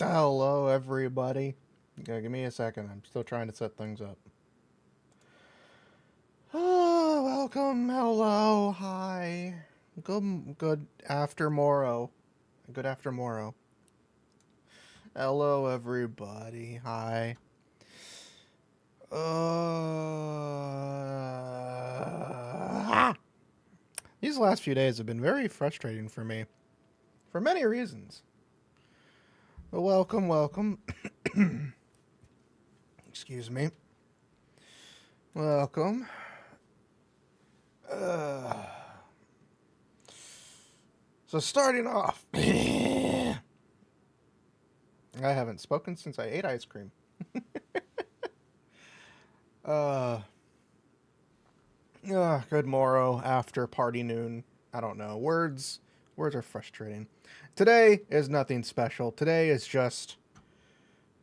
Hello, everybody. Give me a second. I'm still trying to set things up. Oh, welcome. Hello. Hi. Good after morrow. Good after morrow. Hello, everybody. Hi. These last few days have been very frustrating for me, for many reasons. But welcome. Excuse me. Welcome. So starting off, I haven't spoken since I ate ice cream. Good morrow, after party noon. I don't know. Words are frustrating. Today is nothing special. Today is just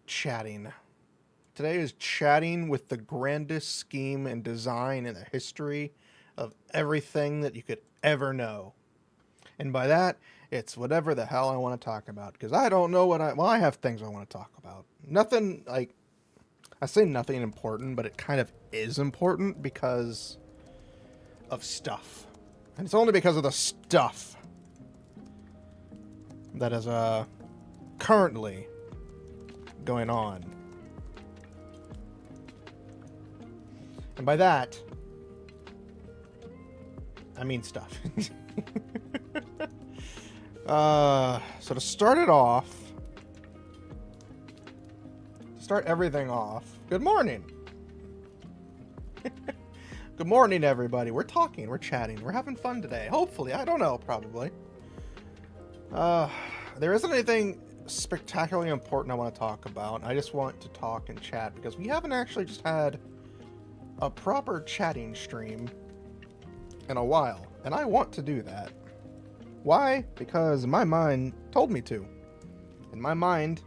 chatting. Today is chatting with the grandest scheme and design in the history of everything that you could ever know. And by that, it's whatever the hell I want to talk about. Because I don't know I have things I want to talk about. Nothing, I say nothing important, but it kind of is important because of stuff. And it's only because of the stuff that is, currently going on. And by that, I mean stuff. So to start everything off, good morning. Good morning, everybody. We're talking, we're chatting, we're having fun today. Hopefully, I don't know, probably. There isn't anything spectacularly important I want to talk about. I just want to talk and chat because we haven't actually just had a proper chatting stream in a while, and I want to do that. Why? Because my mind told me to. And my mind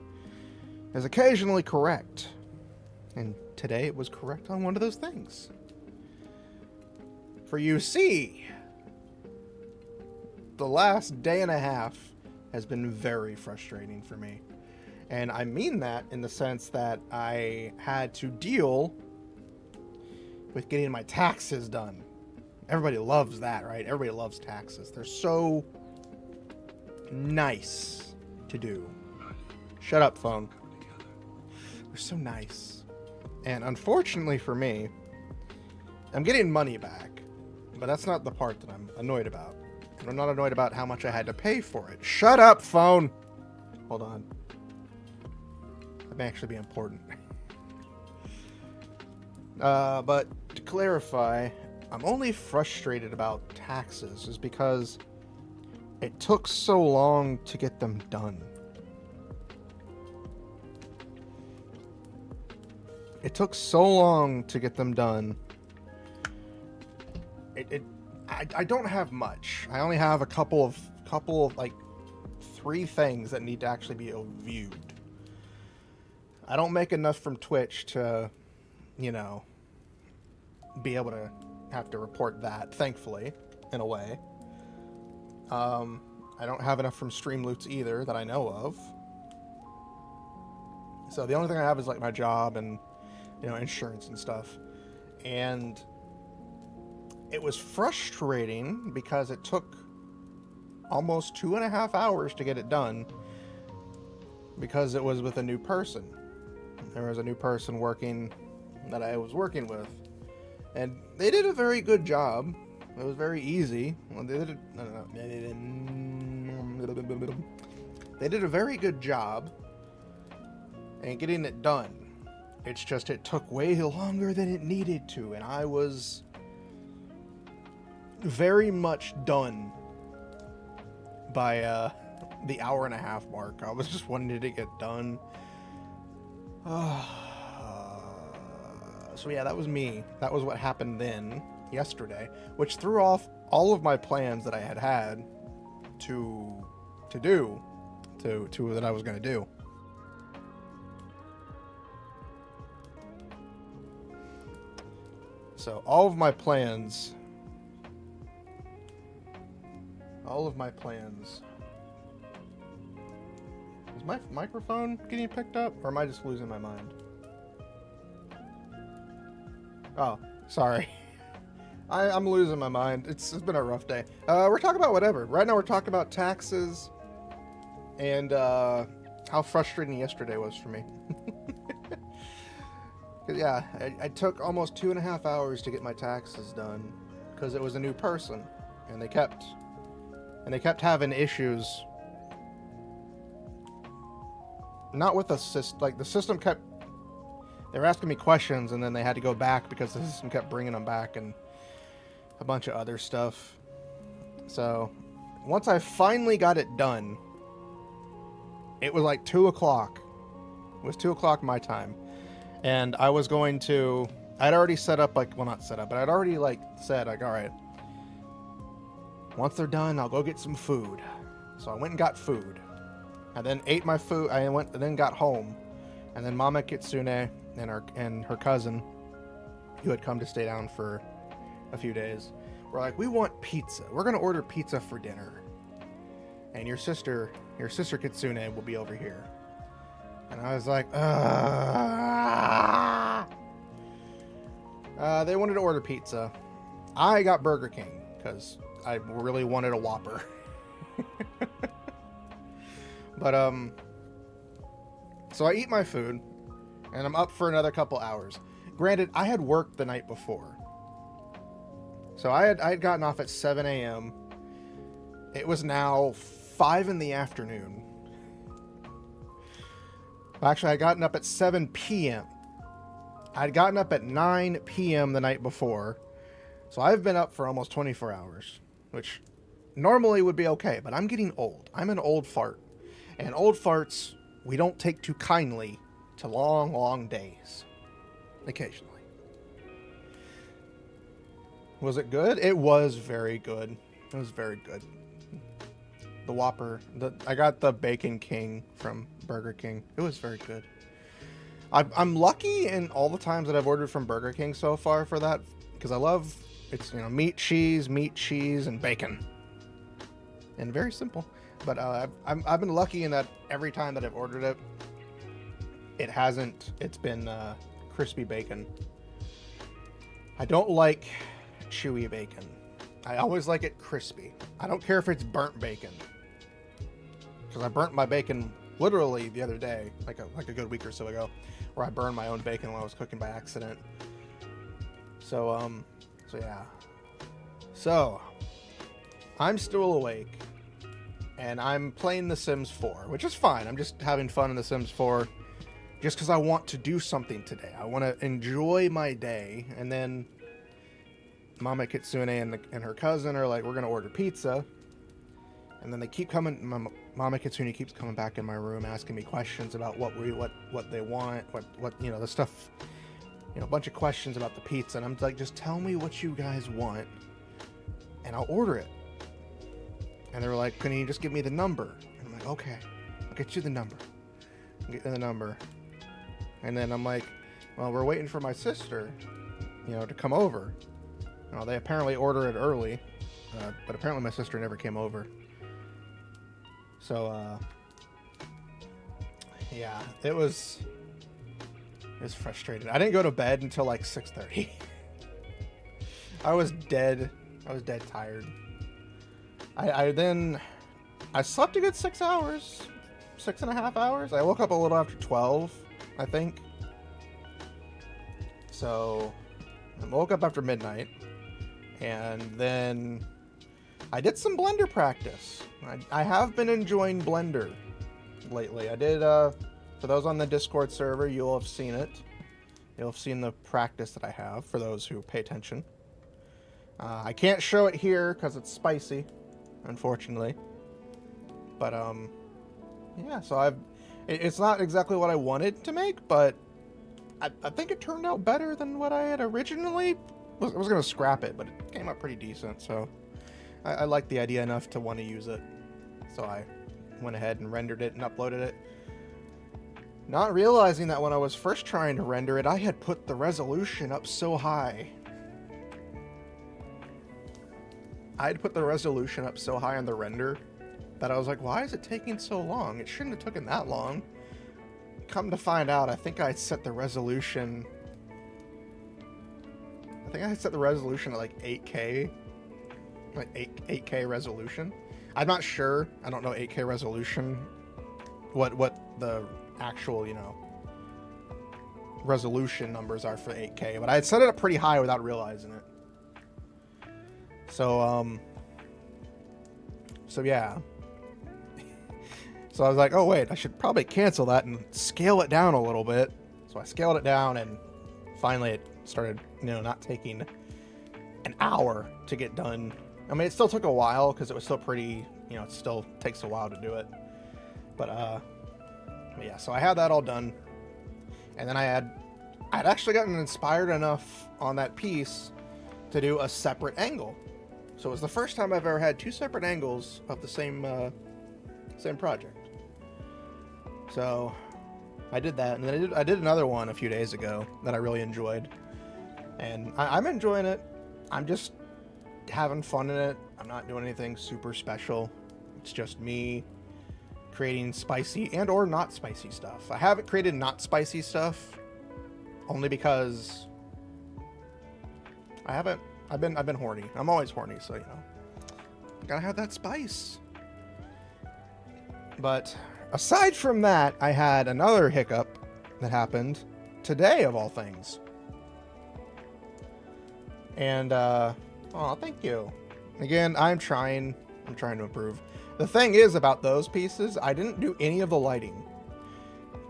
is occasionally correct. And today it was correct on one of those things. For you see, the last day and a half has been very frustrating for me. And I mean that in the sense that I had to deal with getting my taxes done. Everybody loves that, right? Everybody loves taxes. They're so nice to do. Shut up, phone. They're so nice. And unfortunately for me, I'm getting money back. But that's not the part that I'm annoyed about. And I'm not annoyed about how much I had to pay for it. Shut up, phone! Hold on. That may actually be important. But to clarify, I'm only frustrated about taxes is because it took so long to get them done. It took so long to get them done. I don't have much. I only have a couple of like 3 things that need to actually be viewed. I don't make enough from Twitch to, be able to have to report that, thankfully, in a way. I don't have enough from Streamloots either that I know of. So the only thing I have is like my job and, insurance and stuff. And it was frustrating because it took almost 2.5 hours to get it done because it was with a new person. There was a new person working that I was working with. And they did a very good job. It was very easy. Well, they did a very good job in getting it done. It's just it took way longer than it needed to, and I was very much done by the 1.5 hour mark. I was just wanting to get done. So yeah, that was me. That was what happened then, yesterday, which threw off all of my plans that I had to do that I was going to do. So all of my plans Is my microphone getting picked up, or am I just losing my mind? Oh, sorry. I'm losing my mind. It's been a rough day. We're talking about whatever. Right now we're talking about taxes and how frustrating yesterday was for me. Yeah, I took almost 2.5 hours to get my taxes done because it was a new person, and they kept having issues. Not with the system. Like, the system kept... They were asking me questions, and then they had to go back because the system kept bringing them back and a bunch of other stuff. So, once I finally got it done, it was like 2 o'clock. It was 2 o'clock my time. And I was going to... I'd already set up, like... Well, not set up, but I'd already, like, said, like, alright. Once they're done, I'll go get some food. So I went and got food. I then ate my food. I went and then got home. And then Mama Kitsune and her cousin, who had come to stay down for a few days, were like, we want pizza. We're going to order pizza for dinner. And your sister Kitsune will be over here. And I was like, they wanted to order pizza. I got Burger King because I really wanted a Whopper. But, so I eat my food, and I'm up for another couple hours. Granted, I had worked the night before. So I had gotten off at 7 a.m. It was now 5 in the afternoon. Actually, I'd gotten up at 7 p.m. I'd gotten up at 9 p.m. the night before. So I've been up for almost 24 hours, which normally would be okay, but I'm getting old. I'm an old fart. And old farts, we don't take too kindly to long, long days. Occasionally. Was it good? It was very good. It was very good. The Whopper. I got the Bacon King from Burger King. It was very good. I'm lucky in all the times that I've ordered from Burger King so far for that. Because I love... It's, meat, cheese, and bacon. And very simple. But I've been lucky in that every time that I've ordered it, it's been crispy bacon. I don't like chewy bacon. I always like it crispy. I don't care if it's burnt bacon. Because I burnt my bacon literally the other day, like a good week or so ago, where I burned my own bacon when I was cooking by accident. So yeah. So, I'm still awake. And I'm playing The Sims 4, which is fine. I'm just having fun in The Sims 4 just because I want to do something today. I want to enjoy my day. And then Mama Kitsune and her cousin are like, we're going to order pizza. And then they keep coming. Mama Kitsune keeps coming back in my room asking me questions about what they want, what the stuff, a bunch of questions about the pizza. And I'm like, just tell me what you guys want and I'll order it. And they were like, can you just give me the number? And I'm like, okay, I'll get you the number. Get the number. And then I'm like, well, we're waiting for my sister, to come over. They apparently order it early, but apparently my sister never came over. So, yeah, it was frustrating. I didn't go to bed until like 6:30. I was dead tired. I slept a good 6 hours, 6.5 hours. I woke up a little after 12, I think. So I woke up after midnight, and then I did some Blender practice. I have been enjoying Blender lately. I did, for those on the Discord server, you'll have seen it. You'll have seen the practice that I have, for those who pay attention. I can't show it here because it's spicy, unfortunately. But, yeah, so it's not exactly what I wanted to make, but I think it turned out better than what I had originally. I was going to scrap it, but it came out pretty decent, so I liked the idea enough to want to use it. So I went ahead and rendered it and uploaded it. Not realizing that when I was first trying to render it, I had put the resolution up so high. I had put the resolution up so high on the render that I was like, why is it taking so long? It shouldn't have taken that long. Come to find out, I think I set the resolution. I think I set the resolution at like 8K. Like 8K resolution. I'm not sure. I don't know 8K resolution. What the actual, you know, resolution numbers are for 8K, but I had set it up pretty high without realizing it. So yeah. So I was like, oh wait, I should probably cancel that and scale it down a little bit. So I scaled it down, and finally it started, you know, not taking an hour to get done. I mean, it still took a while because it was still pretty, you know, it still takes a while to do it. But yeah, so I had that all done. And then I'd actually gotten inspired enough on that piece to do a separate angle. So it was the first time I've ever had two separate angles of the same project. So I did that, and then I did another one a few days ago that I really enjoyed. And I'm enjoying it. I'm just having fun in it. I'm not doing anything super special. It's just me creating spicy and or not spicy stuff. I haven't created not spicy stuff only because I've been horny. I'm always horny, so you know, gotta have that spice. But aside from that, I had another hiccup that happened today of all things. And oh, thank you. Again, I'm trying to improve. The thing is about those pieces, I didn't do any of the lighting.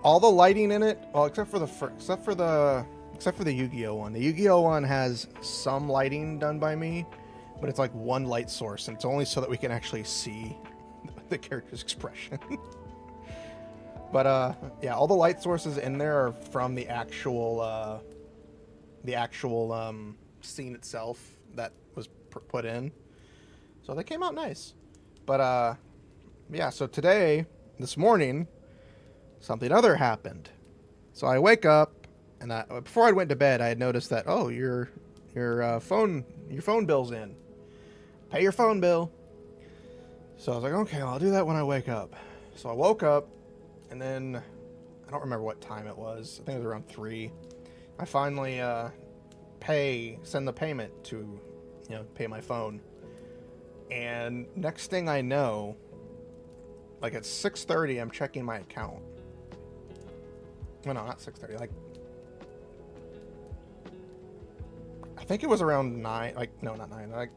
All the lighting in it, well, except for the Yu-Gi-Oh one. The Yu-Gi-Oh one has some lighting done by me, but it's like one light source, and it's only so that we can actually see the character's expression. But yeah, all the light sources in there are from the actual scene itself that was put in, so they came out nice. But yeah, so this morning, something other happened. So I wake up, and before I went to bed, I had noticed that, oh, your phone bill's in. Pay your phone bill. So I was like, okay, well, I'll do that when I wake up. So I woke up, and then I don't remember what time it was. I think it was around 3. I finally send the payment to, you know, pay my phone. And next thing I know, like at 6:30, I'm checking my account. Well, no, not 6:30. Like, I think it was around 9. Like, no, not 9. Like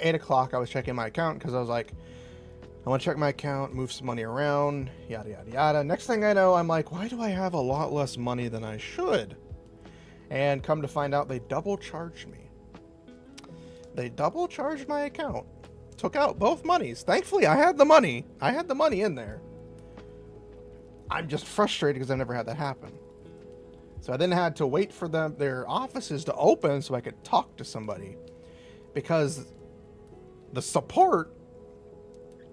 8 o'clock, I was checking my account because I was like, I want to check my account, move some money around, yada, yada, yada. Next thing I know, I'm like, why do I have a lot less money than I should? And come to find out, they double charged me. They double charged my account. Took out both monies. Thankfully, I had the money. I had the money in there. I'm just frustrated because I've never had that happen. So I then had to wait for their offices to open so I could talk to somebody. Because the support,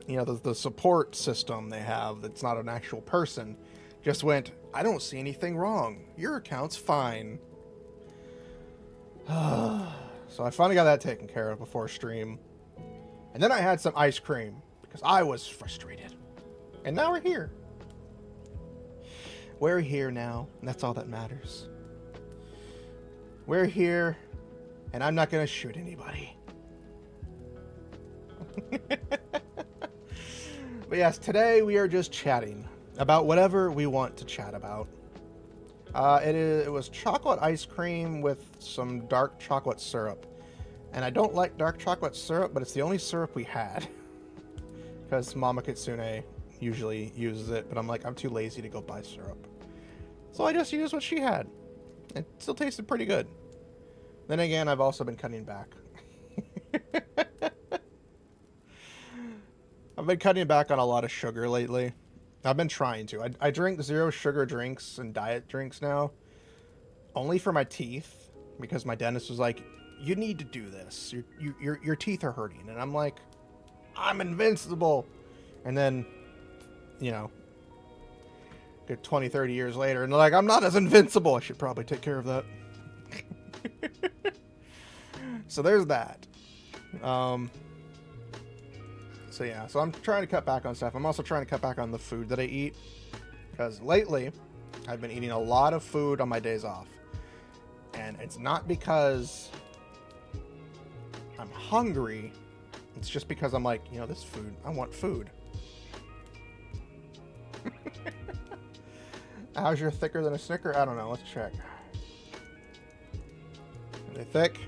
you know, the support system they have that's not an actual person, just went, I don't see anything wrong. Your account's fine. So I finally got that taken care of before stream. And then I had some ice cream because I was frustrated. And now we're here. We're here now, and that's all that matters. We're here, and I'm not going to shoot anybody. But yes, today we are just chatting about whatever we want to chat about. It was chocolate ice cream with some dark chocolate syrup. And I don't like dark chocolate syrup, but it's the only syrup we had. Because Mama Kitsune usually uses it, but I'm like, I'm too lazy to go buy syrup. So I just used what she had. It still tasted pretty good. Then again, I've also been cutting back. I've been cutting back on a lot of sugar lately. I've been trying to. I drink 0 sugar drinks and diet drinks now. Only for my teeth. Because my dentist was like, you need to do this. Your teeth are hurting. And I'm like, I'm invincible. And then, you know, get 20, 30 years later, and they're like, I'm not as invincible. I should probably take care of that. So there's that. So yeah, so I'm trying to cut back on stuff. I'm also trying to cut back on the food that I eat, because lately I've been eating a lot of food on my days off. And it's not because I'm hungry. It's just because I'm like, you know, this food, I want food. How's your thicker than a Snicker? I don't know. Let's check. Are they thick?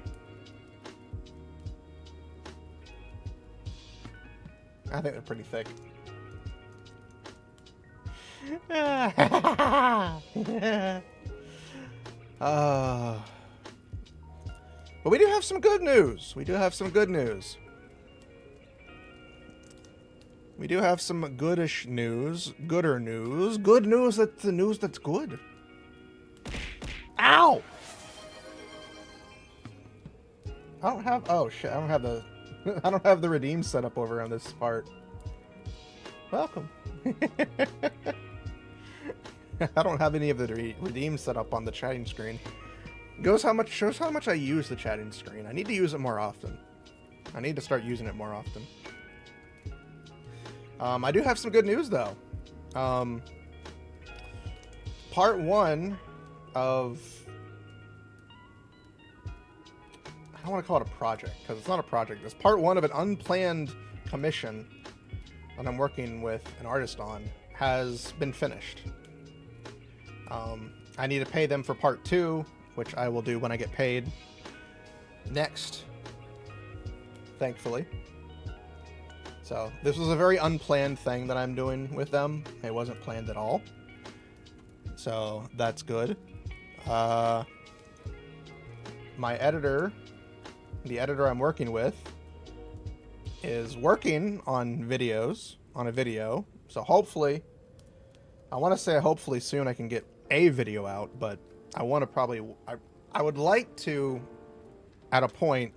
I think they're pretty thick. But we do have some good news. We do have some good news. We do have some goodish news. Gooder news. Good news, that's the news that's good. Ow! I don't have... Oh, shit. I don't have the... I don't have the redeem set up over on this part. Welcome. I don't have any of the redeem set up on the chatting screen. Shows how much I use the chatting screen. I need to use it more often. I need to start using it more often. I do have some good news, though. Part 1 of... I don't want to call it a project, because it's not a project. It's part 1 of an unplanned commission that I'm working with an artist on has been finished. I need to pay them for part 2, which I will do when I get paid next, thankfully. So this was a very unplanned thing that I'm doing with them. It wasn't planned at all. So that's good. My editor, the editor I'm working with, is working on a video. So hopefully, I want to say hopefully soon I can get a video out, but I want to probably, I would like to, at a point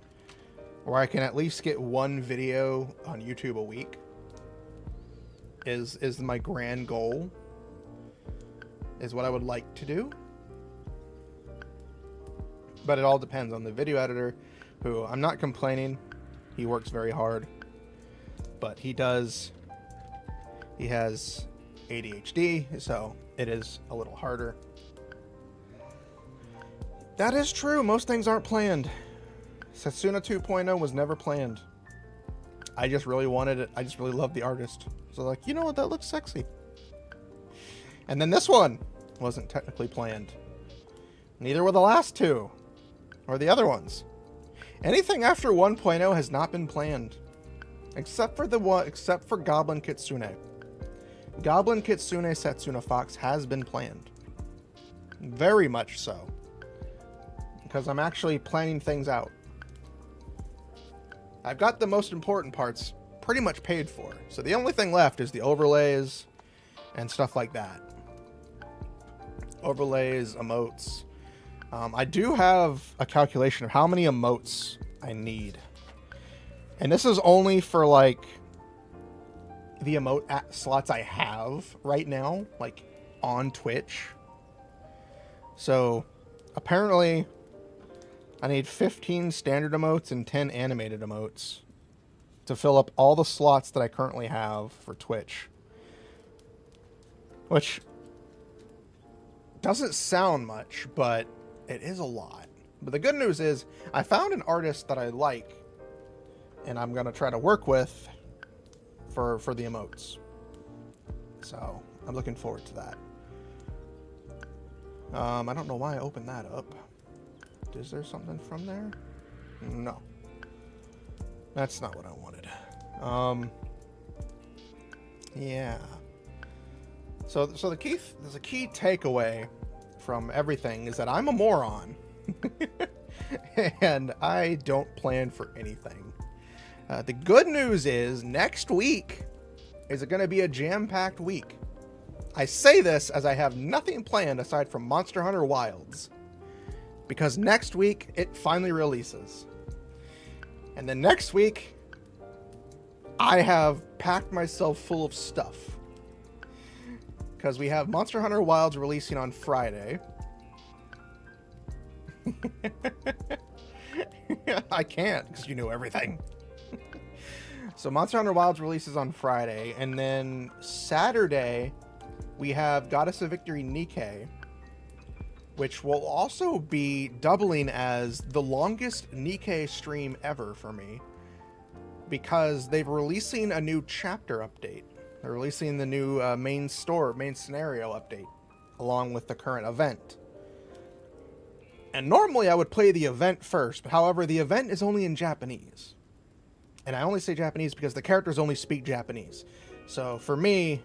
where I can at least get one video on YouTube a week is my grand goal, is what I would like to do. But it all depends on the video editor, who I'm not complaining. He works very hard, but he has ADHD, so it is a little harder. That is true. Most things aren't planned. Setsuna 2.0 was never planned. I just really wanted it. I just really loved the artist. So like, you know what? That looks sexy. And then this one wasn't technically planned. Neither were the last two. Or the other ones. Anything after 1.0 has not been planned. Except for Goblin Kitsune. Goblin Kitsune Setsuna Fox has been planned. Very much so. Because I'm actually planning things out. I've got the most important parts pretty much paid for. So the only thing left is the overlays and stuff like that. Overlays, emotes. I do have a calculation of how many emotes I need. And this is only for like the emote slots I have right now, like on Twitch. So apparently I need 15 standard emotes and 10 animated emotes to fill up all the slots that I currently have for Twitch. Which doesn't sound much, but it is a lot. But the good news is I found an artist that I like, and I'm going to try to work with for the emotes. So I'm looking forward to that. I don't know why I opened that up. Is there something from there? No. That's not what I wanted. Yeah. So there's a key takeaway from everything is that I'm a moron. And I don't plan for anything. The good news is next week is going to be a jam-packed week. I say this as I have nothing planned aside from Monster Hunter Wilds. Because next week, it finally releases. And then next week, I have packed myself full of stuff. Because we have Monster Hunter Wilds releasing on Friday. I can't, because you know everything. So Monster Hunter Wilds releases on Friday, and then Saturday we have Goddess of Victory Nikkei, which will also be doubling as the longest Nikkei stream ever for me, because they're releasing a new chapter update. They're releasing the new main scenario update, along with the current event. And normally I would play the event first, but however, the event is only in Japanese. And I only say Japanese because the characters only speak Japanese. So for me,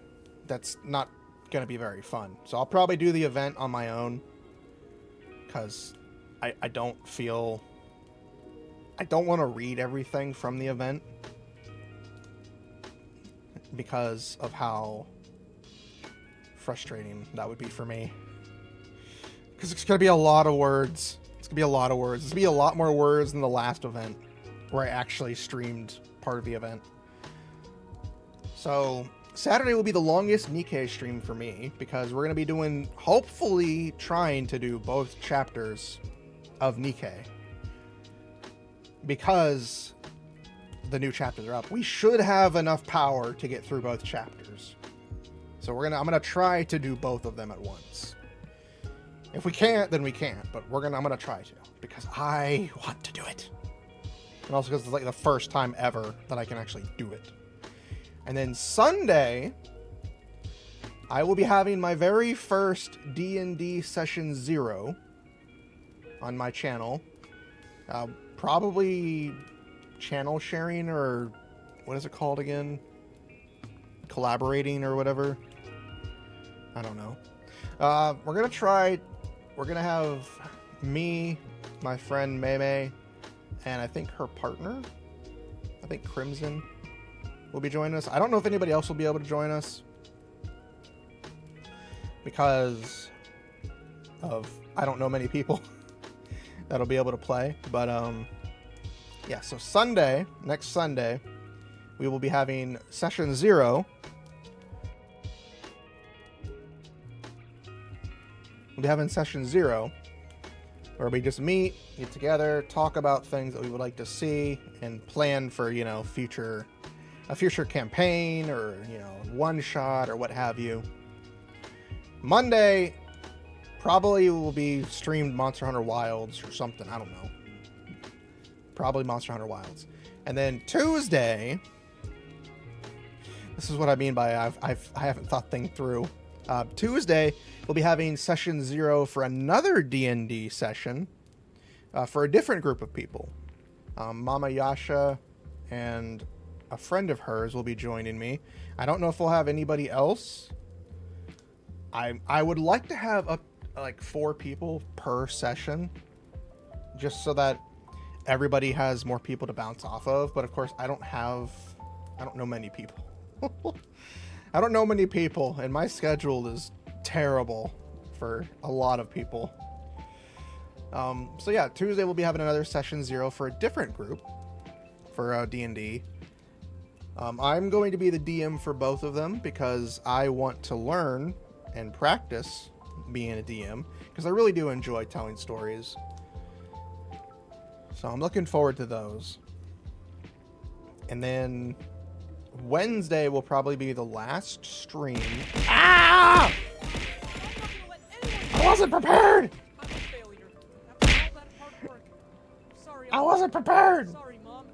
that's not going to be very fun. So I'll probably do the event on my own, because I don't want to read everything from the event, because of how frustrating that would be for me. Because it's going to be a lot of words. It's going to be a lot of words. It's going to be a lot more words than the last event, where I actually streamed part of the event. So Saturday will be the longest Nikkei stream for me, because we're going to be doing, hopefully trying to do both chapters of Nikkei, because the new chapters are up. We should have enough power to get through both chapters. So I'm gonna try to do both of them at once. If we can't, then we can't, but I'm gonna try to, because I want to do it. And also because it's like the first time ever that I can actually do it. And then Sunday, I will be having my very first D&D Session 0 on my channel. Probably channel sharing, or what is it called again? Collaborating or whatever. I don't know. We're gonna have me, my friend Mei, and I think her partner, I think Crimson, will be joining us. I don't know if anybody else will be able to join us, because of, I don't know many people that'll be able to play. But yeah, so next Sunday, we will be having Session 0. We'll be having Session 0, where we just meet, get together, talk about things that we would like to see, and plan for, a future campaign, or, one shot, or what have you. Monday probably will be streamed Monster Hunter Wilds or something. I don't know. Probably Monster Hunter Wilds. And then Tuesday, this is what I mean by I haven't thought things through. Tuesday, we'll be having Session 0 for another D&D session, for a different group of people. Mama Yasha and a friend of hers will be joining me. I don't know if we'll have anybody else. I would like to have up like 4 people per session, just so that everybody has more people to bounce off of. But of course, I don't know many people. I don't know many people, and my schedule is terrible for a lot of people. So yeah, Tuesday we'll be having another Session 0 for a different group for D&D. I'm going to be the DM for both of them, because I want to learn and practice being a DM, because I really do enjoy telling stories. So I'm looking forward to those. And then Wednesday will probably be the last stream. Ah! I wasn't prepared! I'm a failure. After all that hard work. Sorry. I wasn't prepared! Sorry, Mom.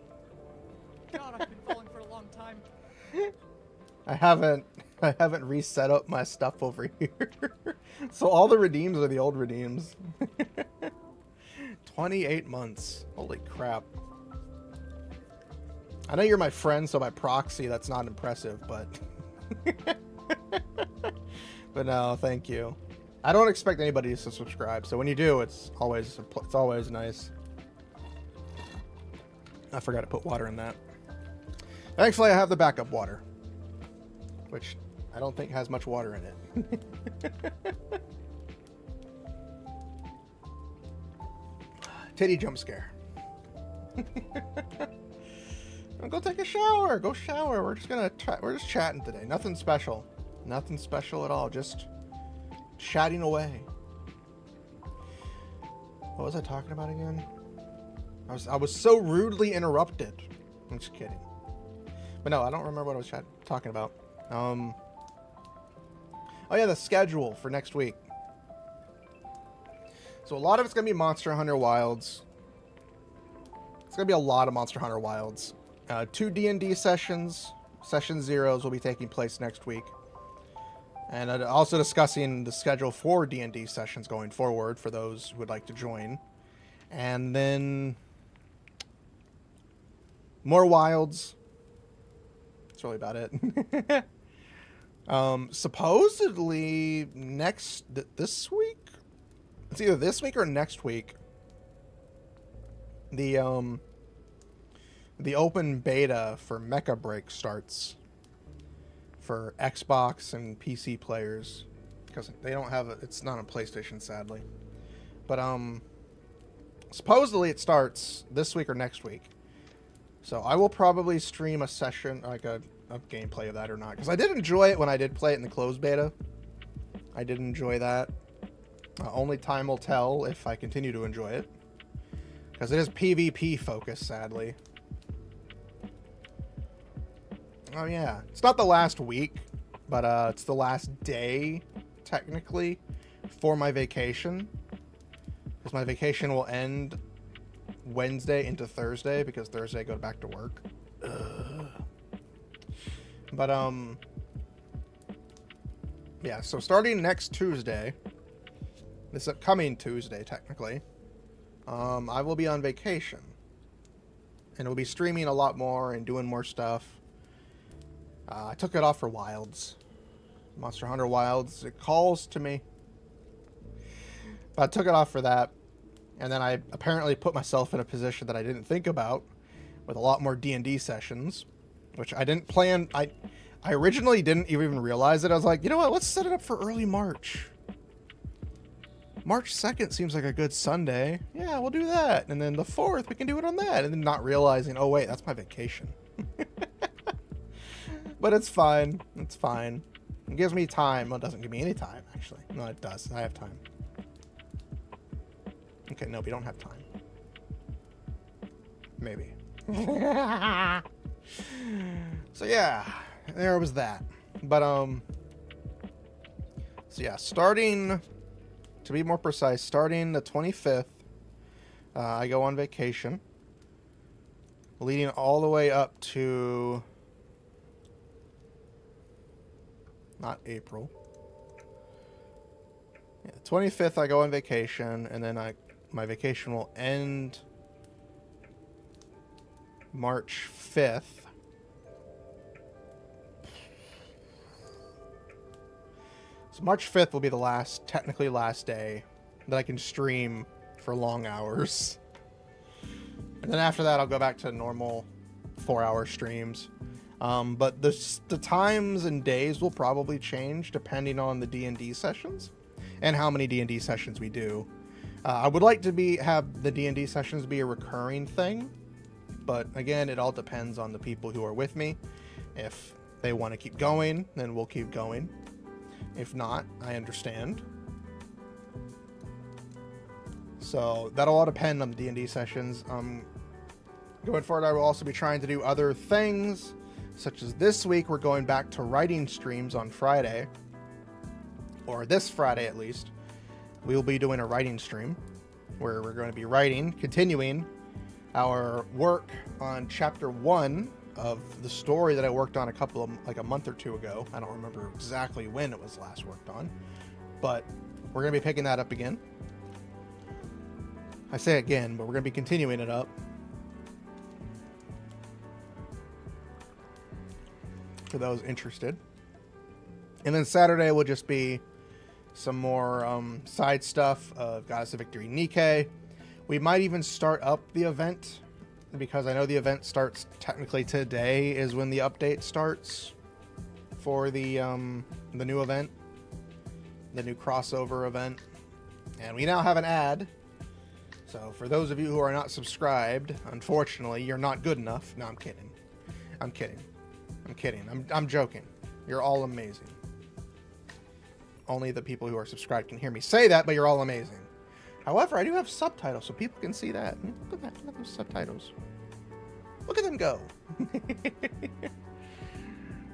God, I've been falling for a long time. I haven't reset up my stuff over here. So all the redeems are the old redeems. 28 months. Holy crap. I know you're my friend, so by proxy that's not impressive, but but no, thank you. I don't expect anybody to subscribe, so when you do, it's always nice. I forgot to put water in that. Thankfully, I have the backup water, which I don't think has much water in it. Titty jump scare. Go take a shower. Go shower. We're just chatting today. Nothing special. Nothing special at all. Just chatting away. What was I talking about again? I was so rudely interrupted. I'm just kidding. But no, I don't remember what I was talking about. Oh yeah, the schedule for next week. So a lot of it's going to be Monster Hunter Wilds. It's going to be a lot of Monster Hunter Wilds. 2 D&D sessions. Session zeros will be taking place next week. And also discussing the schedule for D&D sessions going forward for those who would like to join. And then more Wilds. That's really about it. Supposedly this week? It's either this week or next week. The open beta for Mecha Break starts for Xbox and PC players, because they don't have it's not on PlayStation, sadly. But supposedly it starts this week or next week. So I will probably stream a session, like a gameplay of that or not, because I did enjoy it when I did play it in the closed beta. I did enjoy that. Only time will tell if I continue to enjoy it, because it is PvP focused, sadly. Oh yeah, it's not the last week, but it's the last day, technically, for my vacation. Because my vacation will end Wednesday into Thursday, because Thursday I go back to work. Ugh. But yeah, so starting next Tuesday, this upcoming Tuesday, technically, I will be on vacation. And we'll be streaming a lot more and doing more stuff. I took it off for Wilds. Monster Hunter Wilds. It calls to me. But I took it off for that. And then I apparently put myself in a position that I didn't think about, with a lot more D&D sessions, which I didn't plan. I originally didn't even realize it. I was like, you know what? Let's set it up for early March. March 2nd seems like a good Sunday. Yeah, we'll do that. And then the 4th, we can do it on that. And then not realizing, oh wait, that's my vacation. But it's fine. It's fine. It gives me time. Well, it doesn't give me any time, actually. No, it does. I have time. Okay, no, we don't have time. Maybe. So yeah, there was that. But so yeah, starting, to be more precise, starting the 25th, I go on vacation, leading all the way up to not April. Yeah, the 25th I go on vacation, and then my vacation will end March 5th. So March 5th will be the technically last day that I can stream for long hours. And then after that, I'll go back to normal 4-hour streams. But the times and days will probably change depending on the D&D sessions and how many D&D sessions we do. I would like to have the D&D sessions be a recurring thing, but again, it all depends on the people who are with me. If they want to keep going, then we'll keep going. If not, I understand. So that'll all depend on the D&D sessions. Going forward, I will also be trying to do other things, such as this week we're going back to writing streams on Friday, or this Friday at least. We will be doing a writing stream where we're going to be continuing our work on chapter 1 of the story that I worked on a month or two ago. I don't remember exactly when it was last worked on, but we're going to be picking that up again. I say again, but we're going to be continuing it up. For those interested. And then Saturday will just be some more side stuff of Goddess of Victory Nikkei. We might even start up the event, because I know the event starts technically today is when the update starts for the new event, the new crossover event. And we now have an ad. So for those of you who are not subscribed, unfortunately, you're not good enough. No, I'm kidding. I'm kidding. I'm joking. You're all amazing. Only the people who are subscribed can hear me say that, but you're all amazing. However, I do have subtitles, so people can see that. Look at that. Look at those subtitles. Look at them go.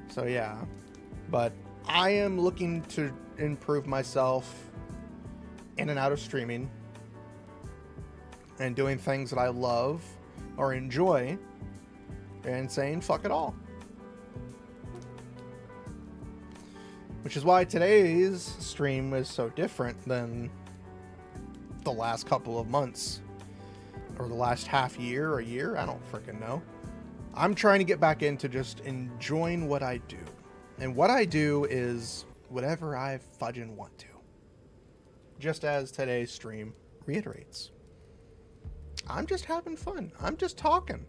So yeah, but I am looking to improve myself in and out of streaming and doing things that I love or enjoy and saying fuck it all. Which is why today's stream is so different than the last couple of months or the last half year or year. I don't freaking know. I'm trying to get back into just enjoying what I do. And what I do is whatever I fudging want to. Just as today's stream reiterates. I'm just having fun. I'm just talking.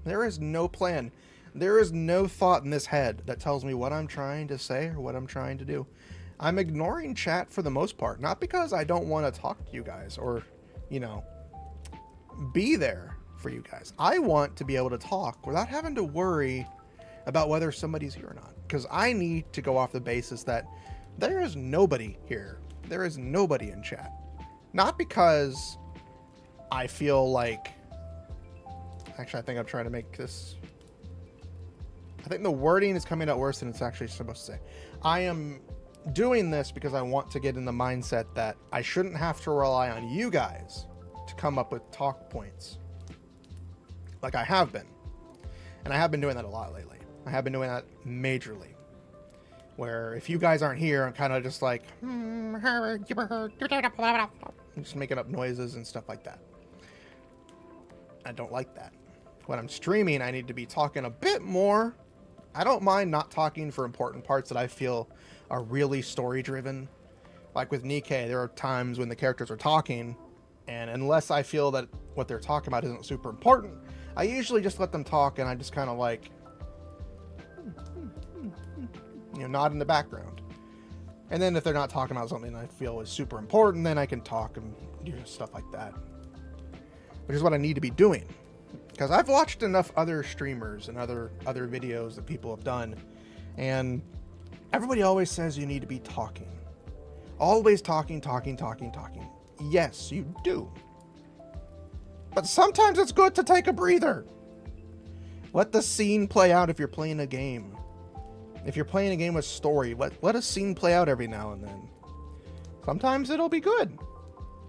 There is no plan. There is no thought in this head that tells me what I'm trying to say or what I'm trying to do. I'm ignoring chat for the most part. Not because I don't want to talk to you guys or, you know, be there for you guys. I want to be able to talk without having to worry about whether somebody's here or not. Because I need to go off the basis that there is nobody here. There is nobody in chat. Not because I feel like... Actually, I think I'm trying to make this... I think the wording is coming out worse than it's actually supposed to say. I am doing this because I want to get in the mindset that I shouldn't have to rely on you guys to come up with talk points. Like I have been. And I have been doing that a lot lately. I have been doing that majorly. Where if you guys aren't here, I'm kind of just like... just making up noises and stuff like that. I don't like that. When I'm streaming, I need to be talking a bit more. I don't mind not talking for important parts that I feel are really story-driven. Like with Nikkei, there are times when the characters are talking, and unless I feel that what they're talking about isn't super important, I usually just let them talk, and I just kind of like, you know, nod in the background. And then if they're not talking about something I feel is super important, then I can talk and do stuff like that. Which is what I need to be doing. Because I've watched enough other streamers and other videos that people have done, and everybody always says you need to be talking. Always talking. Yes, you do. But sometimes it's good to take a breather. Let the scene play out if you're playing a game. If you're playing a game with story, let a scene play out every now and then. Sometimes it'll be good.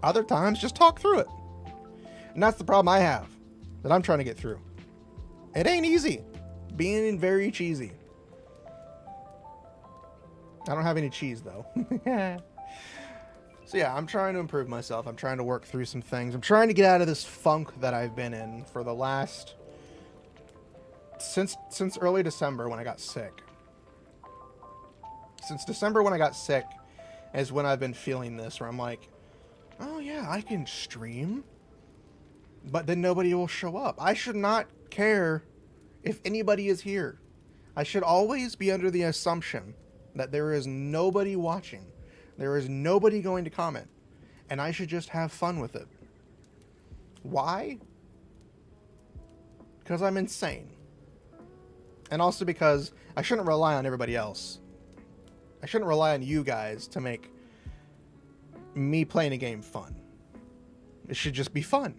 Other times, just talk through it. And that's the problem I have. That I'm trying to get through. It ain't easy. Being very cheesy. I don't have any cheese though. So yeah, I'm trying to improve myself. I'm trying to work through some things. I'm trying to get out of this funk that I've been in for the last... Since early December when I got sick. Since December when I got sick is when I've been feeling this, where I'm like, oh yeah, I can stream. But then nobody will show up. I should not care if anybody is here. I should always be under the assumption that there is nobody watching. There is nobody going to comment. And I should just have fun with it. Why? Because I'm insane. And also because I shouldn't rely on everybody else. I shouldn't rely on you guys to make me playing a game fun. It should just be fun.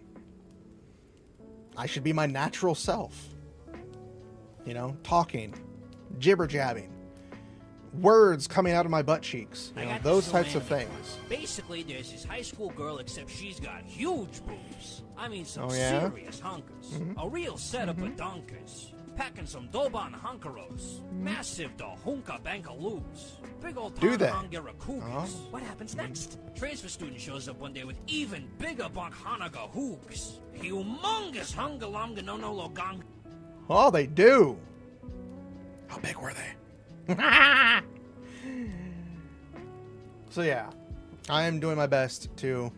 I should be my natural self. You know, talking, jibber-jabbing, words coming out of my butt cheeks, you know, those types of things. Basically, there's this high school girl, except she's got huge boobs. I mean, some serious hunkers. A real setup of donkers. Packing some Doban hunkeros. Massive da hunka bankaloos. Big old Tanhangera cougars. What happens next? Transfer student shows up one day with even bigger Bankhanaga hoogs. Humongous hungalamga no no logang. Oh, they do. How big were they? So yeah, I am doing my best to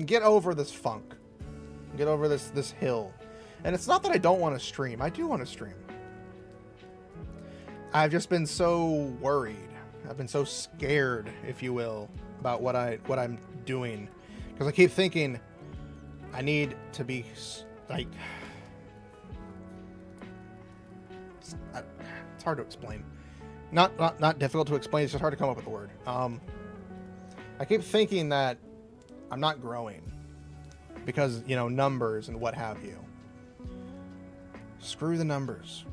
get over this funk. Get over this hill. And it's not that I don't want to stream. I do want to stream. I've just been so worried. I've been so scared, if you will, about what I'm doing. Because I keep thinking I need to be like... It's hard to explain. Not difficult to explain. It's just hard to come up with a word. I keep thinking that I'm not growing. Because, you know, numbers and what have you. Screw the numbers.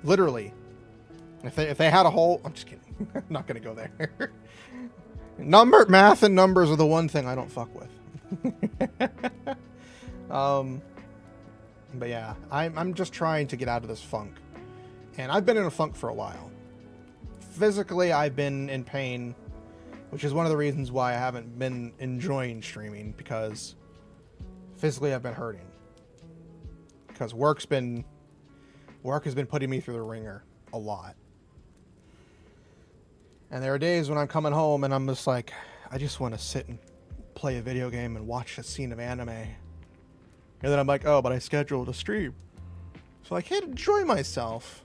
Literally. If they had a whole... I'm just kidding. I'm not going to go there. Math and numbers are the one thing I don't fuck with. But yeah, I'm just trying to get out of this funk. And I've been in a funk for a while. Physically, I've been in pain, which is one of the reasons why I haven't been enjoying streaming, because physically I've been hurting. Because work has been putting me through the ringer a lot. And there are days when I'm coming home and I'm just like, I just want to sit and play a video game and watch a scene of anime. And then I'm like, oh, but I scheduled a stream, so I can't enjoy myself.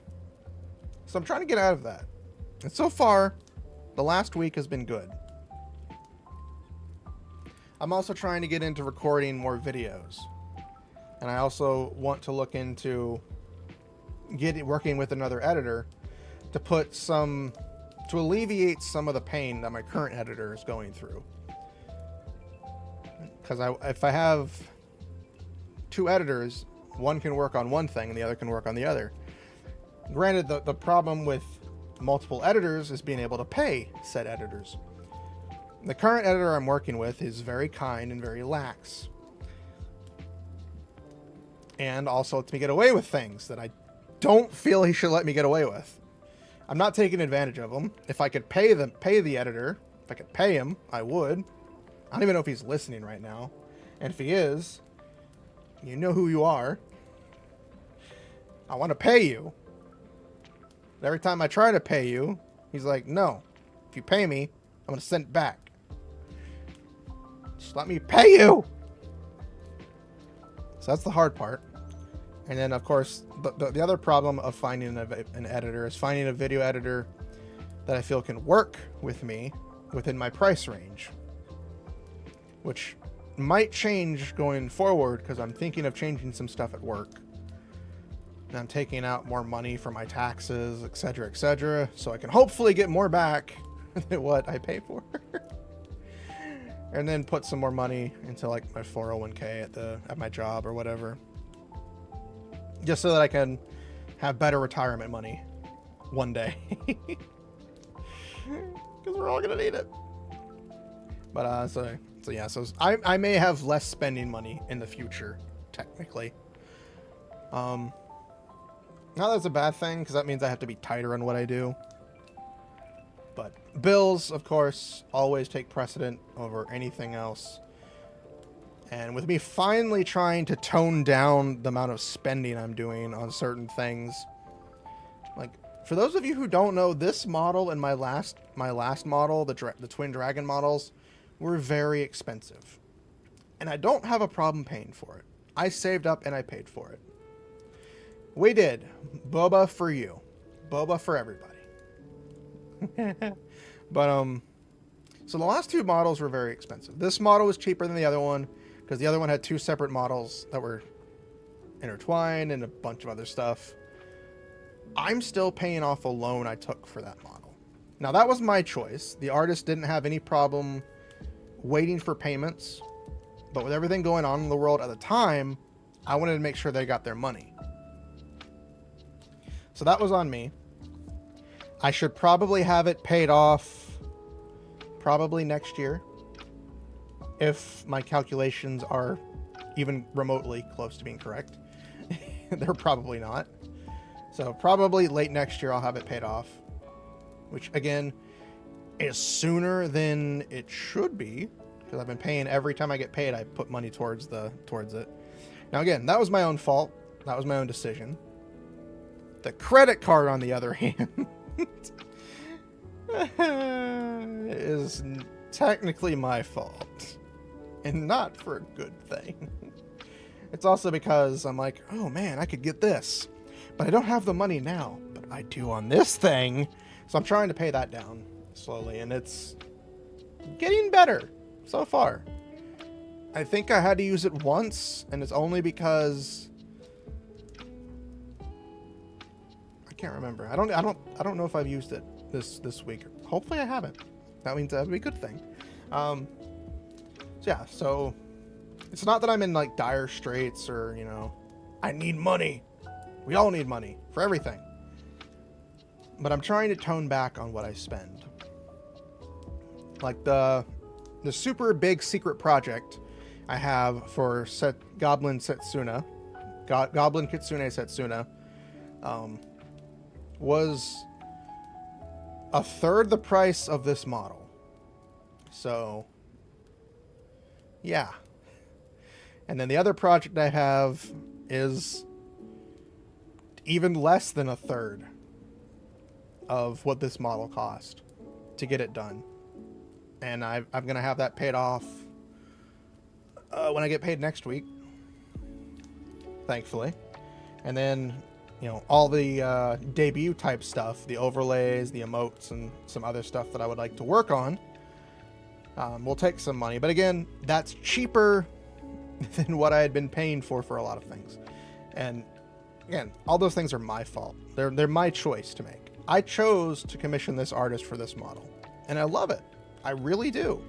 So I'm trying to get out of that. And so far, the last week has been good. I'm also trying to get into recording more videos. And I also want to look into working with another editor to alleviate some of the pain that my current editor is going through. Because if I have two editors, one can work on one thing and the other can work on the other. Granted, the problem with multiple editors is being able to pay said editors. The current editor I'm working with is very kind and very lax. And also lets me get away with things that I don't feel he should let me get away with. I'm not taking advantage of him. If I could pay the editor, if I could pay him, I would. I don't even know if he's listening right now. And if he is, you know who you are. I want to pay you. Every time I try to pay you, he's like, no. If you pay me, I'm going to send it back. Just let me pay you. So that's the hard part. And then, of course, the other problem of finding an editor is finding a video editor that I feel can work with me within my price range. Which might change going forward, because I'm thinking of changing some stuff at work. And I'm taking out more money for my taxes, etc., so I can hopefully get more back than what I pay for. And then put some more money into like my 401k at my job or whatever. Just so that I can have better retirement money one day. Because we're all gonna need it. But so I may have less spending money in the future, technically. Not that's a bad thing, because that means I have to be tighter on what I do. But bills, of course, always take precedent over anything else. And with me finally trying to tone down the amount of spending I'm doing on certain things. Like, for those of you who don't know, this model and my last model, the Twin Dragon models, were very expensive. And I don't have a problem paying for it. I saved up and I paid for it. We did. Boba for you. Boba for everybody. But, so the last two models were very expensive. This model was cheaper than the other one, because the other one had two separate models that were intertwined and a bunch of other stuff. I'm still paying off a loan I took for that model. Now, that was my choice. The artist didn't have any problem waiting for payments, but with everything going on in the world at the time, I wanted to make sure they got their money. So that was on me. I should probably have it paid off probably next year, if my calculations are even remotely close to being correct. They're probably not. So probably late next year I'll have it paid off, which again is sooner than it should be, because I've been paying every time I get paid. I put money towards it. Now again, that was my own fault. That was my own decision. The credit card, on the other hand, is technically my fault, and not for a good thing. It's also because I'm like, oh man, I could get this, but I don't have the money now, but I do on this thing. So I'm trying to pay that down slowly, and it's getting better so far. I think I had to use it once, and it's only because I can't remember. I don't know if I've used it this week. Hopefully I haven't. That means that would be a good thing. So yeah, so it's not that I'm in like dire straits or, you know, I need money. We all need money for everything. but I'm trying to tone back on what I spend. Like the super big secret project I have for Goblin Setsuna, Goblin Kitsune Setsuna, was a third the price of this model. So, yeah. And then the other project I have is even less than a third of what this model cost to get it done. And I'm going to have that paid off when I get paid next week, thankfully. And then, you know, all the debut type stuff, the overlays, the emotes, and some other stuff that I would like to work on will take some money. But again, that's cheaper than what I had been paying for a lot of things. And again, all those things are my fault. They're my choice to make. I chose to commission this artist for this model, and I love it. I really do.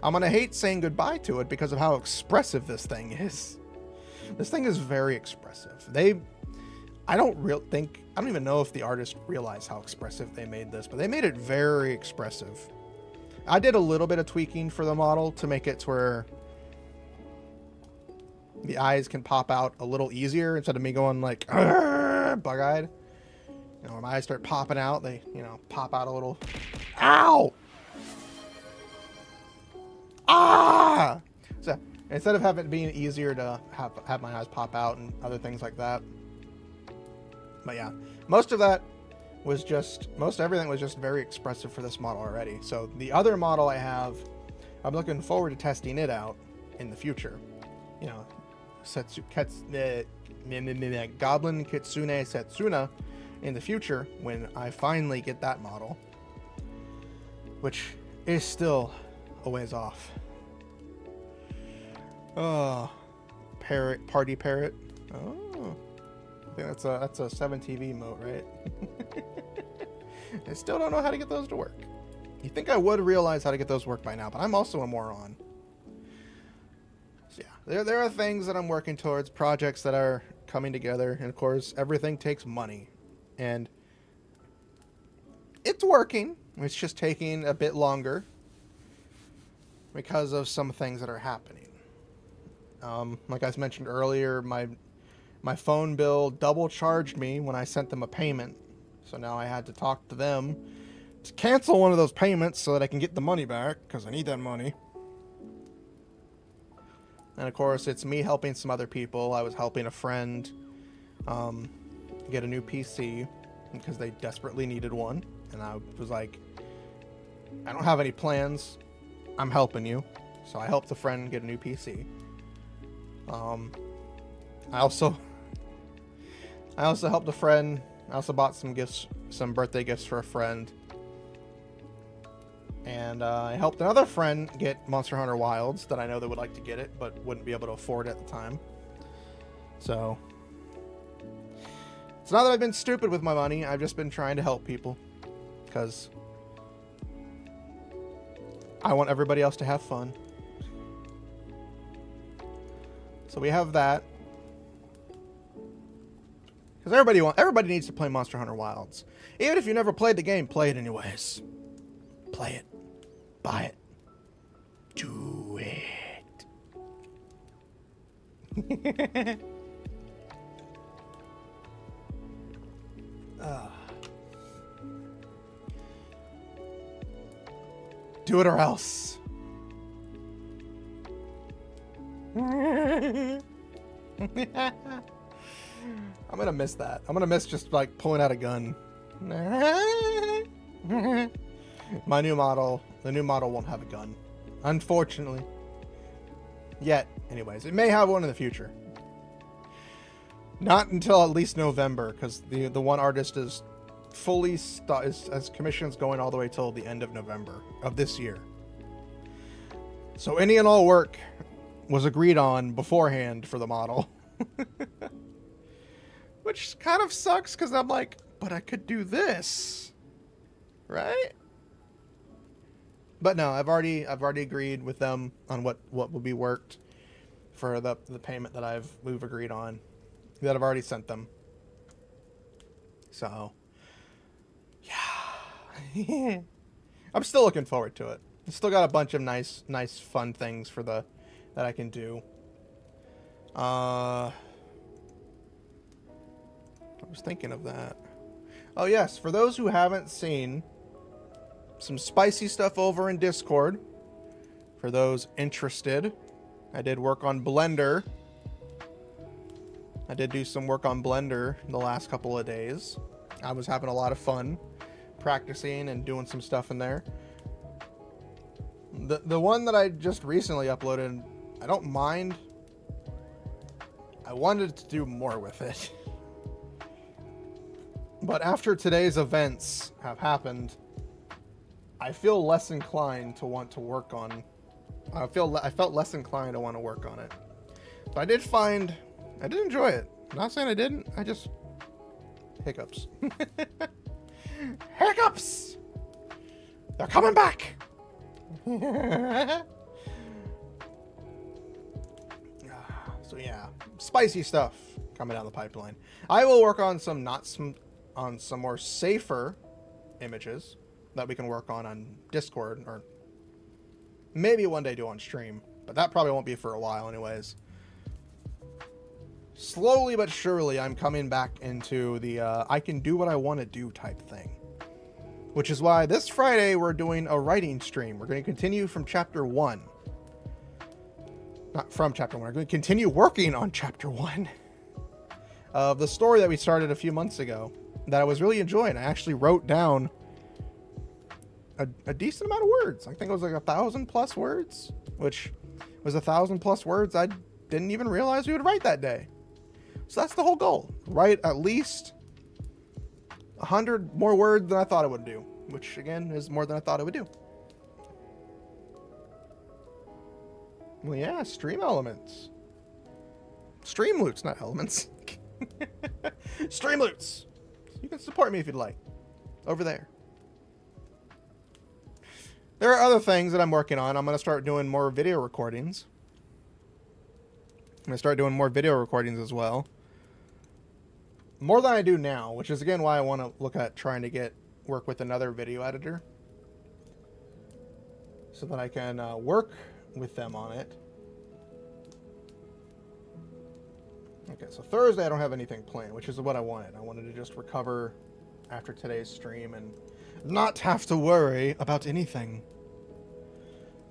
I'm gonna hate saying goodbye to it because of how expressive this thing is. This thing is very expressive. I don't even know if the artist realized how expressive they made this, but they made it very expressive. I did a little bit of tweaking for the model to make it to where the eyes can pop out a little easier instead of me going like bug-eyed. You know, when my eyes start popping out, they, you know, pop out a little. Ow! Ah! So instead of having it being easier to have my eyes pop out and other things like that. But yeah, most everything was just very expressive for this model already. So the other model I have, I'm looking forward to testing it out in the future. You know, Goblin Kitsune Setsuna in the future when I finally get that model, which is still a ways off. Oh, party parrot. Oh, I think that's a 7TV emote, right? I still don't know how to get those to work. You think I would realize how to get those to work by now, but I'm also a moron. So yeah, there are things that I'm working towards, projects that are coming together, and of course everything takes money, and it's working. It's just taking a bit longer because of some things that are happening. Like I mentioned earlier, my phone bill double charged me when I sent them a payment, so now I had to talk to them to cancel one of those payments so that I can get the money back, because I need that money. And of course, it's me helping some other people. I was helping a friend get a new PC because they desperately needed one. And I was like, I don't have any plans. I'm helping you. So I helped a friend get a new PC. I also helped a friend. I also bought some birthday gifts for a friend. And I helped another friend get Monster Hunter Wilds that I know they would like to get it, but wouldn't be able to afford it at the time. So it's not that I've been stupid with my money. I've just been trying to help people because I want everybody else to have fun. So we have that. Because everybody needs to play Monster Hunter Wilds. Even if you never played the game, play it anyways. Play it. Buy it. Do it. Do it or else. I'm gonna miss that. I'm gonna miss just like pulling out a gun. My new model, the new model won't have a gun, unfortunately. Yet, anyways, it may have one in the future. Not until at least November, because the one artist is fully as commissions going all the way till the end of November of this year. So any and all work was agreed on beforehand for the model. Which kind of sucks because I'm like, but I could do this, right? But no, I've already agreed with them on what will be worked for the payment that we've agreed on, that I've already sent them. So yeah, I'm still looking forward to it. Still got a bunch of nice, fun things for that I can do. I was thinking of that. Oh yes, for those who haven't seen some spicy stuff over in Discord, for those interested, I did work on Blender. I did do some work on Blender the last couple of days. I was having a lot of fun practicing and doing some stuff in there. The one that I just recently uploaded, I don't mind. I wanted to do more with it. But after today's events have happened, I feel less inclined to want to work on. I felt less inclined to want to work on it. But I did enjoy it. I'm not saying I didn't. I just hiccups. Hiccups. They're coming back. So yeah, spicy stuff coming down the pipeline. I will work on some more safer images that we can work on Discord, or maybe one day do on stream, but that probably won't be for a while anyways. Slowly but surely I'm coming back into the I can do what I want to do type thing, which is why this Friday we're doing a writing stream. We're going to continue from chapter 1. Not from chapter 1. We're going to continue working on chapter 1 of the story that we started a few months ago that I was really enjoying. I actually wrote down a decent amount of words. I think it was like 1,000+ words, which was 1,000+ words I didn't even realize we would write that day. So that's the whole goal. Write at least 100 more words than I thought it would do, which again is more than I thought it would do. Well, yeah, stream elements. Stream loots, not elements. Stream loots. You can support me if you'd like. Over there. There are other things that I'm working on. I'm going to start doing more video recordings. I'm going to start doing more video recordings as well. More than I do now, which is again why I want to look at trying to work with another video editor, so that I can work with them on it. Okay, so Thursday I don't have anything planned, which is what I wanted. I wanted to just recover after today's stream and not have to worry about anything,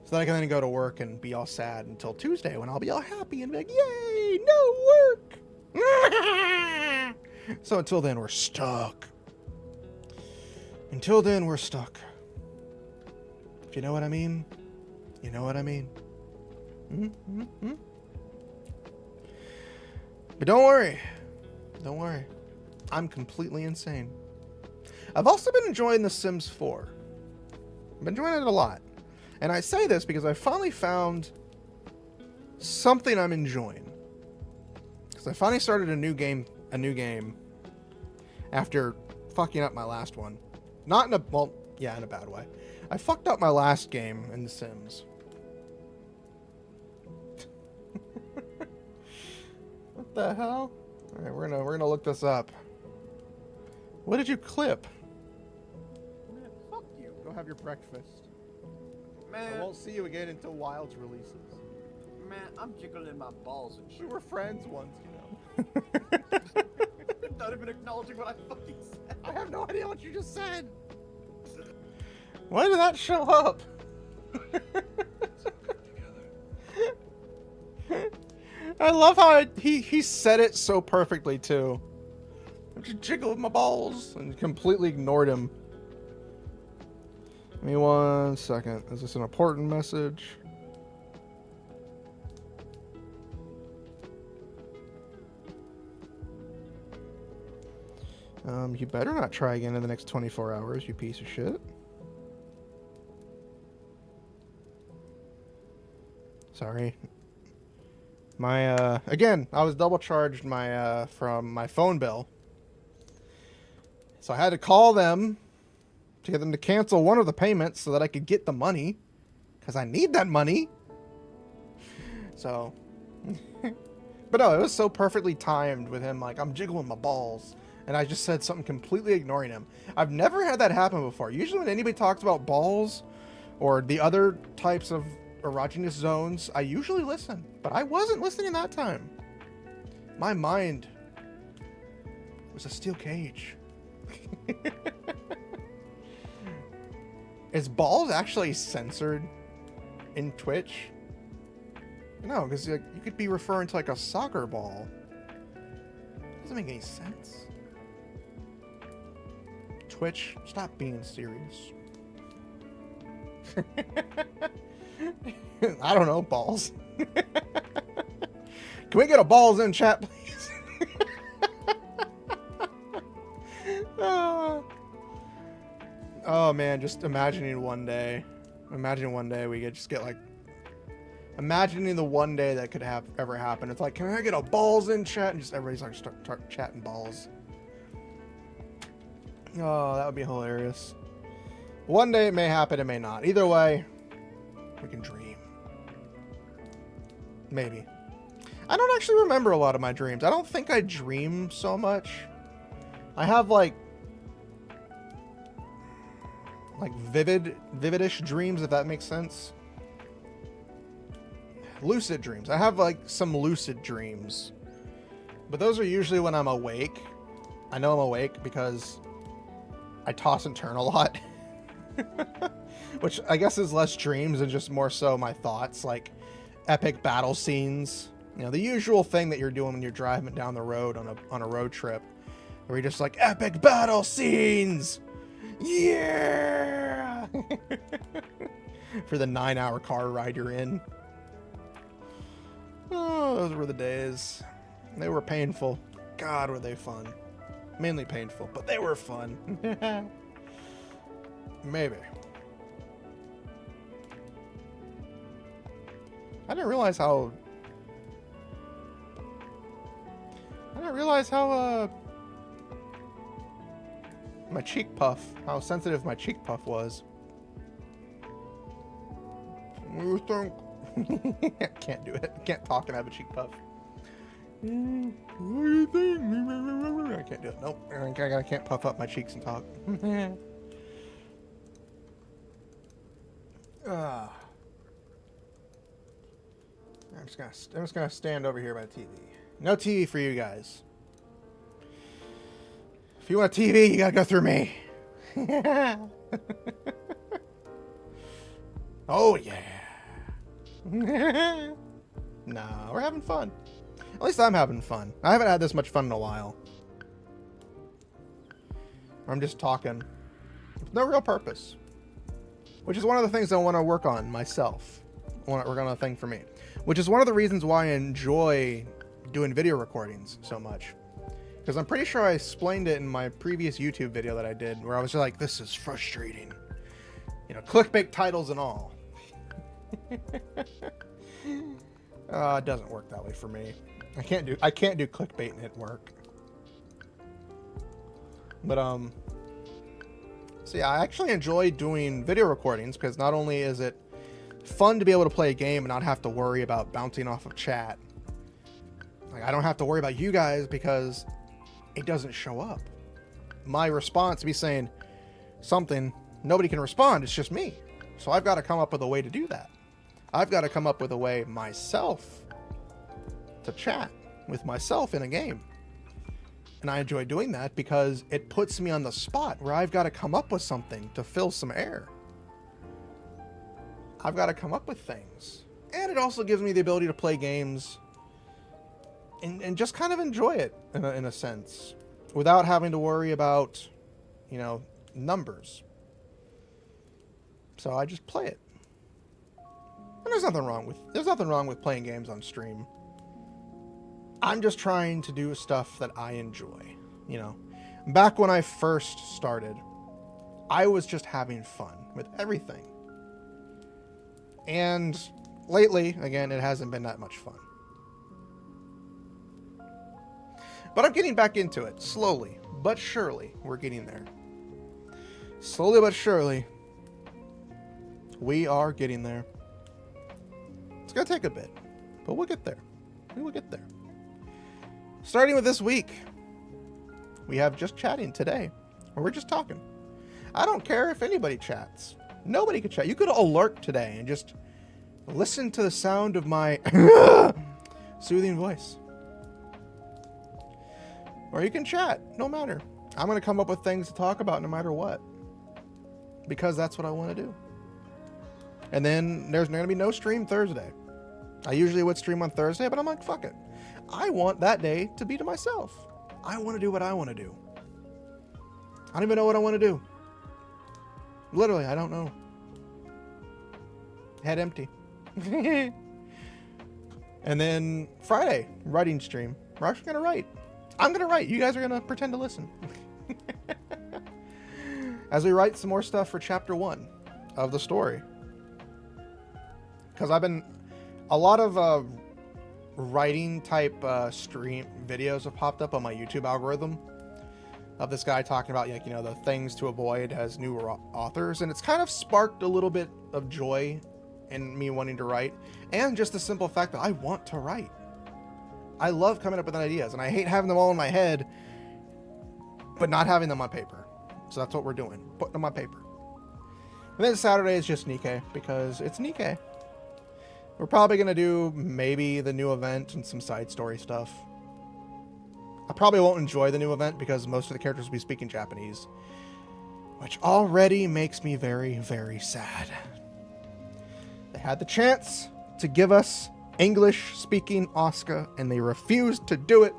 so that I can then go to work and be all sad until Tuesday, when I'll be all happy and be like, yay, no work. So until then, we're stuck. Until then, we're stuck. If you know what I mean, you know what I mean. Mm-hmm. But don't worry. Don't worry. I'm completely insane. I've also been enjoying The Sims 4. I've been enjoying it a lot. And I say this because I finally found something I'm enjoying. Because I finally started a new game after fucking up my last one. Not in a, well, yeah, in a bad way. I fucked up my last game in The Sims. What the hell? All right, we're gonna look this up. What did you clip? Man, fuck you. Go have your breakfast. Man, I won't see you again until Wilds releases. man, I'm jiggling my balls and We shit. were friends once, you know. Not even acknowledging what I fucking said. I have no idea what you just said. Why did that show up? I love how he said it so perfectly too. I just jiggled my balls and completely ignored him. Give me 1 second. Is this an important message? You better not try again in the next 24 hours, you piece of shit. Sorry. My, again, I was double charged from my phone bill. So I had to call them to get them to cancel one of the payments so that I could get the money. Because I need that money. So. But no, it was so perfectly timed with him, like, I'm jiggling my balls. and I just said something completely ignoring him. I've never had that happen before. Usually when anybody talks about balls or the other types of erogenous zones, I usually listen, but I wasn't listening that time. My mind was a steel cage. Is balls actually censored in Twitch? No, because you could be referring to like a soccer ball. Doesn't make any sense. Twitch, stop being serious. I don't know, balls. Can we get a balls in chat, please? Oh man, just imagining one day. Imagine one day we could just get like, imagining the one day that could have ever happen. It's like, can I get a balls in chat? And just everybody's like start chatting balls. Oh, that would be hilarious. One day it may happen, it may not. Either way, we can dream. Maybe. I don't actually remember a lot of my dreams. I don't think I dream so much. I have like vividish dreams, if that makes sense. Lucid dreams. I have like some lucid dreams, but those are usually when I'm awake. I know I'm awake because I toss and turn a lot. Which I guess is less dreams and just more so my thoughts, like epic battle scenes. You know, the usual thing that you're doing when you're driving down the road on a road trip, where you're just like, epic battle scenes! Yeah! For the 9-hour car ride you're in. Oh, those were the days. They were painful. God, were they fun. Mainly painful, but they were fun. Maybe. I didn't realize how my cheek puff, how sensitive my cheek puff was. What do you think? I can't do it. I can't talk and have a cheek puff. What do you think? I can't do it. Nope. I can't puff up my cheeks and talk. I'm just gonna stand over here by the TV. No TV for you guys. If you want a TV, you gotta go through me. Oh yeah. Nah, we're having fun. At least I'm having fun. I haven't had this much fun in a while. I'm just talking with no real purpose, which is one of the things I want to work on myself. I want to work on a thing for me, which is one of the reasons why I enjoy doing video recordings so much. Because I'm pretty sure I explained it in my previous YouTube video that I did, where I was just like, this is frustrating. You know, clickbait titles and all. It doesn't work that way for me. I can't do clickbait and it work. But so yeah, I actually enjoy doing video recordings because not only is it fun to be able to play a game and not have to worry about bouncing off of chat. Like, I don't have to worry about you guys because it doesn't show up. My response, me saying something, nobody can respond. It's just me. So I've got to come up with a way to do that. I've got to come up with a way myself to chat with myself in a game. And I enjoy doing that because it puts me on the spot where I've got to come up with something to fill some air. I've got to come up with things. And it also gives me the ability to play games and just kind of enjoy it in a sense without having to worry about, you know, numbers. So I just play it. And there's nothing wrong with playing games on stream. I'm just trying to do stuff that I enjoy, you know. Back when I first started, I was just having fun with everything. And lately, again, it hasn't been that much fun. But I'm getting back into it, slowly, but surely, we're getting there. Slowly but surely, we are getting there. It's gonna take a bit, but we'll get there. We will get there. Starting with this week, We have just chatting today. Or we're just talking. I don't care if anybody chats. Nobody could chat. You could alert today and just listen to the sound of my soothing voice. Or you can chat. No matter. I'm going to come up with things to talk about no matter what. Because that's what I want to do. And then there's going to be no stream Thursday. I usually would stream on Thursday, but I'm like, fuck it. I want that day to be to myself. I want to do what I want to do. I don't even know what I want to do. Literally, I don't know. Head empty. And then Friday, writing stream. We're actually going to write. I'm going to write. You guys are going to pretend to listen. As we write some more stuff for chapter 1 of the story. Because a lot of writing type stream videos have popped up on my YouTube algorithm of this guy talking about, like, you know, the things to avoid as new authors. And it's kind of sparked a little bit of joy in me wanting to write. And just the simple fact that I want to write. I love coming up with ideas, and I hate having them all in my head, but not having them on paper. So that's what we're doing, putting them on paper. And then Saturday is just Nikkei, because it's Nikkei. We're probably going to do maybe the new event and some side story stuff. I probably won't enjoy the new event because most of the characters will be speaking Japanese, which already makes me very, very sad. They had the chance to give us English-speaking Asuka, and they refused to do it.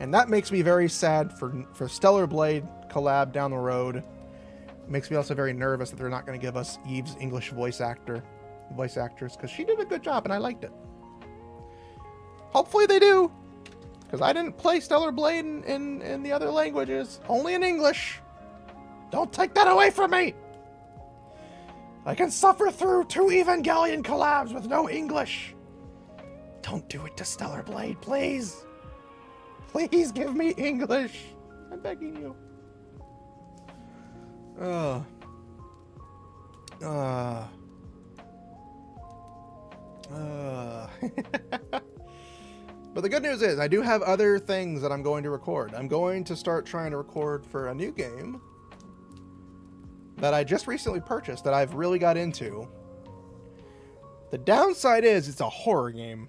And that makes me very sad for Stellar Blade collab down the road. It makes me also very nervous that they're not going to give us Eve's English voice actress, because she did a good job and I liked it. Hopefully they do, because I didn't play Stellar Blade in the other languages, only in English. Don't take that away from me. I can suffer through 2 Evangelion collabs with no English. Don't do it to Stellar Blade, please. Please give me English. I'm begging you. But the good news is I do have other things that I'm going to record. I'm going to start trying to record for a new game that I just recently purchased that I've really got into. The downside is it's a horror game.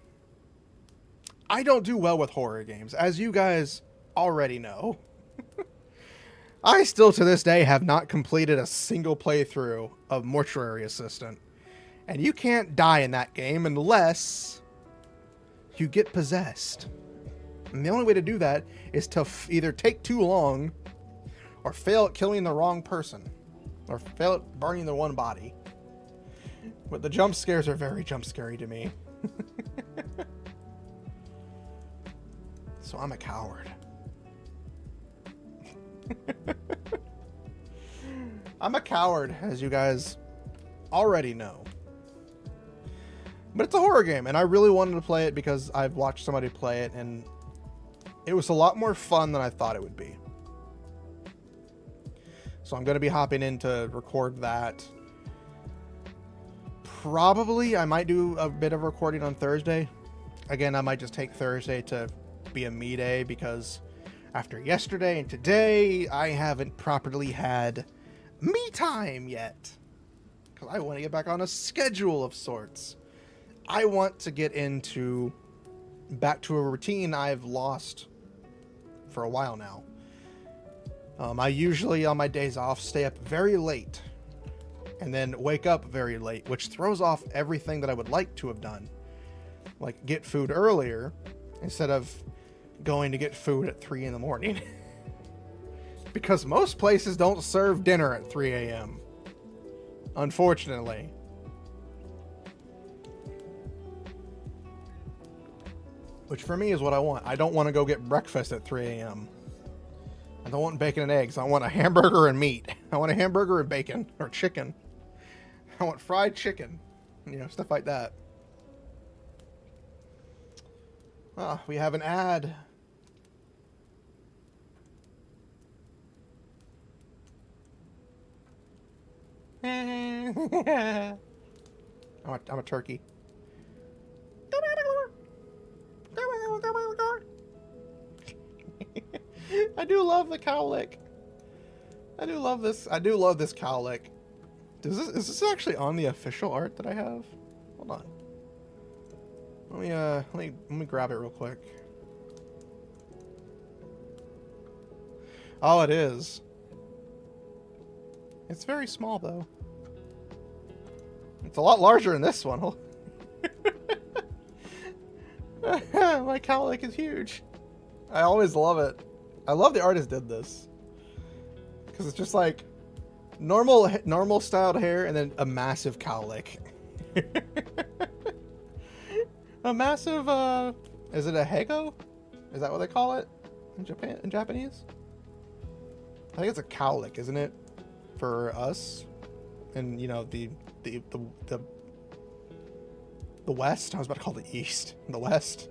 I don't do well with horror games, as you guys already know. I still to this day have not completed a single playthrough of Mortuary Assistant. And you can't die in that game unless you get possessed. And the only way to do that is to either take too long or fail at killing the wrong person. Or fail at burning the one body. But the jump scares are very jump scary to me. So I'm a coward. I'm a coward, as you guys already know. But it's a horror game, and I really wanted to play it because I've watched somebody play it, and it was a lot more fun than I thought it would be. So I'm going to be hopping in to record that. Probably I might do a bit of recording on Thursday. Again, I might just take Thursday to be a me day, because after yesterday and today, I haven't properly had me time yet. Because I want to get back on a schedule of sorts. I want to get back to a routine I've lost for a while now. I usually, on my days off, stay up very late and then wake up very late, which throws off everything that I would like to have done. Like get food earlier instead of going to get food at 3 in the morning. Because most places don't serve dinner at 3 a.m. Unfortunately. Which for me is what I want. I don't want to go get breakfast at 3 a.m. I don't want bacon and eggs. I want a hamburger and meat. I want a hamburger and bacon or chicken. I want fried chicken. You know, stuff like that. Ah, we have an ad. I'm a turkey. I do love the cowlick. I do love this. I do love this cowlick. Is this actually on the official art that I have? Hold on. Let me grab it real quick. Oh, it is. It's very small though. It's a lot larger than this one. My cowlick is huge. I always love it. I love the artist did this. Because it's just like normal styled hair and then a massive cowlick. A massive, is it a hego? Is that what they call it in Japanese? I think it's a cowlick, isn't it? For us. And, you know, the West. I was about to call it the East. The West.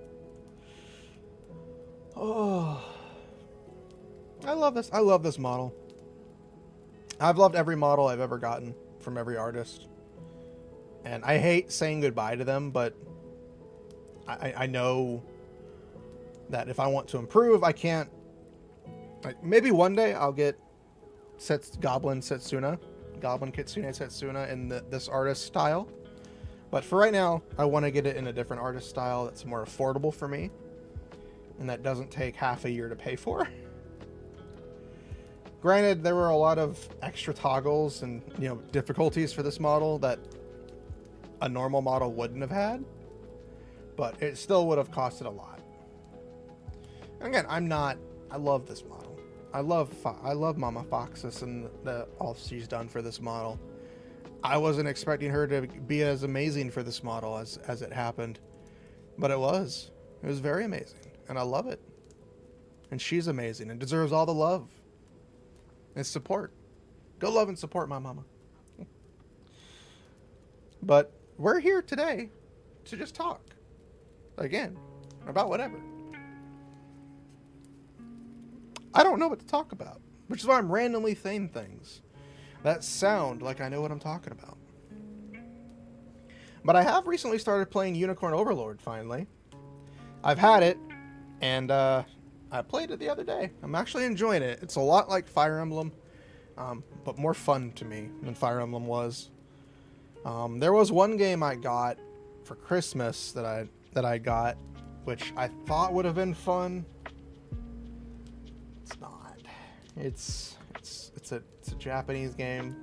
Oh. I love this. I love this model. I've loved every model I've ever gotten from every artist. And I hate saying goodbye to them, but I know that if I want to improve, I can't. Like, maybe one day I'll get Goblin Kitsune Setsuna in this artist style. But for right now, I want to get it in a different artist style that's more affordable for me. And that doesn't take half a year to pay for. Granted, there were a lot of extra toggles and, you know, difficulties for this model that a normal model wouldn't have had. But it still would have costed a lot. And again, I love this model. I love Mama Foxes and all she's done for this model. I wasn't expecting her to be as amazing for this model as it happened. But it was. It was very amazing. And I love it. And she's amazing and deserves all the love and support. Go love and support my mama. But we're here today to just talk. Again, about whatever. I don't know what to talk about, which is why I'm randomly saying things that sound like I know what I'm talking about. But I have recently started playing Unicorn Overlord, finally. I've had it, and I played it the other day. I'm actually enjoying it. It's a lot like Fire Emblem, but more fun to me than Fire Emblem was. There was one game I got for Christmas that I got, which I thought would have been fun. It's not. It's a Japanese game.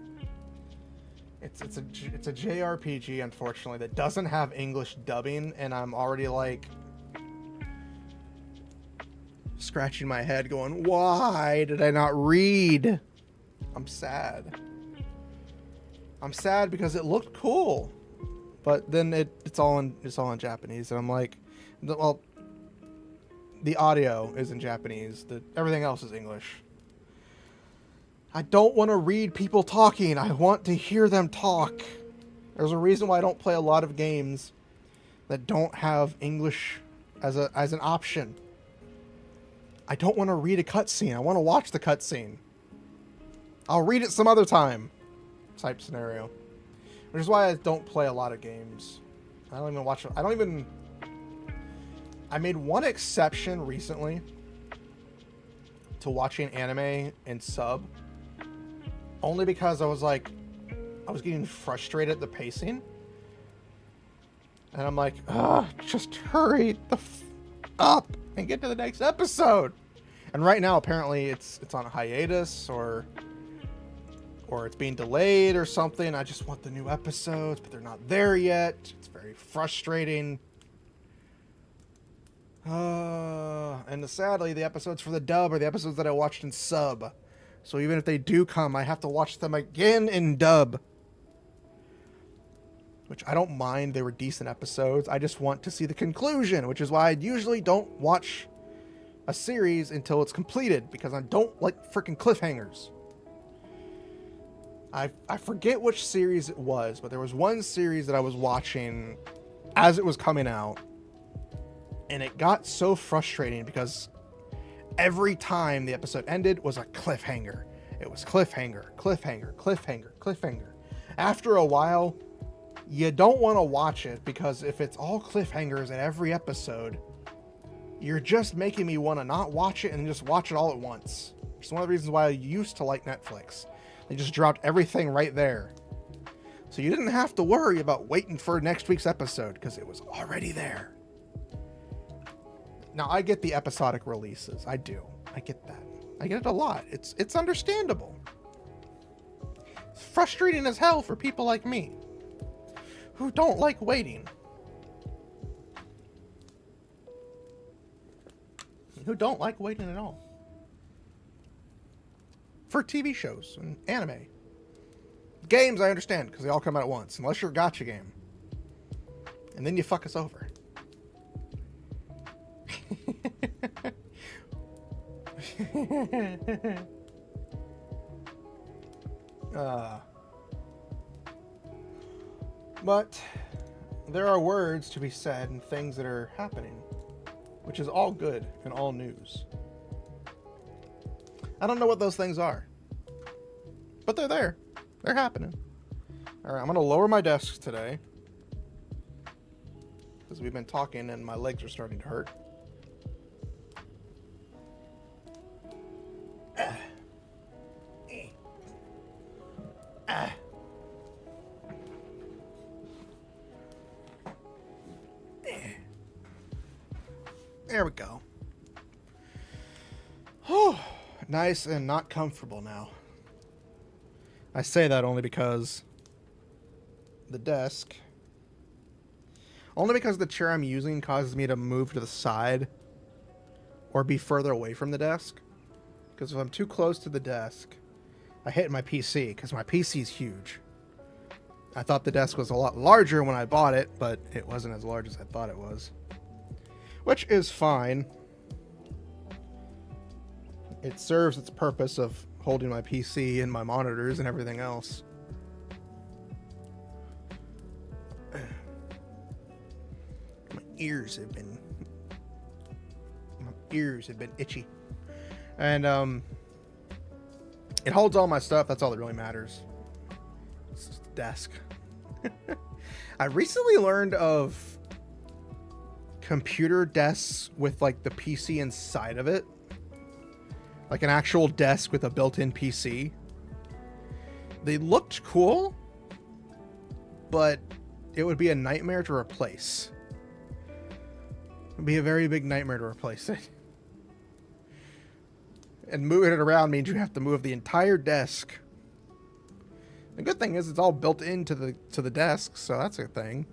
It's a JRPG, unfortunately, that doesn't have English dubbing, and I'm already like scratching my head going, why did I not read? I'm sad. I'm sad because it looked cool, but then it's all in Japanese, and I'm like, well, the audio is in Japanese, everything else is English. I don't want to read people talking. I want to hear them talk. There's a reason why I don't play a lot of games that don't have English as an option. I don't want to read a cutscene. I want to watch the cutscene. I'll read it some other time. Type scenario. Which is why I don't play a lot of games. I don't even watch. I made one exception recently to watching anime in sub. Only because I was getting frustrated at the pacing. And I'm like, just hurry the up and get to the next episode. And right now, apparently, it's on a hiatus or it's being delayed or something. I just want the new episodes, but they're not there yet. It's very frustrating. And sadly, the episodes for the dub are the episodes that I watched in sub. So even if they do come, I have to watch them again in dub. Which I don't mind. They were decent episodes. I just want to see the conclusion, which is why I usually don't watch a series until it's completed, because I don't like freaking cliffhangers. I forget which series it was, but there was one series that I was watching as it was coming out, and it got so frustrating because every time the episode ended was a cliffhanger. It was cliffhanger, cliffhanger, cliffhanger, cliffhanger. After a while, you don't want to watch it, because if it's all cliffhangers at every episode, You're just making me want to not watch it and just watch it all at once. It's one of the reasons why I used to like Netflix. They just dropped everything right there. So you didn't have to worry about waiting for next week's episode because it was already there. Now, I get the episodic releases. I do. I get that. I get it a lot. It's understandable. It's frustrating as hell for people like me who don't like waiting. Who don't like waiting at all. For TV shows and anime. Games, I understand, because they all come out at once. Unless you're a gacha game. And then you fuck us over. But there are words to be said and things that are happening, which is all good and all news. I don't know what those things are, but they're there. They're happening. All right, I'm gonna lower my desk today because we've been talking and my legs are starting to hurt. There we go. Nice and not comfortable now. I say that only because the desk, only because the chair I'm using causes me to move to the side or be further away from the desk. Because if I'm too close to the desk, I hit my PC because my PC is huge. I thought the desk was a lot larger when I bought it, but it wasn't as large as I thought it was. Which is fine. It serves its purpose of holding my PC and my monitors and everything else. My ears have been itchy. And it holds all my stuff. That's all that really matters. It's just the desk. I recently learned of computer desks with like the PC inside of it. Like an actual desk with a built-in PC. They looked cool, but it would be a nightmare to replace. It would be a very big nightmare to replace it. And moving it around means you have to move the entire desk. The good thing is it's all built into the desk, so that's a thing.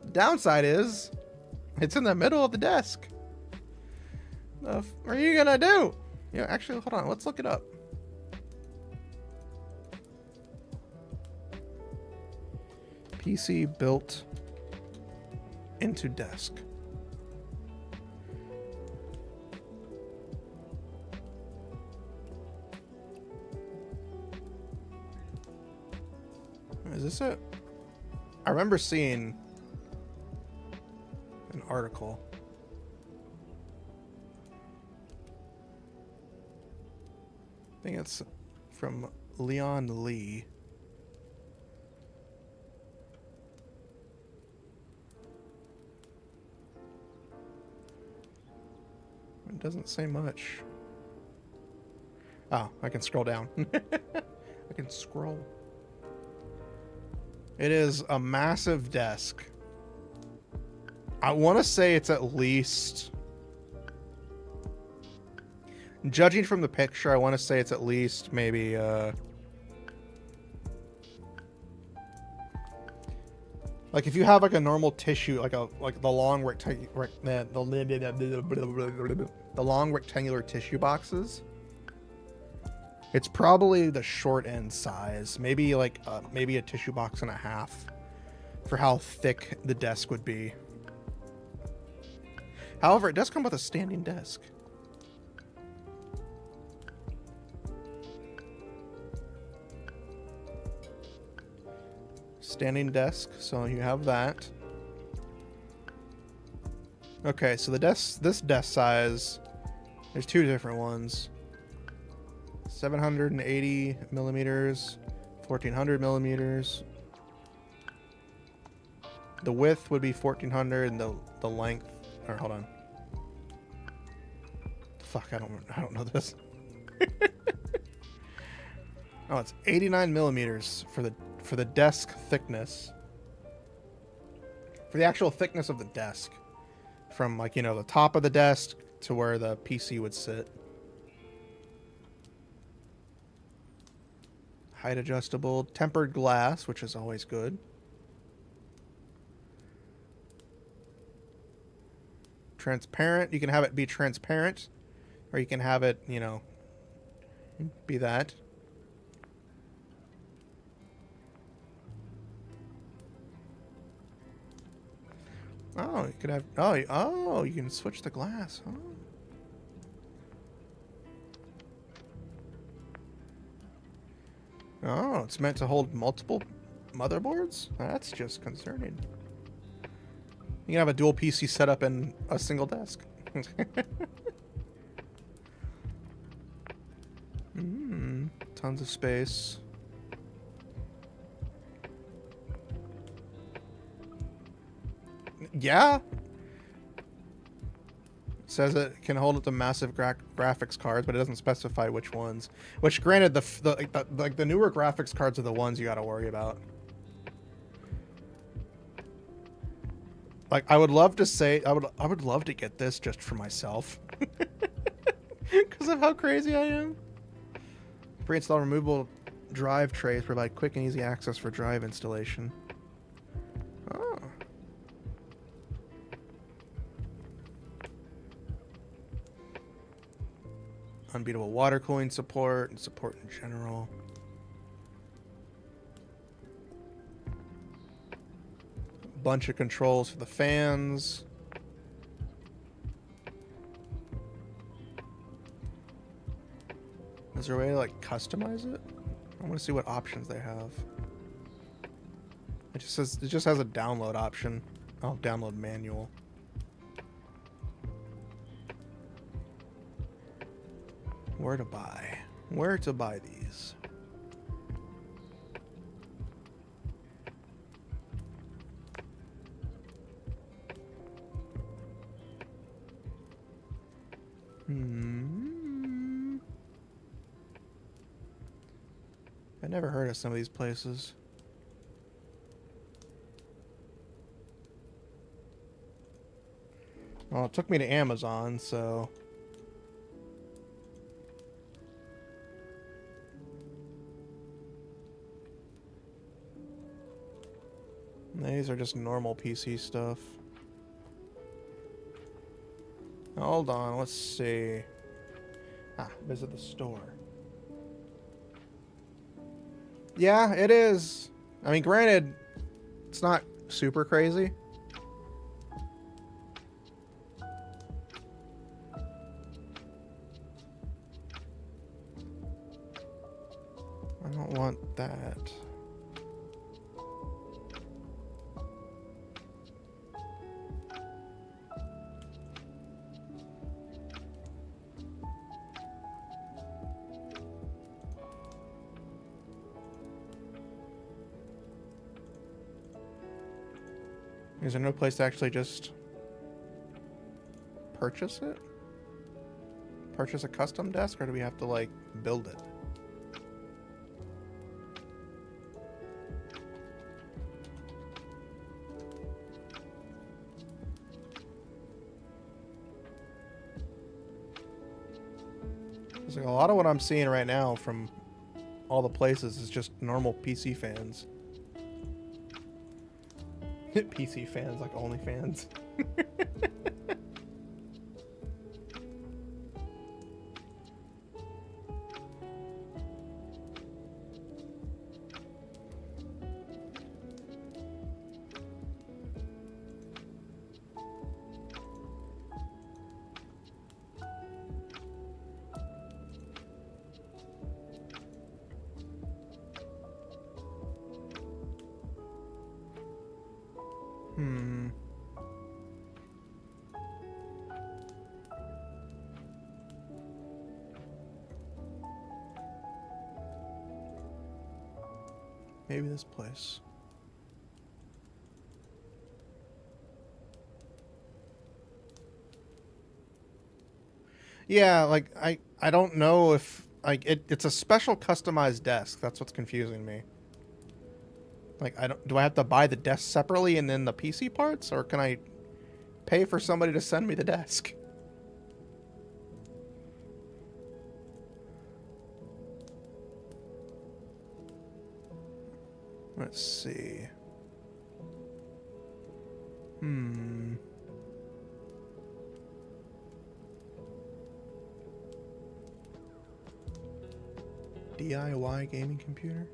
The downside is it's in the middle of the desk. What are you gonna do? Yeah, actually, hold on. Let's look it up. PC built into desk. Is this it? I remember seeing an article. I think it's from Leon Lee. It doesn't say much. Oh, I can scroll down. I can scroll. It is a massive desk. I want to say it's at least... Judging from the picture, I want to say it's at least maybe like if you have like a normal tissue, like the long long rectangular tissue boxes, it's probably the short end size, maybe like maybe a tissue box and a half for how thick the desk would be. However, it does come with a standing desk. Standing desk, so you have that. Okay, so this desk size, there's two different ones. 780 millimeters, 1400 millimeters. The width would be 1400 and the length, or hold on. Fuck, I don't know this. Oh, it's 89 millimeters for the desk thickness. For the actual thickness of the desk. From, like, you know, the top of the desk to where the PC would sit. Height adjustable. Tempered glass, which is always good. Transparent. You can have it be transparent. Or you can have it, you know, be that. Oh, you could have... Oh, you can switch the glass. Oh. Oh, it's meant to hold multiple motherboards? That's just concerning. You can have a dual PC set up in a single desk. Tons of space. Yeah. It says it can hold up to massive graphics cards, but it doesn't specify which ones. Which, granted, the newer graphics cards are the ones you got to worry about. Like, I would love to say I would love to get this just for myself, because of how crazy I am. Pre-install removable drive trays provide quick and easy access for drive installation. Oh. Unbeatable water cooling support and support in general. Bunch of controls for the fans. Is there a way to, like, customize it? I want to see what options they have. It just has a download option. Oh, download manual. Where to buy? Where to buy these? I never heard of some of these places. Well, it took me to Amazon, so... These are just normal PC stuff. Hold on, let's see. Visit the store. Yeah, it is. I mean, granted, it's not super crazy. I don't want that. Is there no place to actually just purchase it? Purchase a custom desk, or do we have to, like, build it? It's like a lot of what I'm seeing right now from all the places is just normal PC fans. PC fans, like OnlyFans. Maybe this place. Yeah, like I don't know if like it's a special customized desk. That's what's confusing me. Like do I have to buy the desk separately and then the PC parts, or can I pay for somebody to send me the desk? Let's see. DIY gaming computer?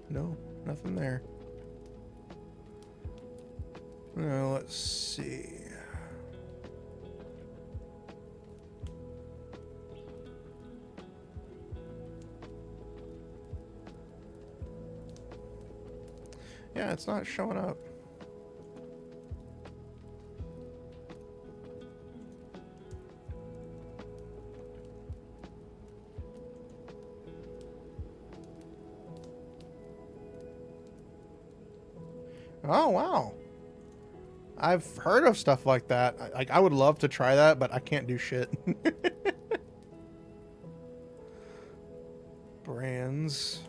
No, nothing there. Let's see. Yeah, it's not showing up. Oh, wow. I've heard of stuff like that. I would love to try that, but I can't do shit. Brands.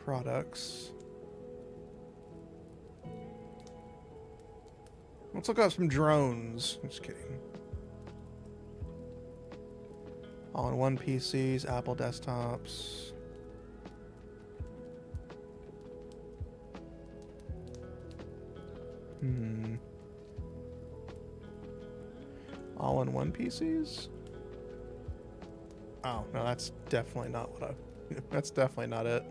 Products. Let's look up some drones. Just kidding. All-in-one PCs, Apple desktops. All-in-one PCs? Oh, no, that's definitely not what I... That's definitely not it.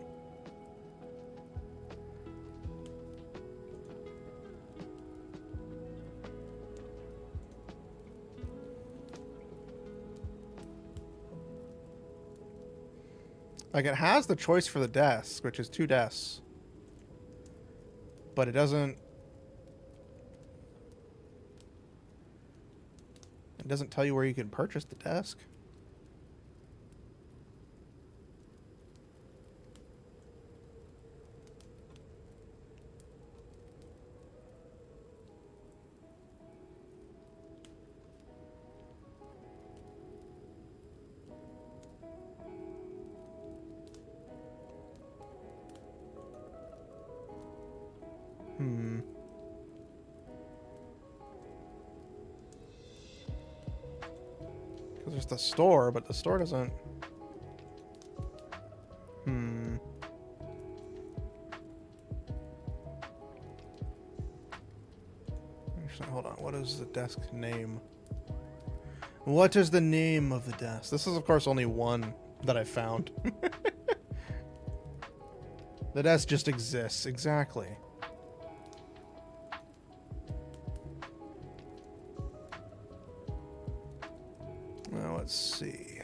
Like, it has the choice for the desk, which is 2 desks. But it doesn't... It doesn't tell you where you can purchase the desk. Because there's the store, but the store doesn't... Actually, hold on. What is the desk name? What is the name of the desk? This is, of course, only one that I found. The desk just exists. Exactly. Now, let's see.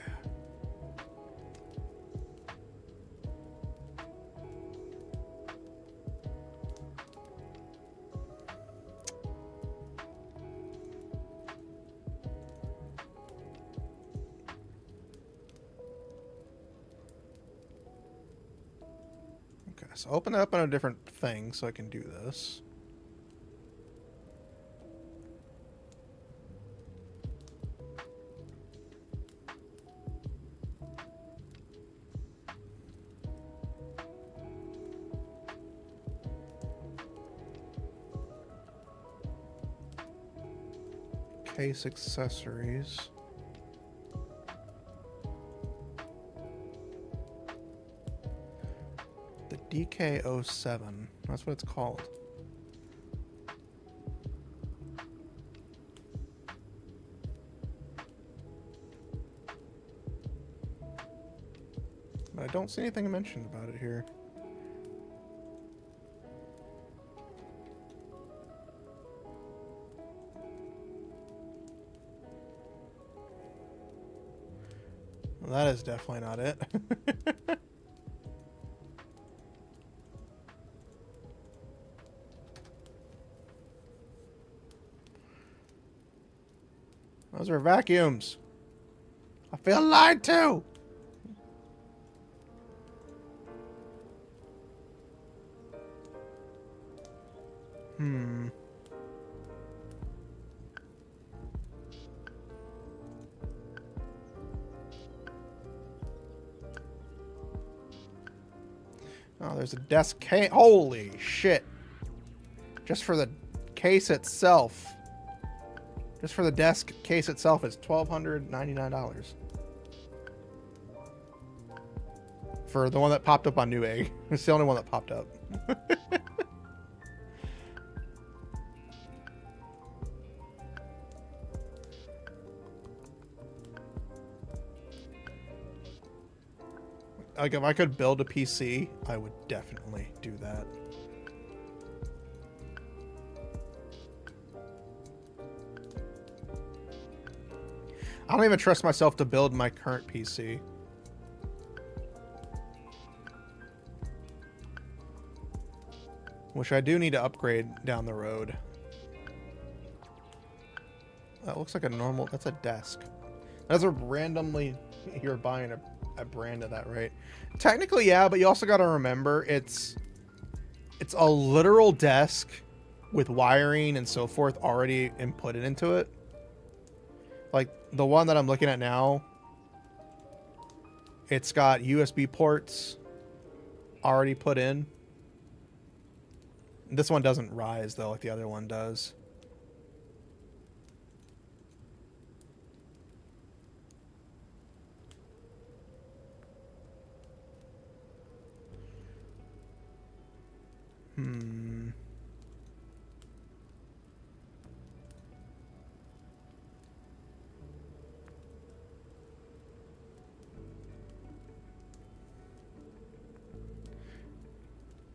Okay, so open it up on a different thing so I can do this. Case accessories. The DK07. That's what it's called. But I don't see anything mentioned about it here. Well, that is definitely not it. Those are vacuums. I feel lied to. Oh, there's a desk case. Holy shit. Just for the case itself. Just for the desk case itself is $1,299. For the one that popped up on Newegg. It's the only one that popped up. Like, if I could build a PC, I would definitely do that. I don't even trust myself to build my current PC. Which I do need to upgrade down the road. That looks like a normal... That's a desk. That's a randomly... You're buying a brand of that, right? Technically, yeah, but you also got to remember it's a literal desk with wiring and so forth already inputted into it. Like the one that I'm looking at now, it's got USB ports already put in. This one doesn't rise though, like the other one does.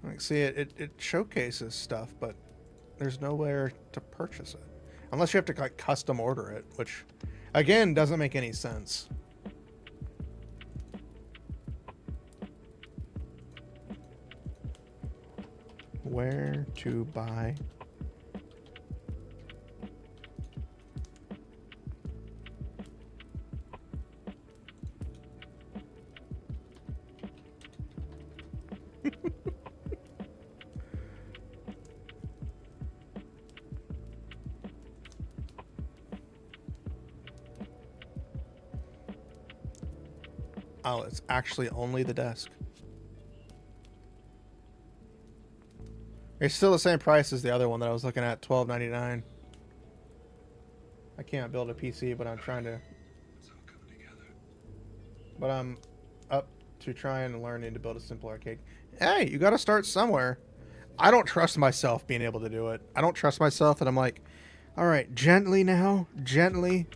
Like, see, it showcases stuff, but there's nowhere to purchase it. Unless you have to, like, custom order it, which, again, doesn't make any sense. Where to buy? Oh, it's actually only the desk. It's still the same price as the other one that I was looking at, $12.99. I can't build a PC, but I'm trying to. But I'm up to trying and learning to build a simple arcade. Hey, you got to start somewhere. I don't trust myself being able to do it. I don't trust myself, and I'm like, all right, gently now, gently.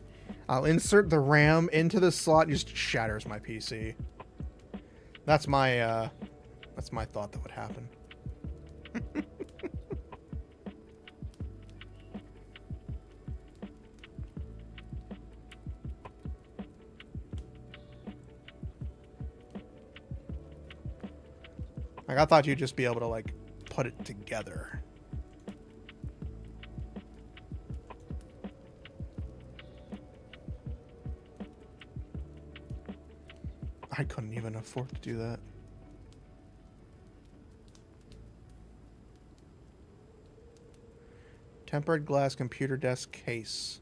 I'll insert the RAM into the slot and just shatters my PC. That's my thought that would happen. Like, I thought you'd just be able to, like, put it together. I couldn't even afford to do that. Tempered glass computer desk case.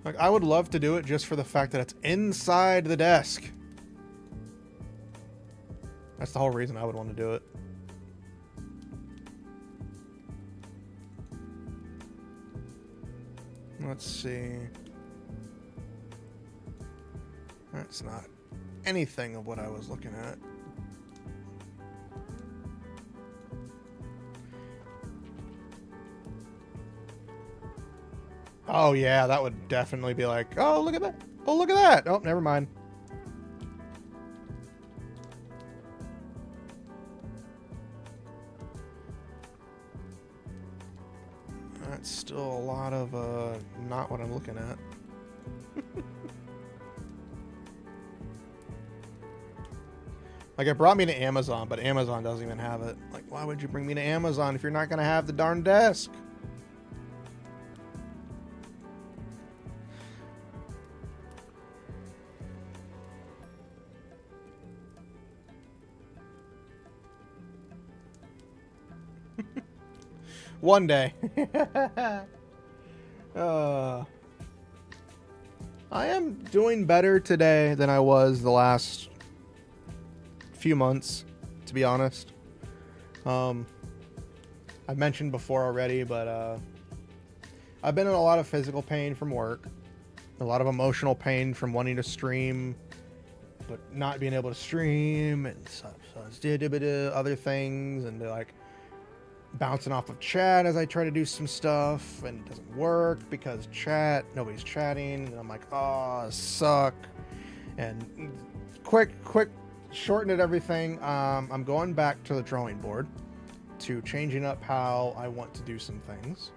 Like, I would love to do it just for the fact that it's inside the desk. That's the whole reason I would want to do it. Let's see. That's not anything of what I was looking at. Oh yeah, that would definitely be like, oh look at that. Oh look at that. Oh, never mind. That's still a lot of not what I'm looking at. Like, it brought me to Amazon, but Amazon doesn't even have it. Like, why would you bring me to Amazon if you're not going to have the darn desk? One day. I am doing better today than I was the last few months, to be honest. I've mentioned before already, but I've been in a lot of physical pain from work, a lot of emotional pain from wanting to stream but not being able to stream, and so other things, and like bouncing off of chat as I try to do some stuff, and it doesn't work because nobody's chatting, and I'm like, oh, suck. And quick shorten it everything. I'm going back to the drawing board to changing up how I want to do some things.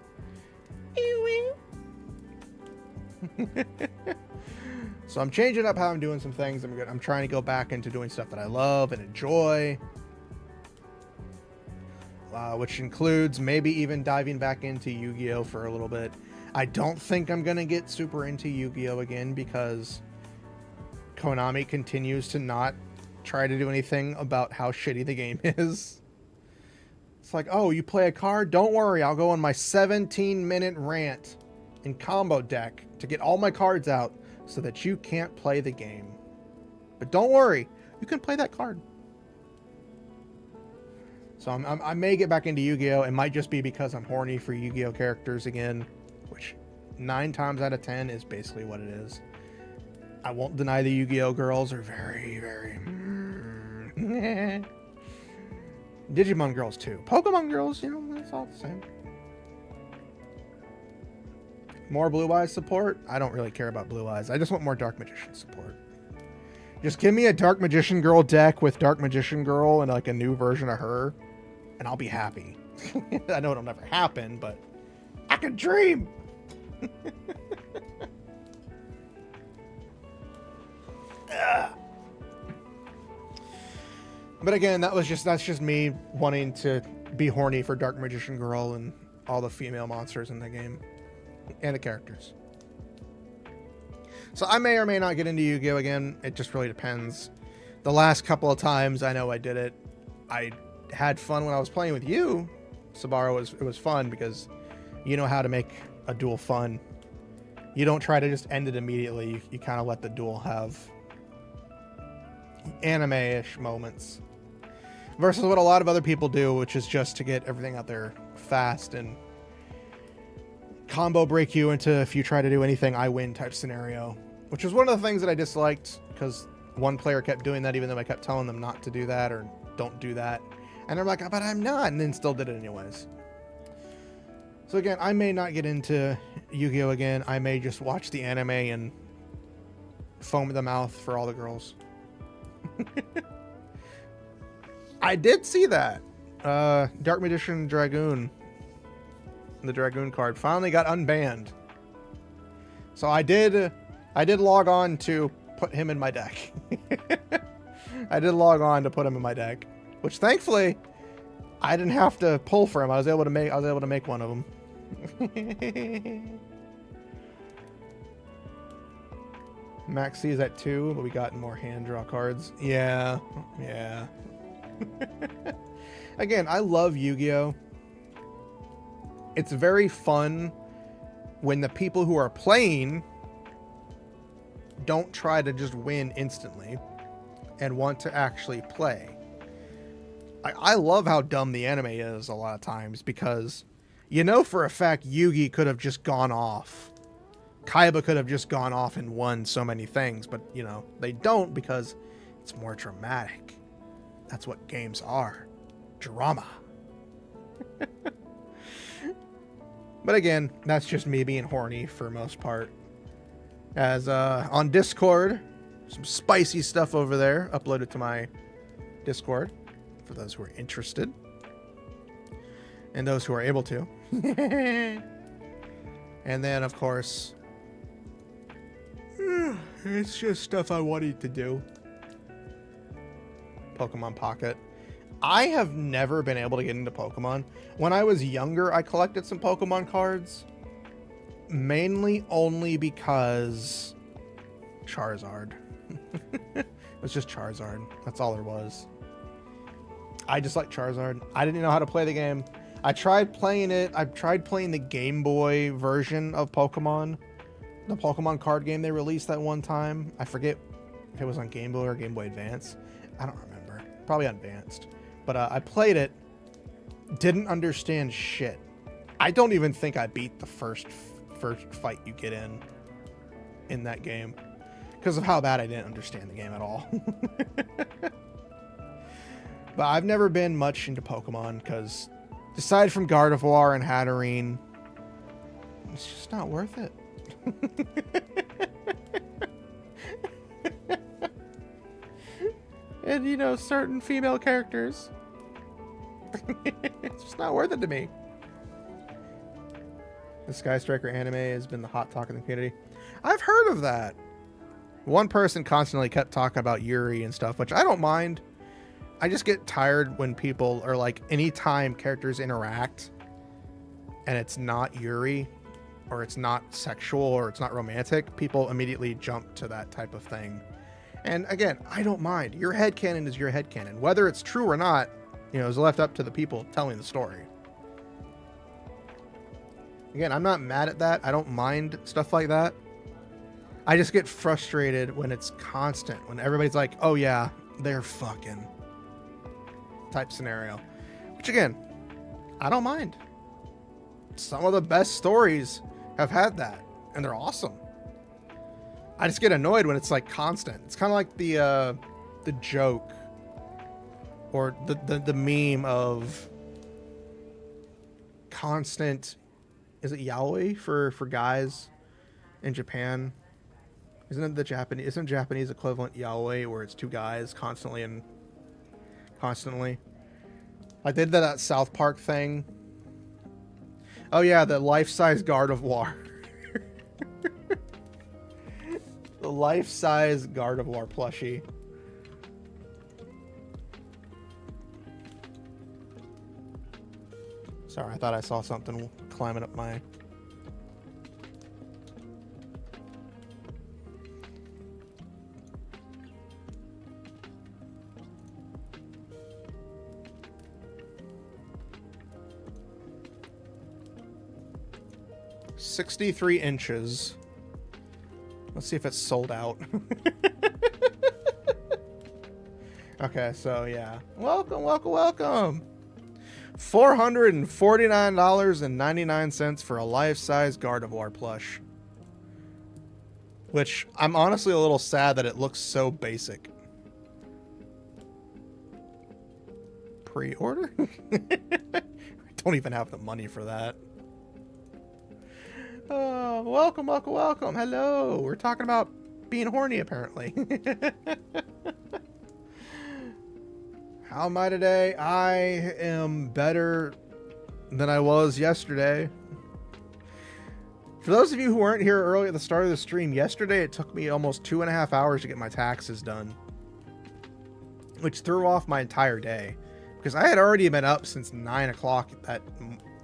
So I'm changing up how I'm doing some things. I'm trying to go back into doing stuff that I love and enjoy, which includes maybe even diving back into Yu-Gi-Oh for a little bit. I don't think I'm gonna get super into Yu-Gi-Oh again because Konami continues to not try to do anything about how shitty the game is. It's like, oh, you play a card? Don't worry, I'll go on my 17-minute rant in combo deck to get all my cards out so that you can't play the game. But don't worry, you can play that card. So I may get back into Yu-Gi-Oh! It might just be because I'm horny for Yu-Gi-Oh! Characters again, which 9 times out of 10 is basically what it is. I won't deny the Yu-Gi-Oh! Girls are very, very... Digimon girls too. Pokemon girls, you know, it's all the same. More Blue Eyes support? I don't really care about Blue Eyes. I just want more Dark Magician support. Just give me a Dark Magician Girl deck with Dark Magician Girl and like a new version of her, and I'll be happy. I know it'll never happen, but I can dream. But again, that's just me wanting to be horny for Dark Magician Girl and all the female monsters in the game and the characters. So I may or may not get into Yu-Gi-Oh! Again. It just really depends. The last couple of times I know I did it, I had fun when I was playing with you, Sabaro. It was fun because you know how to make a duel fun. You don't try to just end it immediately. You kind of let the duel have anime-ish moments. Versus what a lot of other people do, which is just to get everything out there fast and combo break you into, if you try to do anything, I win type scenario. Which was one of the things that I disliked, because one player kept doing that even though I kept telling them not to do that or don't do that. And they're like, but I'm not, and then still did it anyways. So again, I may not get into Yu-Gi-Oh! Again. I may just watch the anime and foam at the mouth for all the girls. I did see that. Dark Magician Dragoon. The Dragoon card finally got unbanned. So I did log on to put him in my deck. I did log on to put him in my deck, which thankfully I didn't have to pull for him. I was able to make one of them. Max C is at 2, but we got more hand draw cards. Yeah. Again, I love Yu-Gi-Oh! It's very fun when the people who are playing don't try to just win instantly and want to actually play. I love how dumb the anime is a lot of times, because you know for a fact Yugi could have just gone off. Kaiba could have just gone off and won so many things, but you know, they don't because it's more dramatic. That's what games are. Drama. But again, that's just me being horny for most part. As on Discord, some spicy stuff over there uploaded to my Discord for those who are interested and those who are able to. And then of course, it's just stuff I wanted to do. Pokemon Pocket. I have never been able to get into Pokemon. When I was younger, I collected some Pokemon cards. Mainly only because Charizard. It was just Charizard. That's all there was. I just like Charizard. I didn't know how to play the game. I tried playing it. I tried playing the Game Boy version of Pokemon. The Pokemon card game they released that one time. I forget if it was on Game Boy or Game Boy Advance. I don't remember. Probably Advanced. But I played it. Didn't understand shit. I don't even think I beat the first fight you get in that game. Because of how bad I didn't understand the game at all. But I've never been much into Pokemon because aside from Gardevoir and Hatterene, it's just not worth it. And, you know, certain female characters. It's just not worth it to me. The Sky Striker anime has been the hot talk in the community. I've heard of that. One person constantly kept talking about Yuri and stuff, which I don't mind. I just get tired when people are like, anytime characters interact and it's not Yuri or it's not sexual or it's not romantic, people immediately jump to that type of thing. And again, I don't mind. Your headcanon is your headcanon. Whether it's true or not, you know, is left up to the people telling the story. Again, I'm not mad at that. I don't mind stuff like that. I just get frustrated when it's constant. When everybody's like, oh yeah, they're fucking type scenario. Which again, I don't mind. Some of the best stories have had that. And they're awesome. I just get annoyed when it's like constant. It's kind of like the joke or the meme of constant. Is it yaoi for guys in Japan? Isn't it the Japanese? Isn't Japanese equivalent yaoi where it's two guys constantly? I did that South Park thing. Oh yeah, the life-size Gardevoir. The life-size Gardevoir plushie. Sorry, I thought I saw something climbing up my... $63 inches. Let's see if it's sold out. Okay, so yeah. Welcome. $449.99 for a life-size Gardevoir plush. Which, I'm honestly a little sad that it looks so basic. Pre-order? I don't even have the money for that. Oh, welcome. Hello. We're talking about being horny, apparently. How am I today? I am better than I was yesterday. For those of you who weren't here early at the start of the stream, yesterday it took me almost 2.5 hours to get my taxes done. Which threw off my entire day. Because I had already been up since 9 o'clock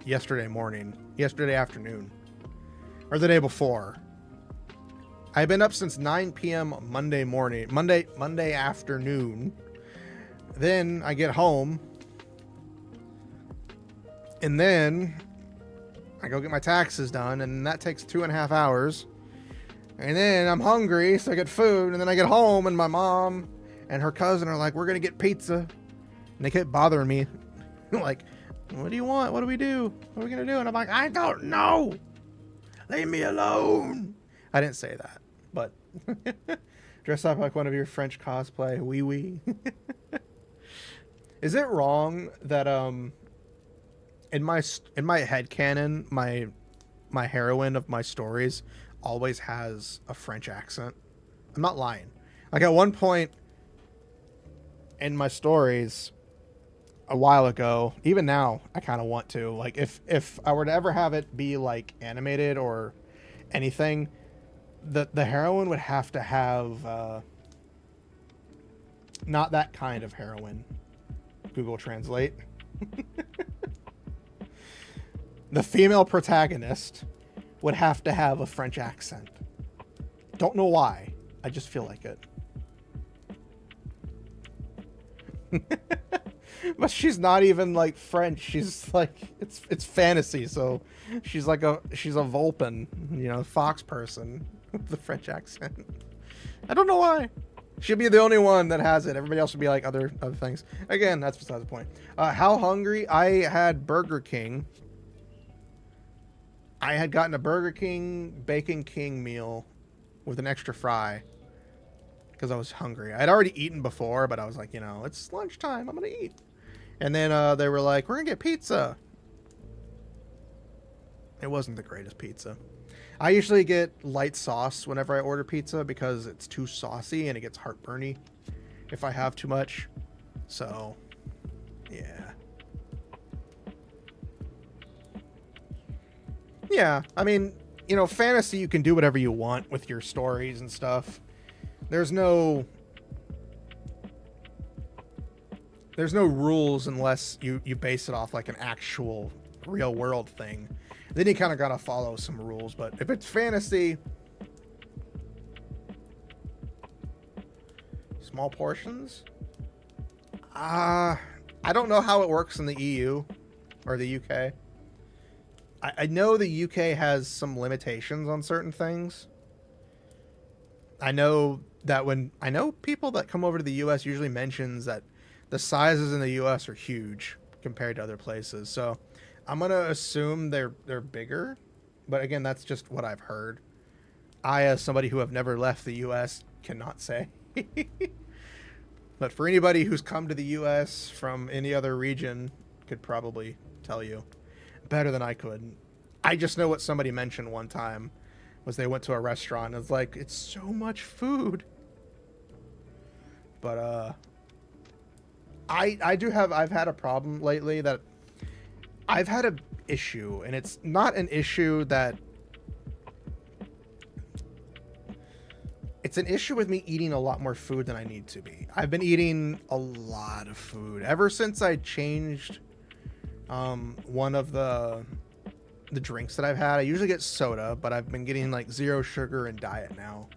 yesterday afternoon. Or the day before. I've been up since 9 p.m. Monday afternoon. Then I get home. And then I go get my taxes done. And that takes 2.5 hours. And then I'm hungry, so I get food. And then I get home and my mom and her cousin are like, we're going to get pizza. And they kept bothering me. Like, what do you want? What do we do? What are we going to do? And I'm like, I don't know. Leave me alone. I didn't say that, but dress up like one of your French cosplay. Wee wee. Is it wrong that in my headcanon, my heroine of my stories always has a French accent? I'm not lying. Like at one point in my stories a while ago, even now I kind of want to, like, if I were to ever have it be like animated or anything, the heroine would have to have Not that kind of heroin. Google Translate. The female protagonist would have to have a French accent. Don't know why. I just feel like it. But she's not even like French. She's like it's fantasy, so she's a Vulpin, you know, fox person with the French accent. I don't know why. She'll be the only one that has it. Everybody else would be like other things. Again, that's besides the point. How hungry? I had Burger King. I had gotten a Burger King Bacon King meal with an extra fry because I was hungry. I had already eaten before, but I was like, you know, it's lunchtime. I'm going to eat. And then they were like, we're going to get pizza. It wasn't the greatest pizza. I usually get light sauce whenever I order pizza because it's too saucy and it gets heartburny if I have too much. So, yeah. Yeah, I mean, you know, fantasy, you can do whatever you want with your stories and stuff. There's no rules unless you base it off like an actual real world thing. Then you kind of got to follow some rules. But if it's fantasy, small portions, I don't know how it works in the EU or the UK. I know the UK has some limitations on certain things. I know people that come over to the US usually mentions that the sizes in the US are huge compared to other places. So I'm going to assume they're bigger. But again, that's just what I've heard. I, as somebody who have never left the US, cannot say. But for anybody who's come to the US from any other region, could probably tell you better than I could. I just know what somebody mentioned one time was they went to a restaurant and it's like, it's so much food. But I've had a problem lately that I've had an issue, and it's not an issue that it's an issue with me eating a lot more food than I need to be. I've been eating a lot of food ever since I changed one of the drinks that I've had. I usually get soda, but I've been getting like 0 sugar and diet now.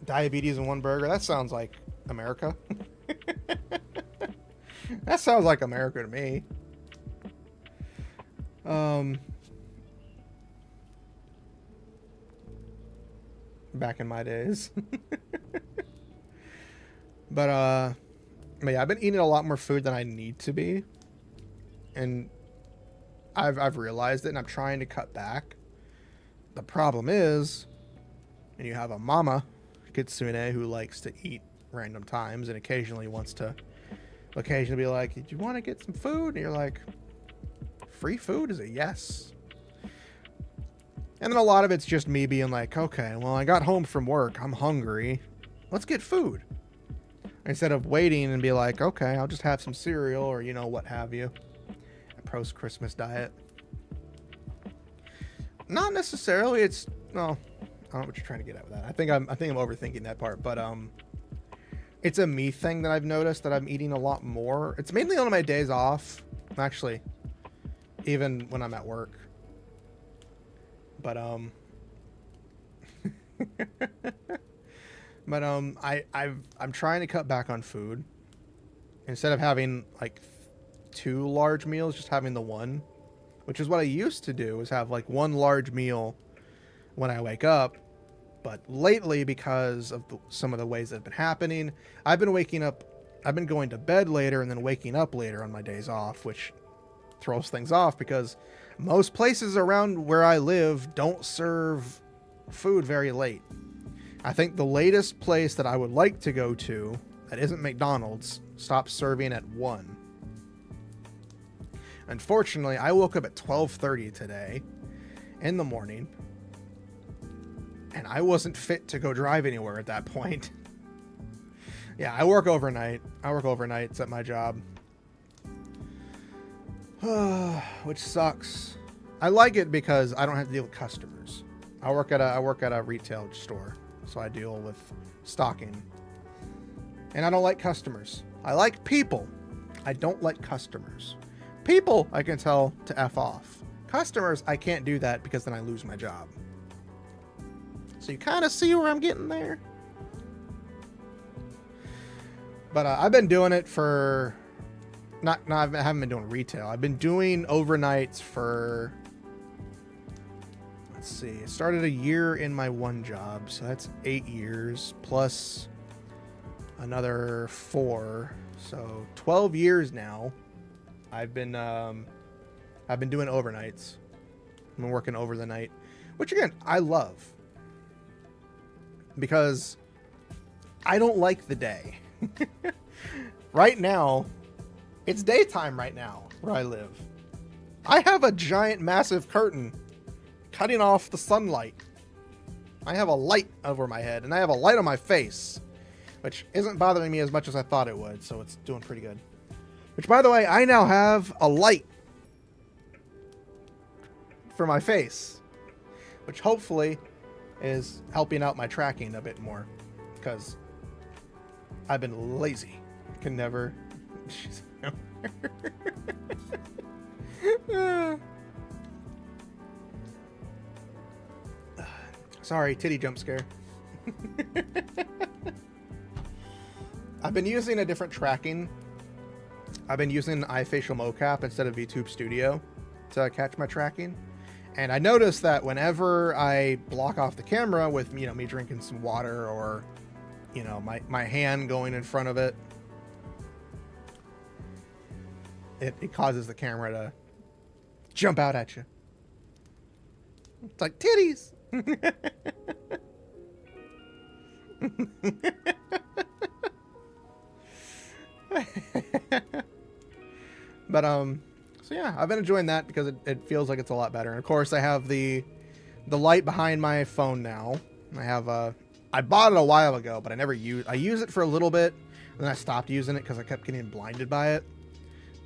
Diabetes in one burger. That sounds like America. That sounds like America to me. Back in my days. But yeah, I've been eating a lot more food than I need to be. And I've realized it, and I'm trying to cut back. The problem is, and you have a mama kitsune who likes to eat random times and occasionally wants to be like, did you want to get some food? And you're like, free food is a yes. And then a lot of it's just me being like, okay, well, I got home from work. I'm hungry. Let's get food. Instead of waiting and be like, okay, I'll just have some cereal or, you know, what have you. A post-Christmas diet. Not necessarily. It's, well, I don't know what you're trying to get at with that. I think I'm overthinking that part, but it's a me thing that I've noticed that I'm eating a lot more. It's mainly on my days off, actually, even when I'm at work. But I'm trying to cut back on food. Instead of having like 2 large meals, just having the one, which is what I used to do, is have like 1 large meal when I wake up. But lately, because of some of the ways that have been happening, I've been going to bed later and then waking up later on my days off, which throws things off because most places around where I live don't serve food very late. I think the latest place that I would like to go to that isn't McDonald's stops serving at 1. Unfortunately, I woke up at 12:30 today in the morning, and I wasn't fit to go drive anywhere at that point. Yeah, I work overnight. It's at my job. Which sucks. I like it because I don't have to deal with customers. I work at a retail store, so I deal with stocking. And I don't like customers. I like people. I don't like customers. People, I can tell to F off. Customers, I can't do that because then I lose my job. So you kind of see where I'm getting there. But I've been doing it for... I haven't been doing retail. I've been doing overnights for... Let's see. It started a year in my one job, so that's 8 years plus another 4, so 12 years now. I've been doing overnights. I've been working over the night, which again I love because I don't like the day. Right now, it's daytime right now where I live. I have a giant, massive curtain cutting off the sunlight. I have a light over my head, and I have a light on my face, which isn't bothering me as much as I thought it would, so it's doing pretty good. Which, by the way, I now have a light for my face, which hopefully is helping out my tracking a bit more, because I've been lazy. I can never... Sorry, titty jump scare. I've been using a different tracking. I've been using iFacial mocap instead of VTube Studio to catch my tracking. And I noticed that whenever I block off the camera with, me drinking some water or, my hand going in front of it, it causes the camera to jump out at you. It's like titties. But so yeah, I've been enjoying that because it feels like it's a lot better. And of course I have the light behind my phone now. I bought it a while ago, but I use it for a little bit, and then I stopped using it because I kept getting blinded by it.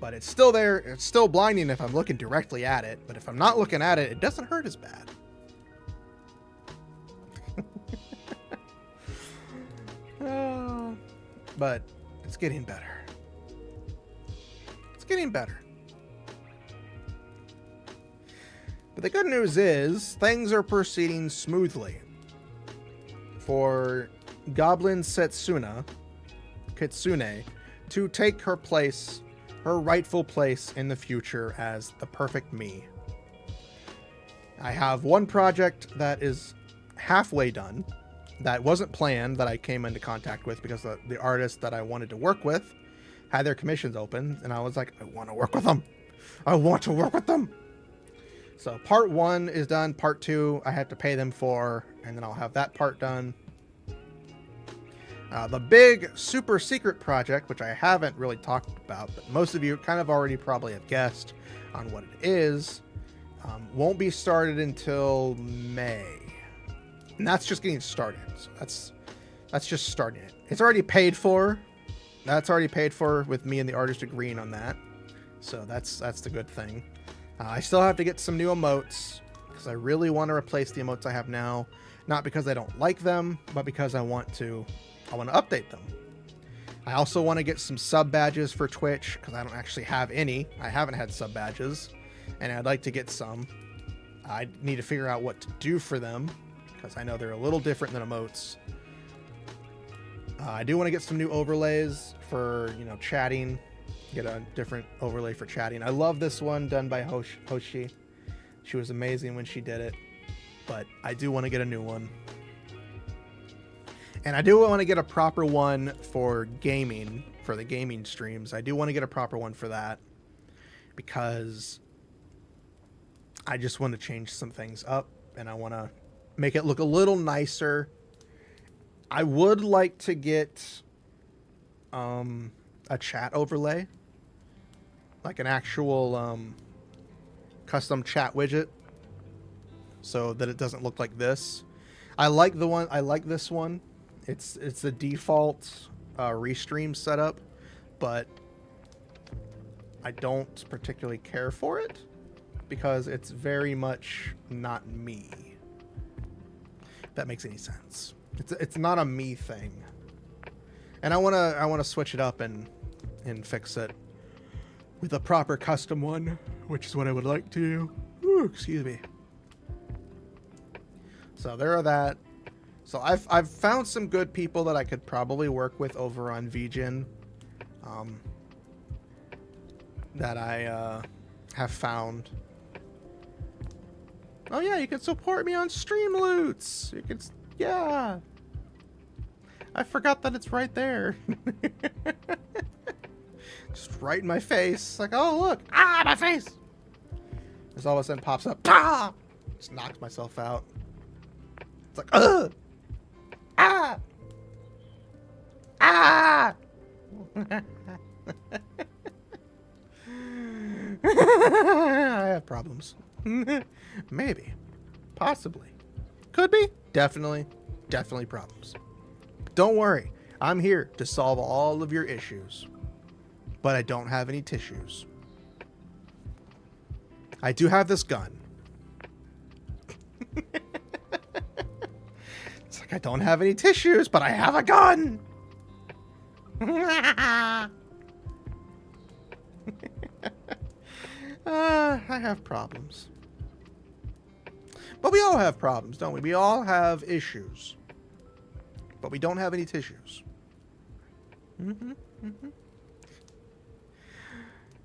But it's still there. It's still blinding if I'm looking directly at it. But if I'm not looking at it, it doesn't hurt as bad. But it's getting better. It's getting better. But the good news is things are proceeding smoothly for Goblin Setsuna Kitsune to take her rightful place in the future as the perfect me. I have one project that is halfway done that wasn't planned, that I came into contact with because the artist that I wanted to work with had their commissions open, and I was like, I want to work with them. I want to work with them. So part 1 is done. Part 2 I have to pay them for, and then I'll have that part done. The big super secret project, which I haven't really talked about, but most of you kind of already probably have guessed on what it is, won't be started until May. And that's just getting started. So that's just starting it. It's already paid for. That's already paid for with me and the artist agreeing on that. So that's the good thing. I still have to get some new emotes because I really want to replace the emotes I have now. Not because I don't like them, but because I want to update them. I also want to get some sub badges for Twitch because I don't actually have any. I haven't had sub badges, and I'd like to get some. I need to figure out what to do for them because I know they're a little different than emotes. I do want to get some new overlays for, chatting. Get a different overlay for chatting. I love this one done by Hoshi. She was amazing when she did it, but I do want to get a new one. And I do want to get a proper one for gaming, for the gaming streams. I do want to get a proper one for that because I just want to change some things up and I want to make it look a little nicer. I would like to get a chat overlay, like an actual custom chat widget, so that it doesn't look like this. I like this one. It's the default restream setup, but I don't particularly care for it because it's very much not me. If that makes any sense. It's not a me thing. And I wanna switch it up and fix it with a proper custom one, which is what I would like to. Ooh, excuse me. So there are that. So I've found some good people that I could probably work with over on VGen. That I have found. Oh yeah, you can support me on Streamloots. You can, yeah. I forgot that it's right there. Just right in my face. Like, oh look, my face. This all of a sudden pops up. Just knocks myself out. It's like, I have problems. Maybe. Possibly. Could be. Definitely problems. Don't worry. I'm here to solve all of your issues. But I don't have any tissues. I do have this gun. It's like I don't have any tissues, but I have a gun. I have problems. But we all have problems, don't we? We all have issues. But we don't have any tissues.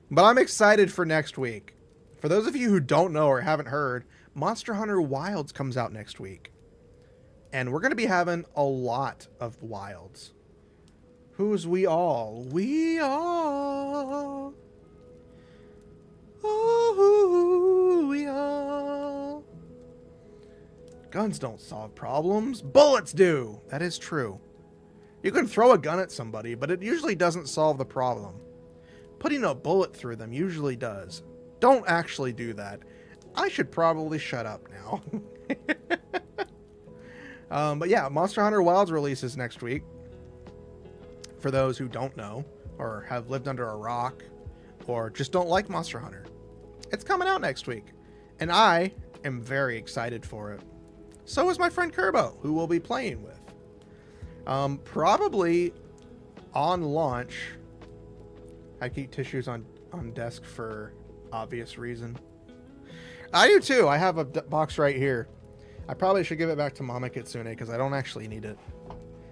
But I'm excited for next week. For those of you who don't know or haven't heard, Monster Hunter Wilds comes out next week. And we're going to be having a lot of wilds. Who's we all? We all. Oh, we all. Guns don't solve problems. Bullets do. That is true. You can throw a gun at somebody, but it usually doesn't solve the problem. Putting a bullet through them usually does. Don't actually do that. I should probably shut up now. But yeah, Monster Hunter Wilds releases next week. For those who don't know, or have lived under a rock, or just don't like Monster Hunter. It's coming out next week. And I am very excited for it. So is my friend Kerbo, who we'll be playing with. Probably on launch. I keep tissues on desk for obvious reason. I do too. I have a box right here. I probably should give it back to Mama Kitsune because I don't actually need it.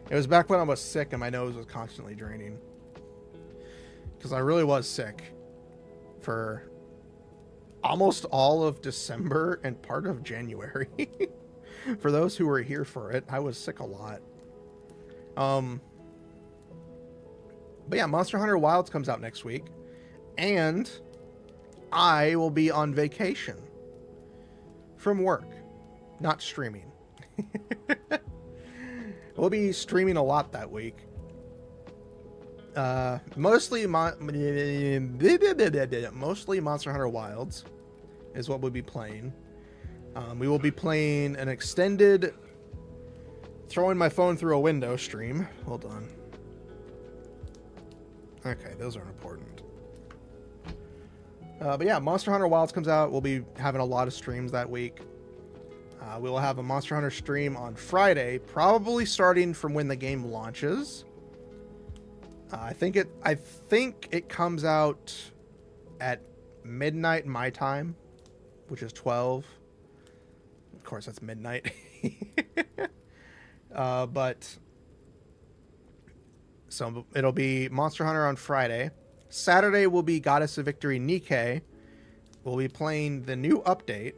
It was back when I was sick and my nose was constantly draining. Because I really was sick for almost all of December and part of January. For those who were here for it, I was sick a lot. But yeah, Monster Hunter Wilds comes out next week. And I will be on vacation from work, not streaming. We'll be streaming a lot that week. Mostly Monster Hunter Wilds is what we'll be playing. We will be playing an extended throwing my phone through a window stream. Hold on. Okay, those aren't important. But yeah, Monster Hunter Wilds comes out. We'll be having a lot of streams that week. We will have a Monster Hunter stream on Friday, probably starting from when the game launches. I think it comes out at midnight my time, which is 12. Of course, that's midnight. But so it'll be Monster Hunter on Friday. Saturday will be Goddess of Victory Nikke. We'll be playing the new update.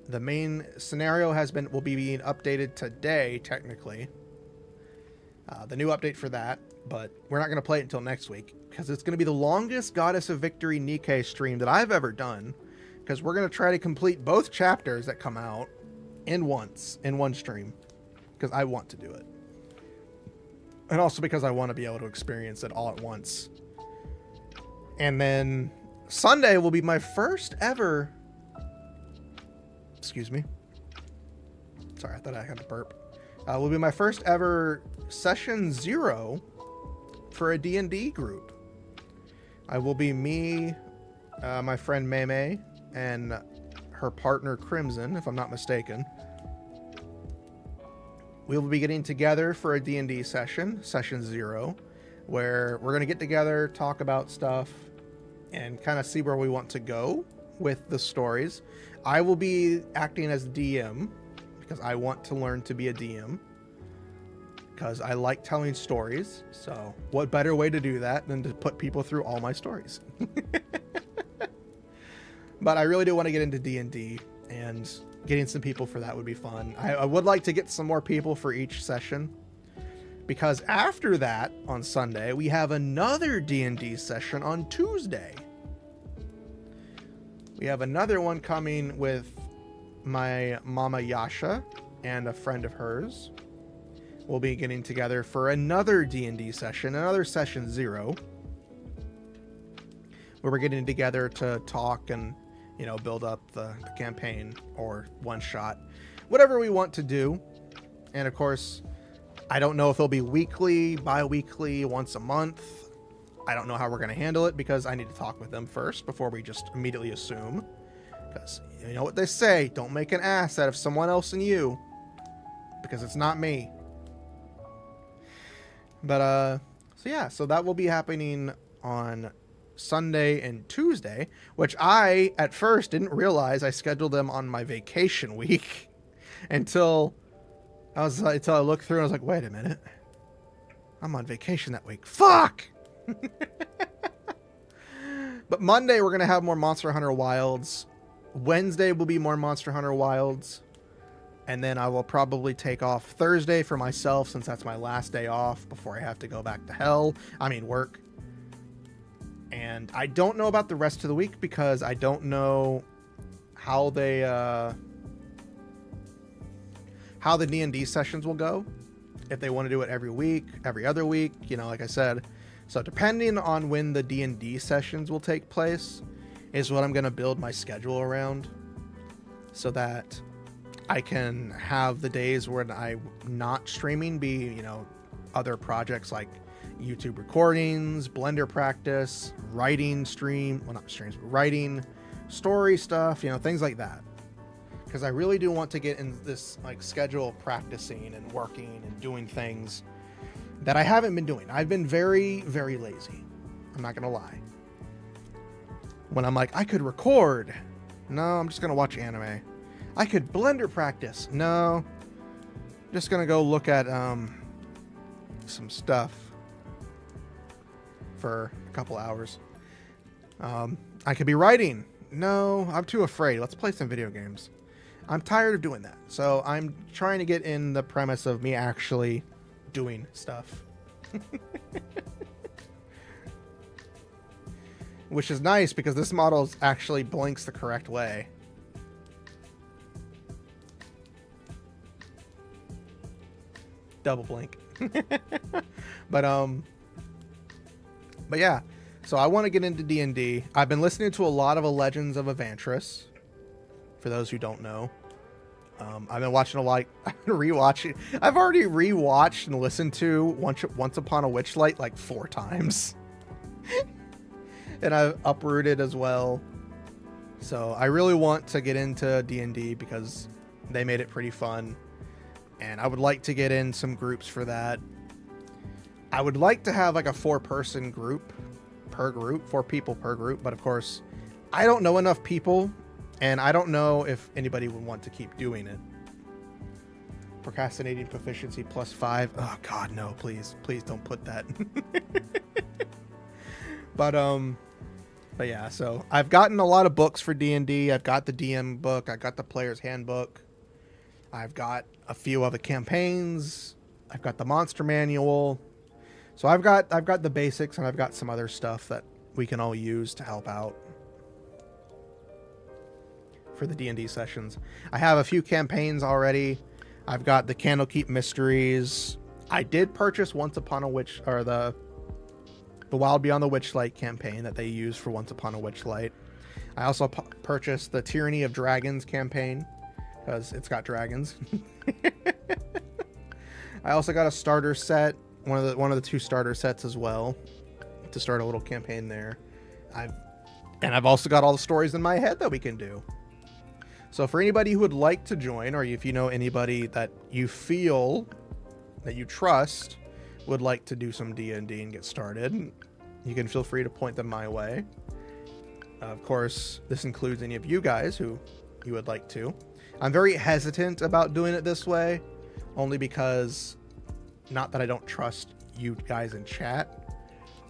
The main scenario will be being updated today, technically. The new update for that, but we're not going to play it until next week because it's going to be the longest Goddess of Victory Nikke stream that I've ever done. Because we're going to try to complete both chapters that come out in one stream. Because I want to do it. And also because I want to be able to experience it all at once. And then Sunday will be my first ever... Excuse me. Sorry, I thought I had to burp. Will be my first ever session 0 for a D&D group. I will be me, my friend Mei, and her partner Crimson, if I'm not mistaken. we will be getting together for a D&D session, session 0, where we're going to get together, talk about stuff, and kind of see where we want to go with the stories. I will be acting as DM because I want to learn to be a DM because I like telling stories. So what better way to do that than to put people through all my stories? But I really do want to get into D&D, and getting some people for that would be fun. I would like to get some more people for each session, because after that, on Sunday, we have another D&D session on Tuesday. We have another one coming with my mama Yasha and a friend of hers. We'll be getting together for another D&D session, another session 0, where we're getting together to talk and, you know, build up the campaign or one shot, whatever we want to do. And of course, I don't know if it'll be weekly, bi-weekly, once a month. I don't know how we're going to handle it because I need to talk with them first before we just immediately assume. Because you know what they say, don't make an ass out of someone else and you, because it's not me. But so yeah, so that will be happening on Sunday and Tuesday, which I at first didn't realize I scheduled them on my vacation week until I looked through and I was like, wait a minute, I'm on vacation that week. Fuck. But Monday we're gonna have more Monster Hunter Wilds. Wednesday will be more Monster Hunter Wilds, and then I will probably take off Thursday for myself since that's my last day off before I have to go back to work. And I don't know about the rest of the week because I don't know how the D&D sessions will go. If they want to do it every week, every other week, you know, like I said. So depending on when the D&D sessions will take place is what I'm going to build my schedule around, so that I can have the days when I'm not streaming be, you know, other projects like YouTube recordings, Blender practice, writing writing, story stuff, you know, things like that. Because I really do want to get in this like schedule of practicing and working and doing things that I haven't been doing. I've been very, very lazy. I'm not gonna lie. When I'm like, I could record. No, I'm just gonna watch anime. I could Blender practice. No, just gonna go look at some stuff for a couple hours. I could be writing. No, I'm too afraid. Let's play some video games. I'm tired of doing that. So I'm trying to get in the premise of me actually doing stuff. Which is nice because this model actually blinks the correct way. Double blink. But yeah, so I want to get into D&D. I've been listening to a lot of Legends of Evantris, for those who don't know. I've been watching a lot, rewatching. I've already rewatched and listened to Once Upon a Witchlight like 4 times. And I've uprooted as well. So I really want to get into D&D because they made it pretty fun. And I would like to get in some groups for that. I would like to have like a 4-person group per group, 4 people per group. But of course, I don't know enough people. And I don't know if anybody would want to keep doing it. Procrastinating proficiency +5. Oh God, no, please. Please don't put that. But yeah, so I've gotten a lot of books for D&D. I've got the DM book. I got the player's handbook. I've got a few other campaigns. I've got the monster manual. So I've got the basics, and I've got some other stuff that we can all use to help out for the D&D sessions. I have a few campaigns already. I've got the Candlekeep Mysteries. I did purchase Once Upon a Witch, or the Wild Beyond the Witchlight campaign that they use for Once Upon a Witchlight. I also purchased the Tyranny of Dragons campaign because it's got dragons. I also got a starter set, one of the 2 starter sets as well, to start a little campaign there. I've also got all the stories in my head that we can do. So for anybody who would like to join, or if you know anybody that you feel that you trust would like to do some D&D and get started, you can feel free to point them my way. Of course, this includes any of you guys who you would like to. I'm very hesitant about doing it this way, only because, not that I don't trust you guys in chat,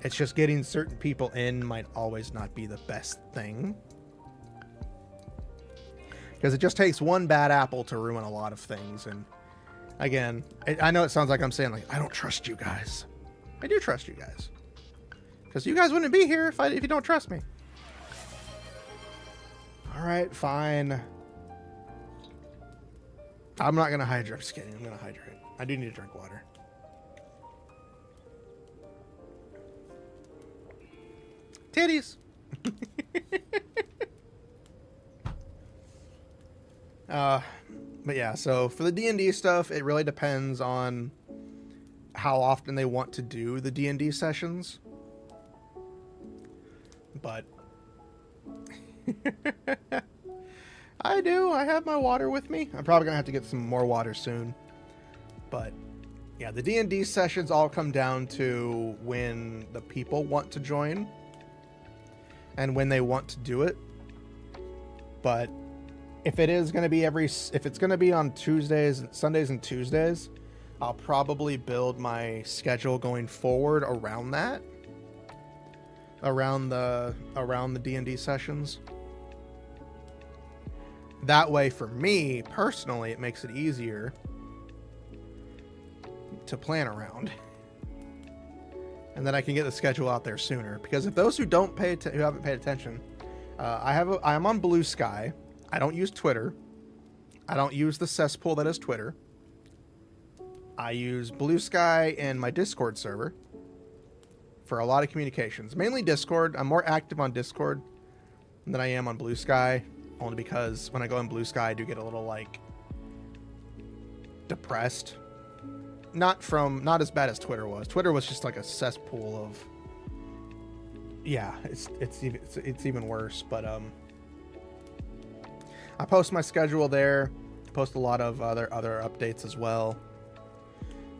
it's just getting certain people in might always not be the best thing. Because it just takes one bad apple to ruin a lot of things. And again, I know it sounds like I'm saying, like, I don't trust you guys. I do trust you guys. Because you guys wouldn't be here if you don't trust me. Alright, fine. I'm not going to hydrate. I'm just kidding. I'm going to hydrate. I do need to drink water. Titties. But yeah, so for the D&D stuff, it really depends on how often they want to do the D&D sessions. But I have my water with me. I'm probably gonna have to get some more water soon. But yeah, the D&D sessions all come down to when the people want to join and when they want to do it. But if it's going to be on Tuesdays, Sundays and Tuesdays, I'll probably build my schedule going forward around that. Around the D&D sessions. That way, for me, personally, it makes it easier to plan around. And then I can get the schedule out there sooner. Because if those who haven't paid attention, I'm on Blue Sky. I don't use Twitter. I don't use the cesspool that is Twitter. I use Blue Sky and my Discord server for a lot of communications. Mainly Discord. I'm more active on Discord than I am on Blue Sky. Only because when I go on Blue Sky, I do get a little, like, depressed. Not as bad as Twitter was. Twitter was just like a cesspool of... Yeah, it's even worse. But, I post my schedule there. I post a lot of other updates as well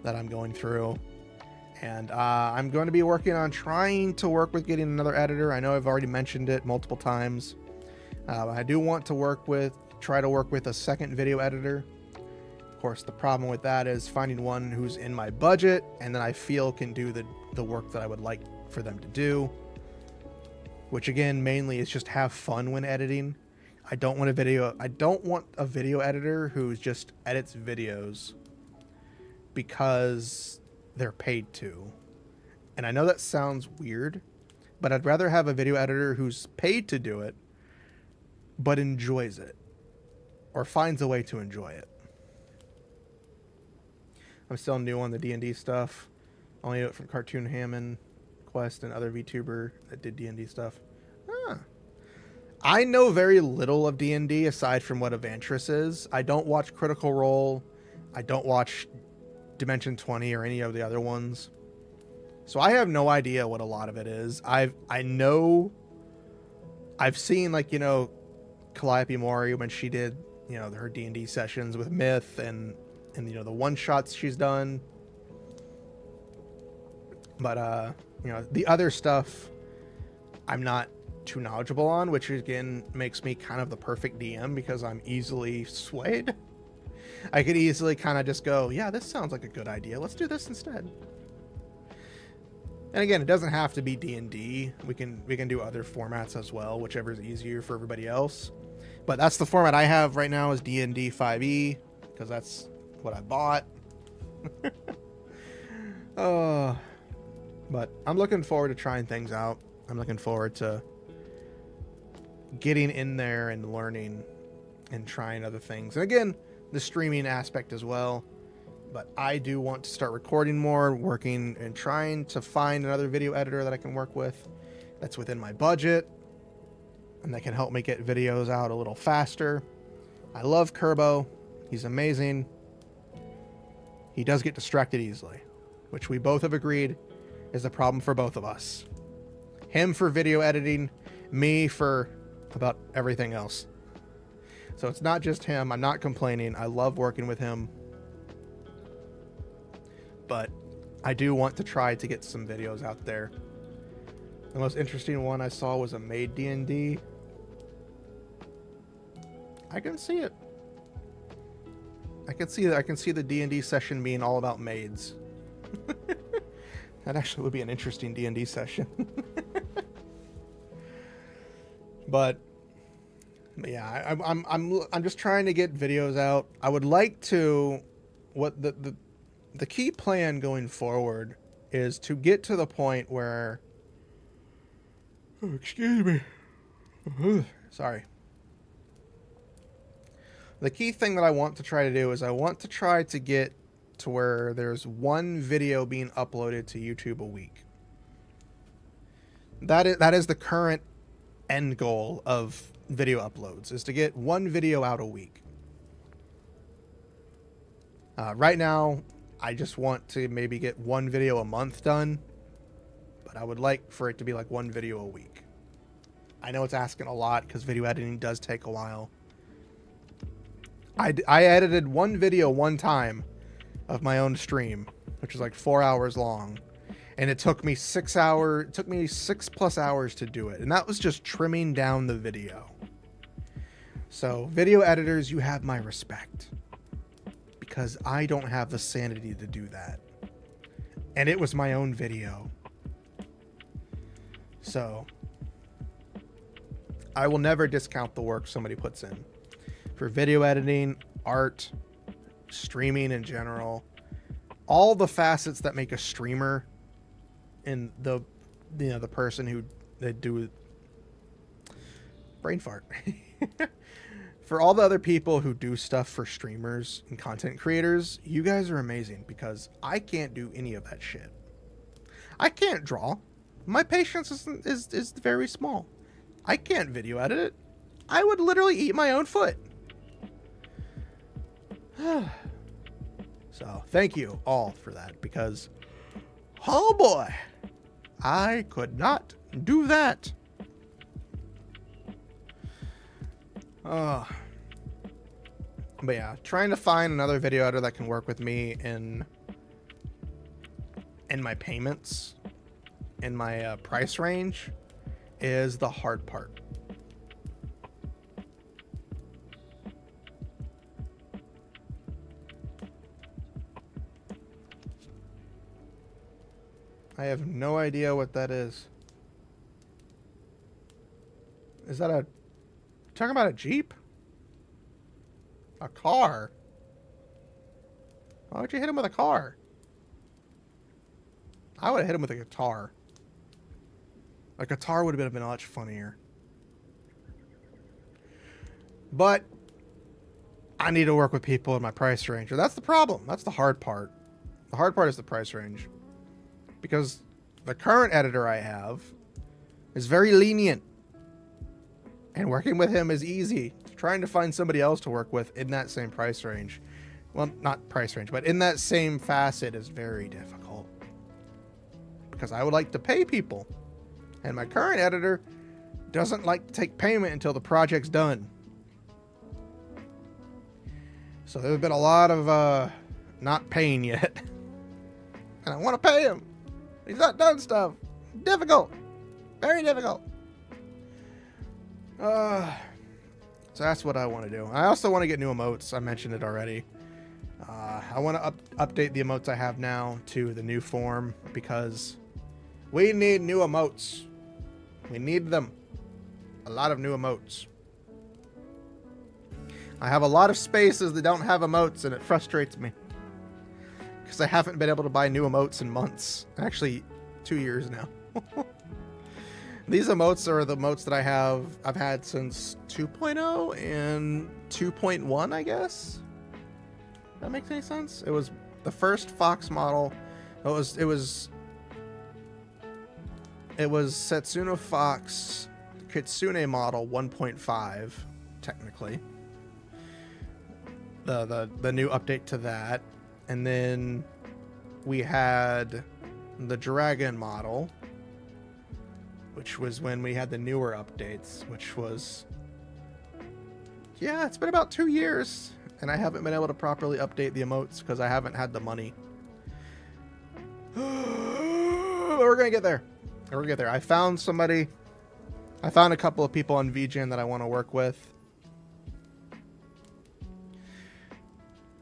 that I'm going through. And I'm going to be working on trying to work with getting another editor. I know I've already mentioned it multiple times. I do want to try to work with a second video editor. Of course, the problem with that is finding one who's in my budget and that I feel can do the work that I would like for them to do. Which again, mainly is just have fun when editing. I don't want a video editor who just edits videos because they're paid to. And I know that sounds weird, but I'd rather have a video editor who's paid to do it, but enjoys it, or finds a way to enjoy it. I'm still new on the D&D stuff. Only know it from Cartoon Hammond, Quest, and other VTuber that did D&D stuff. I know very little of D&D aside from what Evantris is. I don't watch Critical Role. I don't watch Dimension 20 or any of the other ones. So I have no idea what a lot of it is. I've seen, like, Calliope Mori when she did, her D&D sessions with Myth and the one-shots she's done. But, the other stuff I'm not too knowledgeable on, which again makes me kind of the perfect DM because I'm easily swayed. I could easily kind of just go, yeah, this sounds like a good idea. Let's do this instead. And again, it doesn't have to be D&D. We can do other formats as well, whichever is easier for everybody else. But that's the format I have right now is D&D 5e because that's what I bought. But I'm looking forward to trying things out. I'm looking forward to getting in there and learning and trying other things. And again, the streaming aspect as well. But I do want to start recording more, working and trying to find another video editor that I can work with that's within my budget and that can help me get videos out a little faster. I love Kerbo. He's amazing. He does get distracted easily, which we both have agreed is a problem for both of us. Him for video editing, me for about everything else. So it's not just him. I'm not complaining. I love working with him. But I do want to try to get some videos out there. The most interesting one I saw was a maid D&D. I can see it. I can see the D&D session being all about maids. That actually would be an interesting D&D session. But yeah, I'm just trying to get videos out. I would like to, what the key plan going forward is to get to the point where, oh, excuse me, sorry. The key thing that I want to try to do is I want to try to get to where there's one video being uploaded to YouTube a week. That is the current end goal of video uploads, is to get one video out a week. Right now, I just want to maybe get one video a month done, but I would like for it to be like one video a week. I know it's asking a lot because video editing does take a while. I edited one video one time of my own stream, which was like 4 hours long, and it took me 6 hours. It took me 6+ hours to do it, and that was just trimming down the video. So, video editors, you have my respect, because I don't have the sanity to do that, and it was my own video. So, I will never discount the work somebody puts in. For video editing, art, streaming in general, all the facets that make a streamer, and the person who they do brain fart. For all the other people who do stuff for streamers and content creators, you guys are amazing, because I can't do any of that shit. I can't draw. My patience is very small. I can't video edit it. I would literally eat my own foot. So, thank you all for that, because, oh boy, I could not do that. But yeah, trying to find another video editor that can work with me in my payments, in my price range, is the hard part. I have no idea what that is. Is that talking about a Jeep? A car? Why would you hit him with a car? I would have hit him with a guitar. A guitar would have been much funnier. But I need to work with people in my price range. That's the problem. That's the hard part. The hard part is the price range. Because the current editor I have is very lenient. And working with him is easy. Trying to find somebody else to work with in that same price range, well, not price range, but in that same facet, is very difficult. Because I would like to pay people. And my current editor doesn't like to take payment until the project's done. So there's been a lot of not paying yet. And I want to pay him. He's not done stuff. Difficult. Very difficult. So that's what I want to do. I also want to get new emotes. I mentioned it already. I want to update the emotes I have now to the new form, because we need new emotes. We need them. A lot of new emotes. I have a lot of spaces that don't have emotes, and it frustrates me. Because I haven't been able to buy new emotes in months. Actually, 2 years now. These emotes are the emotes that I've had since 2.0 and 2.1, I guess. That makes any sense? It was the first Fox model. It was Setsuna Fox Kitsune model 1.5, technically. The new update to that. And then we had the Dragon model, which was when we had the newer updates, which was Yeah, it's been about 2 years, and I haven't been able to properly update the emotes because I haven't had the money. But we're gonna get there. We're gonna get there. I found somebody. I found a couple of people on VGen that I want to work with.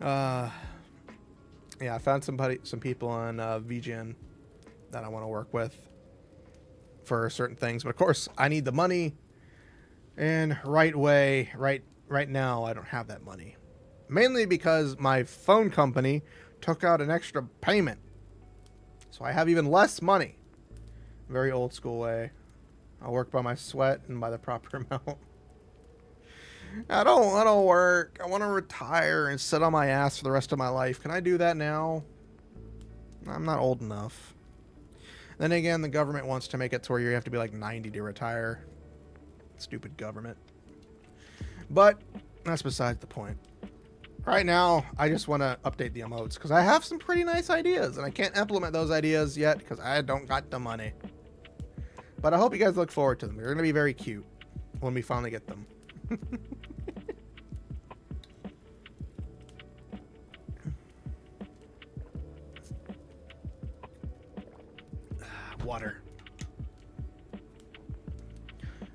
Yeah, I found some people on VGen that I want to work with for certain things, but of course I need the money. And right now I don't have that money, mainly because my phone company took out an extra payment, so I have even less money. Very old school way. I'll work by my sweat and by the proper amount. I don't want to work. I want to retire and sit on my ass for the rest of my life. Can I do that now? I'm not old enough. Then again, the government wants to make it to where you have to be like 90 to retire. Stupid government. But that's besides the point. Right now, I just want to update the emotes because I have some pretty nice ideas, and I can't implement those ideas yet because I don't got the money. But I hope you guys look forward to them. They're going to be very cute when we finally get them. Water.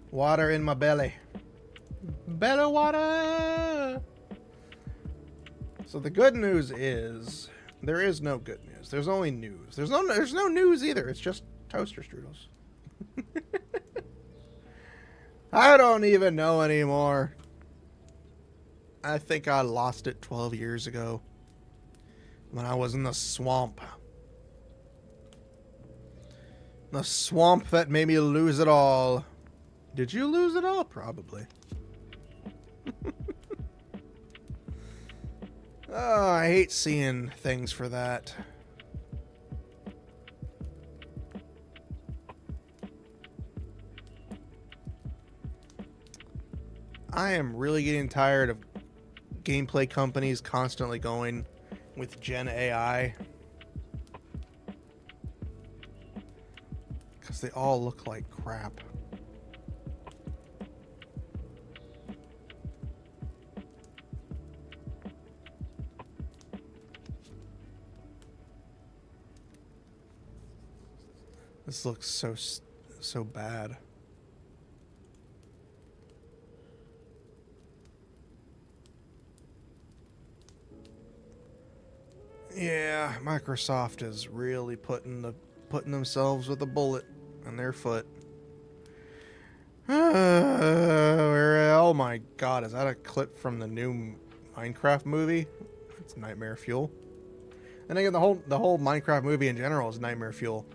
Water in my belly. Better water. So the good news is there is no good news. There's only news. There's no news either. It's just toaster strudels. I don't even know anymore. I think I lost it 12 years ago when I was in the swamp. The swamp that made me lose it all. Did you lose it all? Probably. Oh, I hate seeing things for that. I am really getting tired of gameplay companies constantly going with Gen AI. Because they all look like crap. This looks so bad. Yeah, Microsoft is really putting themselves with a bullet in their foot. Oh my god, is that a clip from the new Minecraft movie? It's nightmare fuel. And again, the whole Minecraft movie in general is nightmare fuel.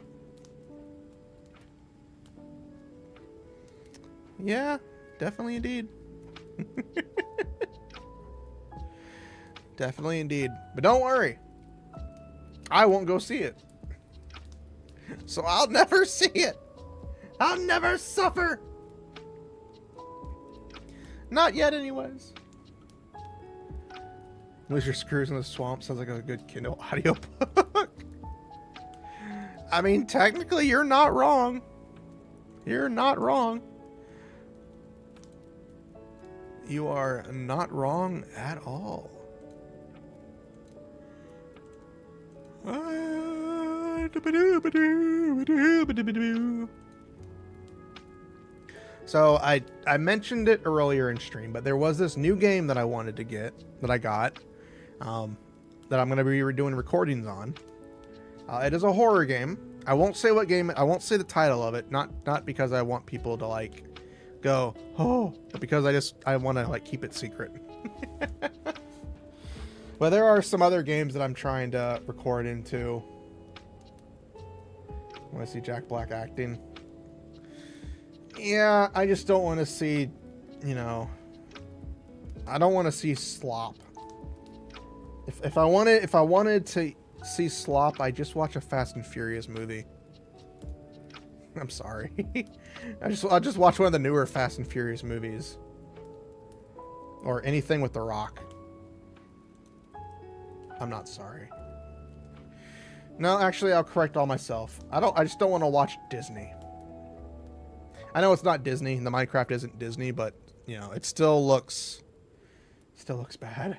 Yeah, definitely indeed. Definitely indeed. But don't worry. I won't go see it. So I'll never see it. I'll never suffer. Not yet, anyways. Lose your screws in the swamp sounds like a good Kindle audio book. I mean, technically, you're not wrong. You're not wrong. You are not wrong at all. So I mentioned it earlier in stream, but there was this new game that I wanted to get, that I got, that I'm going to be doing recordings on. It is a horror game. I won't say what game, I won't say the title of it, not because I want people to like go, oh, but because I want to like keep it secret. But there are some other games that I'm trying to record into. I want to see Jack Black acting. Yeah, I just don't want to see, you know, I don't want to see slop. If I wanted to see slop, I just watch a Fast and Furious movie. I'm sorry. I'll just watch one of the newer Fast and Furious movies. Or anything with The Rock. I'm not sorry. No, actually, I'll correct all myself. I just don't want to watch Disney. I know it's not Disney. The Minecraft isn't Disney, but, you know, it still looks still looks bad.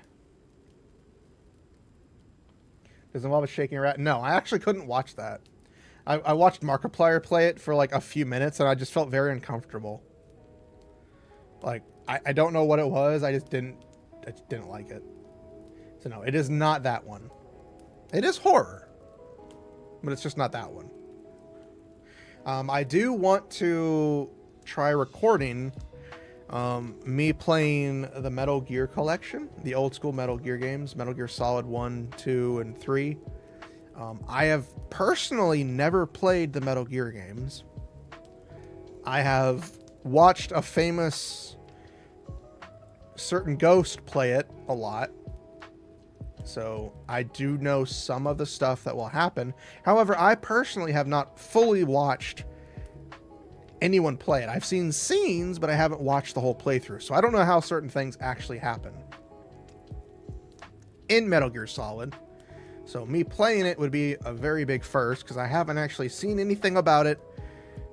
Does it involve a shaking rat? No, I actually couldn't watch that. I watched Markiplier play it for like a few minutes, and I just felt very uncomfortable. Like, I don't know what it was. I just didn't like it. So no, it is not that one. It is horror, but it's just not that one. I do want to try recording me playing the Metal Gear collection, the old school Metal Gear games, Metal Gear Solid 1, 2, and 3. I have personally never played the Metal Gear games. I have watched a famous certain ghost play it a lot. So I do know some of the stuff that will happen. However, I personally have not fully watched anyone play it. I've seen scenes, but I haven't watched the whole playthrough. So I don't know how certain things actually happen in Metal Gear Solid. So me playing it would be a very big first, because I haven't actually seen anything about it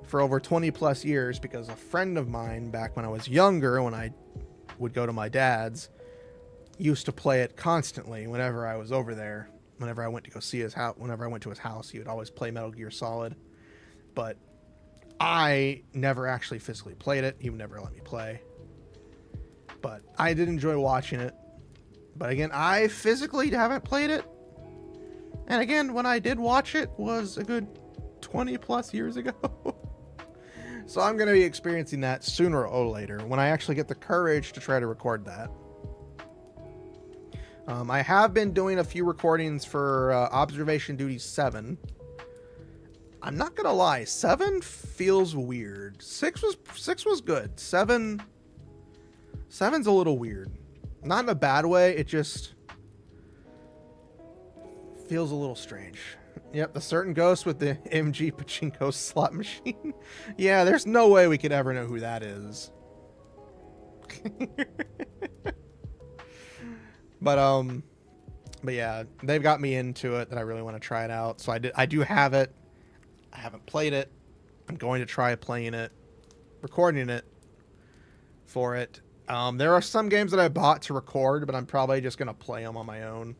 for over 20 plus years, because a friend of mine back when I was younger, when I would go to my dad's, used to play it constantly whenever I was over there. Whenever I went to go see his house, whenever I went to his house, he would always play Metal Gear Solid. But I never actually physically played it. He would never let me play. But I did enjoy watching it. But again, I physically haven't played it. And again, when I did watch it was a good 20 plus years ago. So I'm going to be experiencing that sooner or later when I actually get the courage to try to record that. I have been doing a few recordings for Observation Duty 7. I'm not gonna lie, 7 feels weird. 6 was good. 7's a little weird. Not in a bad way, it just feels a little strange. Yep, the certain ghost with the MG pachinko slot machine. Yeah, there's no way we could ever know who that is. But yeah, they've got me into it that I really want to try it out. So I do have it. I haven't played it. I'm going to try playing it, recording it for it. There are some games that I bought to record, but I'm probably just going to play them on my own.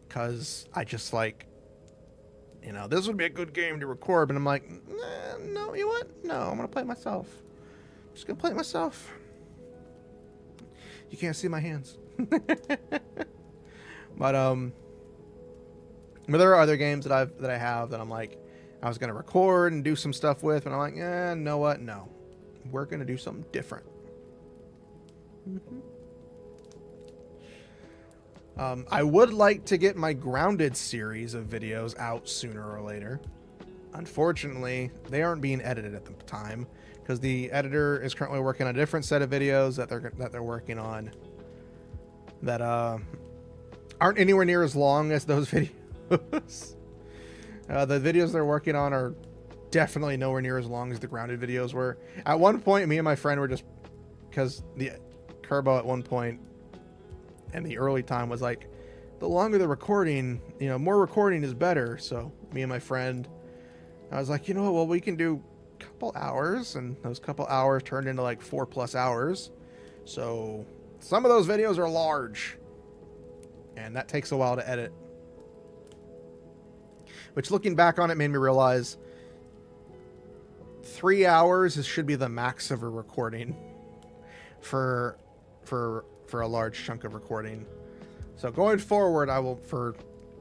Because I just like, you know, this would be a good game to record, but I'm like, no, you know what? No, I'm going to play it myself. I'm just going to play it myself. You can't see my hands. But there are other games that I have that I'm like, I was gonna record and do some stuff with, and I'm like, you know what? No, we're gonna do something different. I would like to get my Grounded series of videos out sooner or later. Unfortunately, they aren't being edited at the time because the editor is currently working on a different set of videos that they're working on that aren't anywhere near as long as those videos. The videos they're working on are definitely nowhere near as long as the Grounded videos were. At one point, me and my friend were just, because the Kerbo at one point in the early time was like, the longer the recording, you know, more recording is better. So me and my friend, I was like, you know what, well, we can do a couple hours, and those couple hours turned into like 4+ hours. So some of those videos are large, and that takes a while to edit. Which, looking back on it, made me realize 3 hours should be the max of a recording for a large chunk of recording. So going forward, I will, for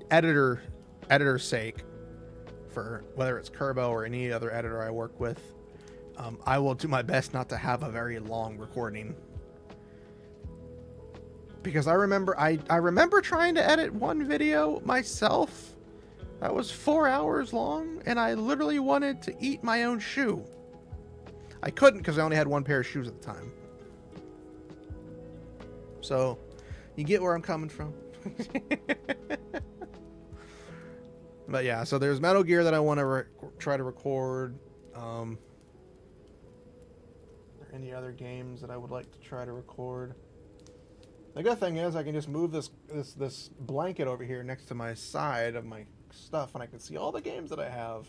editor's sake, for whether it's Kerbo or any other editor I work with, I will do my best not to have a very long recording. Because I remember trying to edit one video myself that was 4 hours long, and I literally wanted to eat my own shoe. I couldn't because I only had one pair of shoes at the time. So, you get where I'm coming from. But yeah, so there's Metal Gear that I want to try to record. Are there any other games that I would like to try to record? The good thing is I can just move this blanket over here next to my side of my stuff, and I can see all the games that I have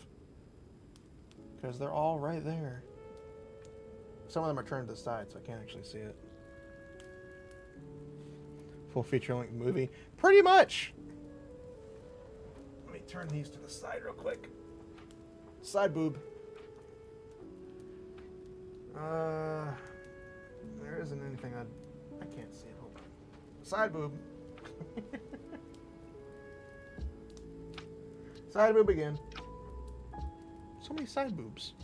because they're all right there. Some of them are turned to the side, so I can't actually see it. full feature-length movie. Pretty much. Let me turn these to the side real quick. Side boob. There isn't anything I can't see it. Hold on. Side boob. Side boob again. So many side boobs.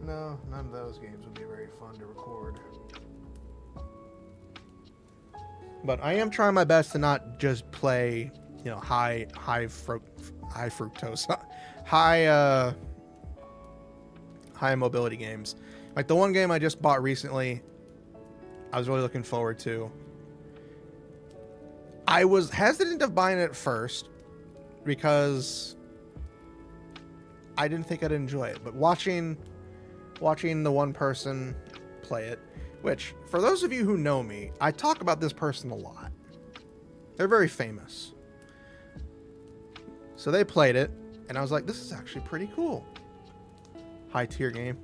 No, none of those games would be very fun to record. But I am trying my best to not just play, you know, high fructose, high mobility games. Like the one game I just bought recently, I was really looking forward to. I was hesitant of buying it at first because I didn't think I'd enjoy it. But watching the one person play it, which, for those of you who know me, I talk about this person a lot. They're very famous. So they played it, and I was like, this is actually pretty cool. High tier game.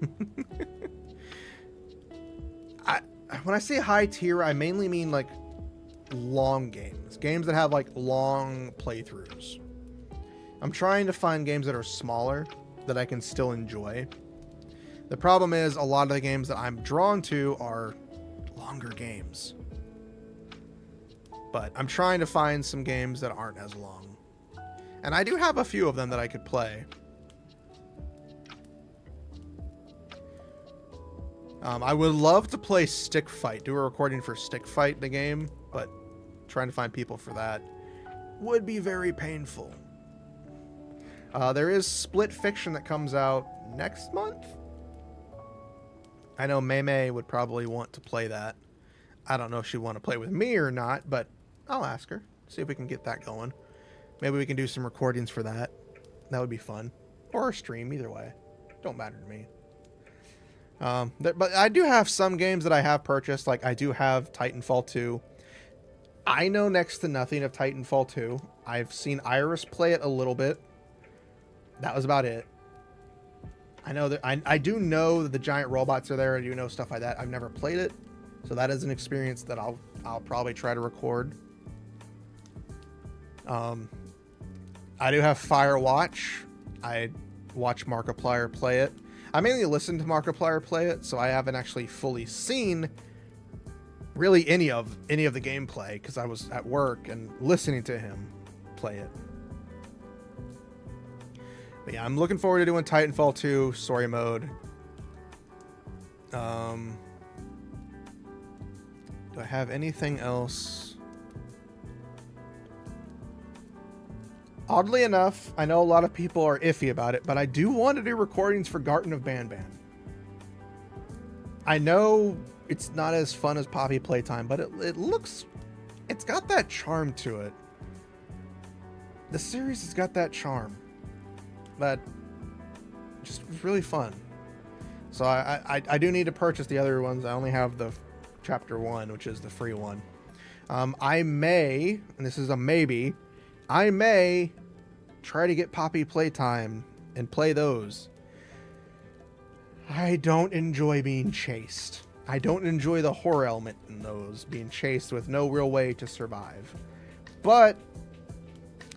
When I say high tier, I mainly mean like long games. Games that have like long playthroughs. I'm trying to find games that are smaller that I can still enjoy. The problem is a lot of the games that I'm drawn to are longer games. But I'm trying to find some games that aren't as long. And I do have a few of them that I could play. I would love to play Stick Fight, do a recording for Stick Fight, the game, but trying to find people for that would be very painful. There is Split Fiction that comes out next month. I know Mei would probably want to play that. I don't know if she'd want to play with me or not, but I'll ask her. See if we can get that going. Maybe we can do some recordings for that. That would be fun. Or a stream, either way. Don't matter to me. But I do have some games that I have purchased. Like, I do have Titanfall 2. I know next to nothing of Titanfall 2. I've seen Iris play it a little bit. That was about it. I know that I do know that the giant robots are there. I do know stuff like that. I've never played it, so that is an experience that I'll probably try to record. I do have Firewatch. I watch Markiplier play it. I mainly listen to Markiplier play it, so I haven't actually fully seen really any of the gameplay because I was at work and listening to him play it. But yeah, I'm looking forward to doing Titanfall 2 story mode. Do I have anything else? Oddly enough, I know a lot of people are iffy about it, but I do want to do recordings for Garten of Banban. I know it's not as fun as Poppy Playtime, but it's got that charm to it. The series has got that charm. That just was really fun. So I do need to purchase the other ones. I only have the chapter 1, which is the free one. I may, and this is a maybe, I may try to get Poppy Playtime and play those. I don't enjoy being chased. I don't enjoy the horror element in those, being chased with no real way to survive. But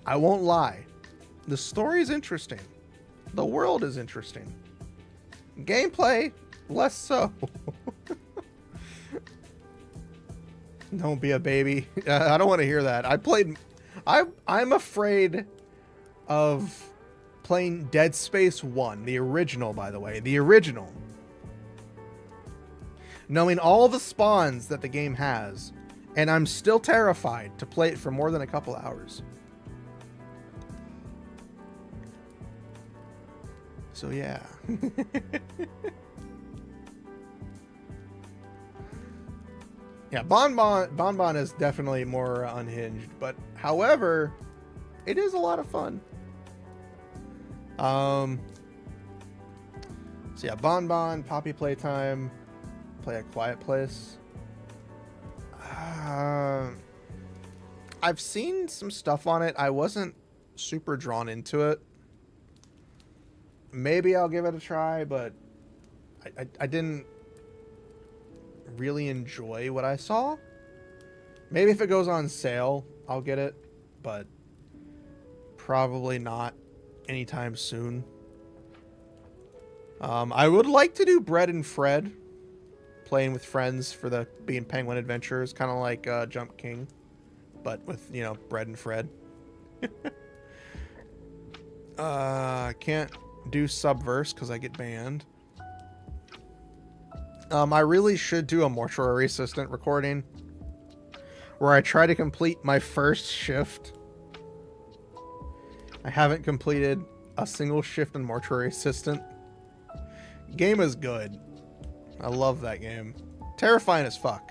I won't lie. The story is interesting. The world is interesting. Gameplay, less so. Don't be a baby. I don't want to hear that. I'm afraid of playing Dead Space 1, the original, by the way, the original. Knowing all the spawns that the game has, and I'm still terrified to play it for more than a couple hours. So yeah. Yeah, Bonbon is definitely more unhinged, but however, it is a lot of fun. So yeah, Bonbon, Poppy Playtime, play A Quiet Place. I've seen some stuff on it. I wasn't super drawn into it. Maybe I'll give it a try, but I didn't really enjoy what I saw. Maybe if it goes on sale, I'll get it, but probably not anytime soon. I would like to do Bread and Fred, playing with friends for the Being Penguin Adventures, kind of like Jump King, but with, you know, Bread and Fred. I can't do Subverse because I get banned. I really should do a Mortuary Assistant recording where I try to complete my first shift. I haven't completed a single shift in Mortuary Assistant. Game is good. I love that game. Terrifying as fuck.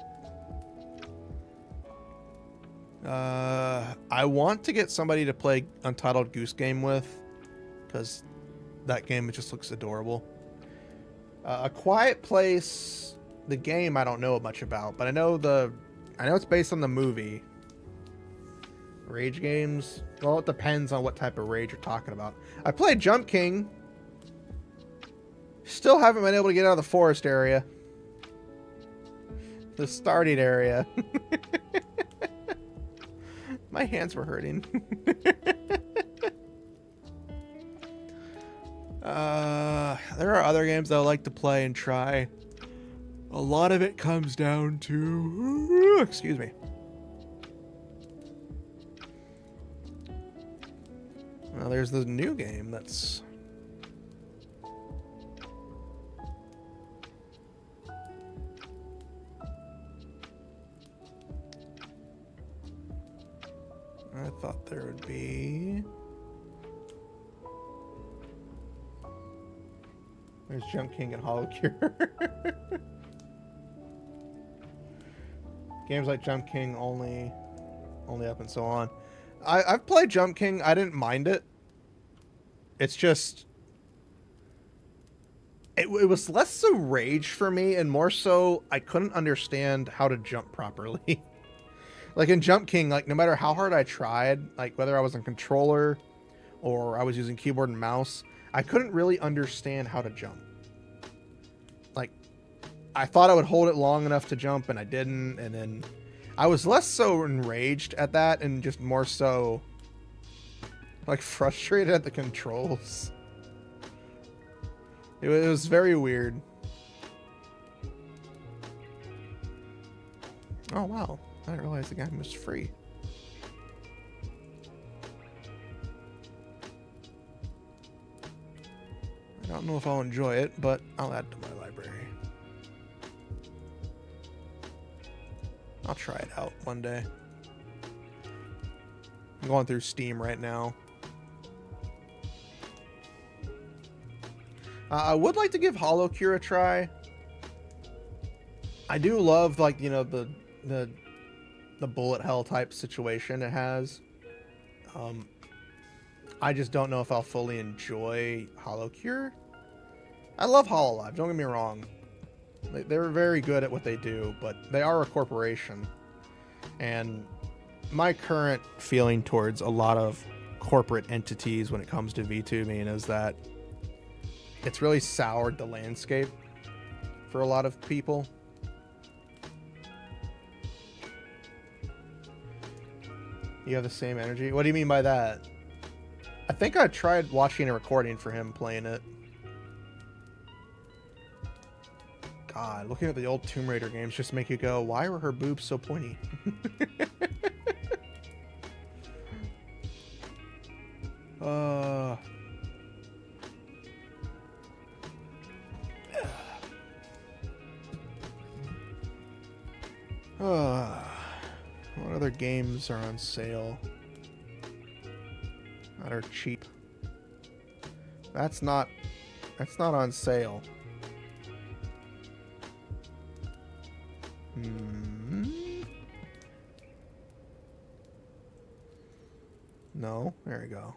I want to get somebody to play Untitled Goose Game with, because that game, it just looks adorable. A Quiet Place, the game I don't know much about, but I know it's based on the movie. Rage games? Well, it depends on what type of rage you're talking about. I played Jump King. Still haven't been able to get out of the forest area. The starting area. My hands were hurting. There are other games that I like to play and try. A lot of it comes down to... Excuse me. Well, there's the new game that's... I thought there would be... There's Jump King and Hollow Cure. Games like Jump King only up and so on. I've played Jump King. I didn't mind it. It's just... It was less so rage for me and more so I couldn't understand how to jump properly. Like in Jump King, like no matter how hard I tried, like whether I was on controller or I was using keyboard and mouse, I couldn't really understand how to jump. Like, I thought I would hold it long enough to jump and I didn't, and then I was less so enraged at that and just more so like frustrated at the controls. It was very weird. Oh wow, I didn't realize the game was free. I don't know if I'll enjoy it, but I'll add to my library. I'll try it out one day. I'm going through Steam right now. I would like to give Hollow Cure a try. I do love, like, you know, the bullet hell type situation it has. I just don't know if I'll fully enjoy Hollow Cure. I love Hololive, don't get me wrong. They're very good at what they do, but they are a corporation. And my current feeling towards a lot of corporate entities when it comes to VTubing is that it's really soured the landscape for a lot of people. You have the same energy? What do you mean by that? I think I tried watching a recording for him playing it. God, looking at the old Tomb Raider games just make you go, why were her boobs so pointy? What other games are on sale that are cheap? That's not on sale. No, there we go.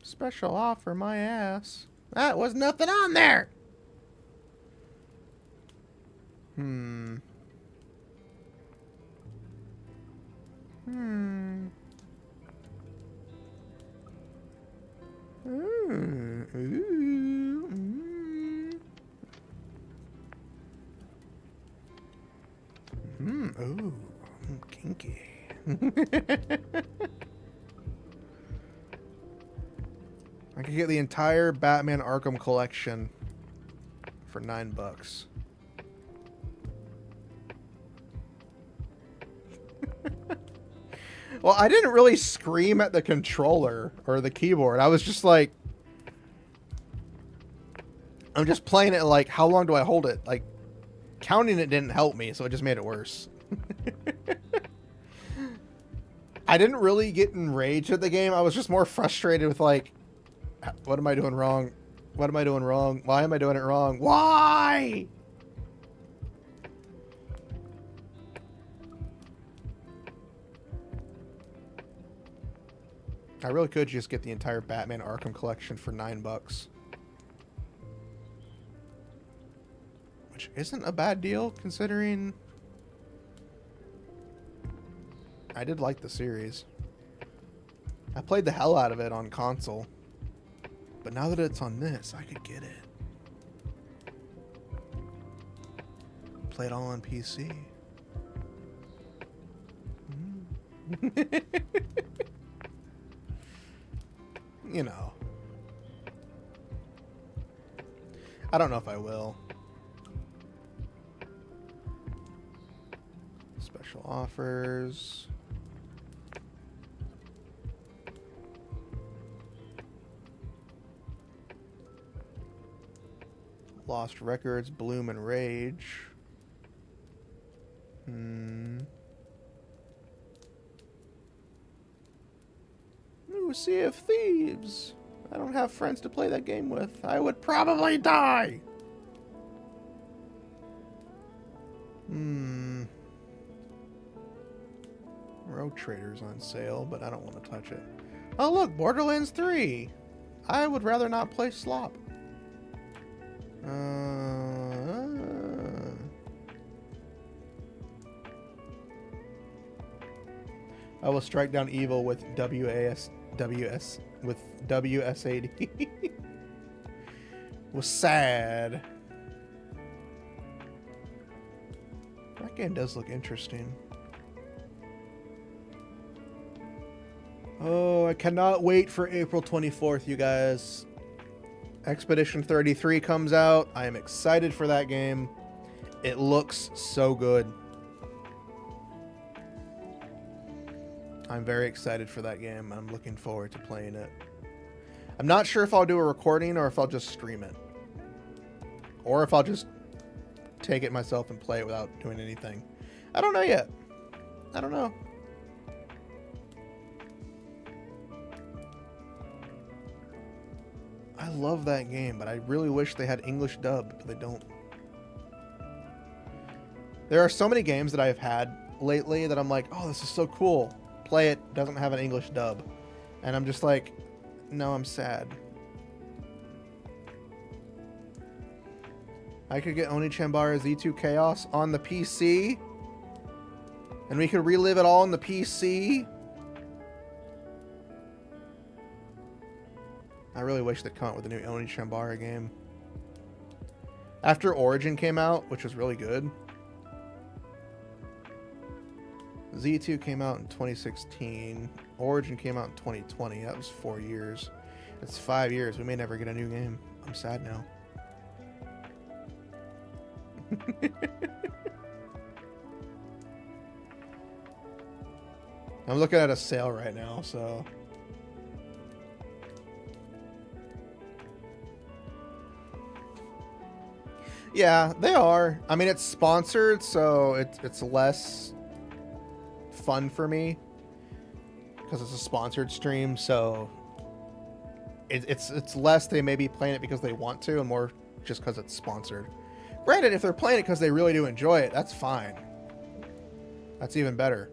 Special offer, my ass. That was nothing on there. I could get the entire Batman Arkham collection for $9. Well, I didn't really scream at the controller or the keyboard. I was just like, I'm just playing it like, how long do I hold it? Like, counting it didn't help me, so it just made it worse. I didn't really get enraged at the game. I was just more frustrated with like, what am I doing wrong? What am I doing wrong? Why am I doing it wrong? Why? I really could just get the entire Batman Arkham collection for $9. Which isn't a bad deal, considering I did like the series. I played the hell out of it on console. But now that it's on this, I could get it. Play it all on PC. You know. I don't know if I will. Special offers. Lost Records, Bloom and Rage. Ooh, Sea of Thieves. I don't have friends to play that game with. I would probably die. Road Trader's on sale, but I don't want to touch it. Oh look, Borderlands 3. I would rather not play Slop. I will strike down evil with WSAD. Was sad. That game does look interesting. Oh, I cannot wait for April 24th, you guys. Expedition 33 comes out. I am excited for that game. It looks so good. I'm very excited for that game. I'm looking forward to playing it. I'm not sure if I'll do a recording or if I'll just stream it. Or if I'll just take it myself and play it without doing anything. I don't know yet. I don't know. I love that game, but I really wish they had English dub, but they don't. There are so many games that I've had lately that I'm like, oh, this is so cool. Play it, doesn't have an English dub. And I'm just like, no, I'm sad. I could get Oni Chambara Z2 Chaos on the PC. And we could relive it all on the PC. I really wish they'd come out with a new Oni Chambara game. After Origin came out, which was really good. Z2 came out in 2016. Origin came out in 2020. That was 4 years. It's 5 years. We may never get a new game. I'm sad now. I'm looking at a sale right now, so... Yeah, they are. I mean, it's sponsored, so it's less fun for me because it's a sponsored stream. So it's less they may be playing it because they want to, and more just because it's sponsored. Granted, if they're playing it because they really do enjoy it, that's fine. That's even better.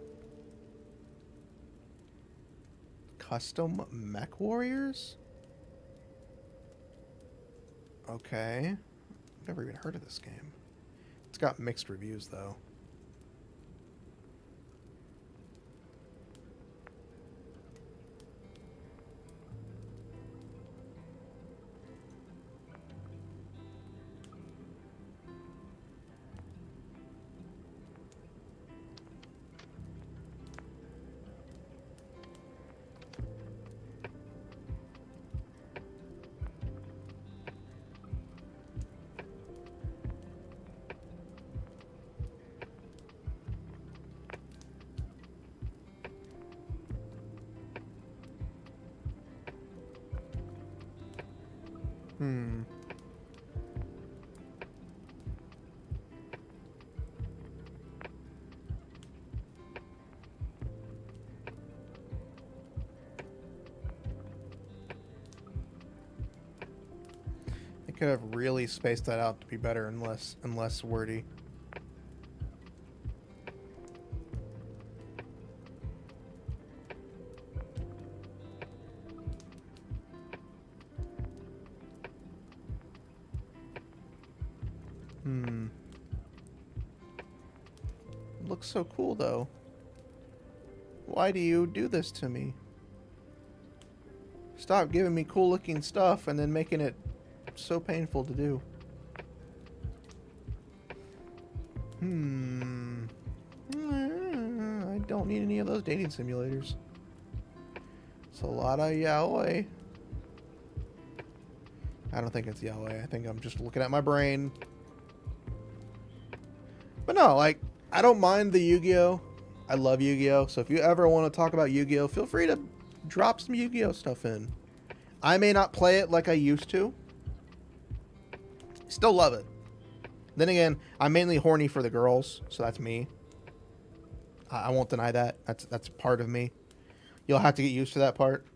Custom Mech Warriors? Okay. Never even heard of this game. It's got mixed reviews, though. Hmm. They could have really spaced that out to be better and less wordy. Hmm. It looks so cool though. Why do you do this to me? Stop giving me cool looking stuff and then making it so painful to do. I don't need any of those dating simulators. It's a lot of yaoi. I don't think it's yaoi. I think I'm just looking at my brain. But no, like, I don't mind the Yu-Gi-Oh! I love Yu-Gi-Oh! So if you ever want to talk about Yu-Gi-Oh! Feel free to drop some Yu-Gi-Oh! Stuff in. I may not play it like I used to. Still love it. Then again, I'm mainly horny for the girls, so that's me. I won't deny that. That's part of me. You'll have to get used to that part.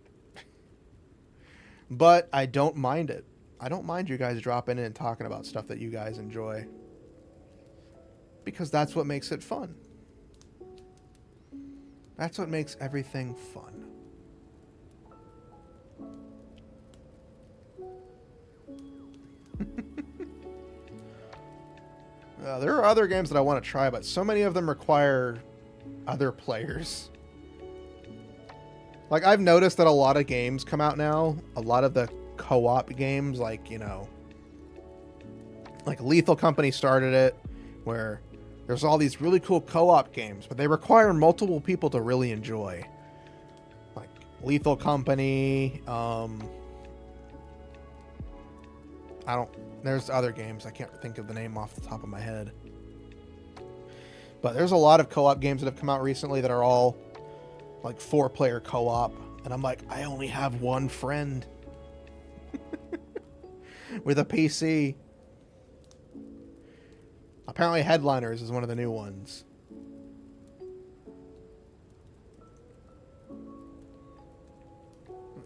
But I don't mind it. I don't mind you guys dropping in and talking about stuff that you guys enjoy. Because that's what makes it fun. That's what makes everything fun. There are other games that I want to try, but so many of them require other players. Like, I've noticed that a lot of games come out now, a lot of the co-op games, like, you know, like Lethal Company started it, where there's all these really cool co-op games, but they require multiple people to really enjoy. Like Lethal Company, there's other games, I can't think of the name off the top of my head. But there's a lot of co-op games that have come out recently that are all like 4-player co-op, and I'm like, I only have one friend with a PC. Apparently Headliners is one of the new ones.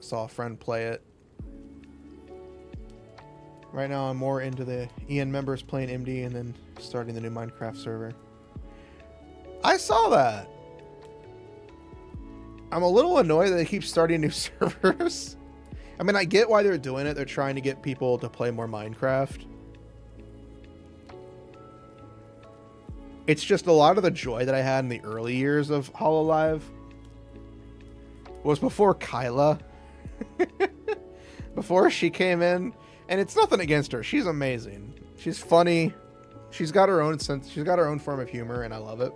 Saw a friend play it. Right now I'm more into the EN members playing MD and then starting the new Minecraft server. I saw that. I'm a little annoyed that they keep starting new servers. I mean, I get why they're doing it. They're trying to get people to play more Minecraft. It's just a lot of the joy that I had in the early years of HoloLive was before Kyla. Before she came in. And it's nothing against her. She's amazing. She's funny. She's got her own sense. She's got her own form of humor, and I love it.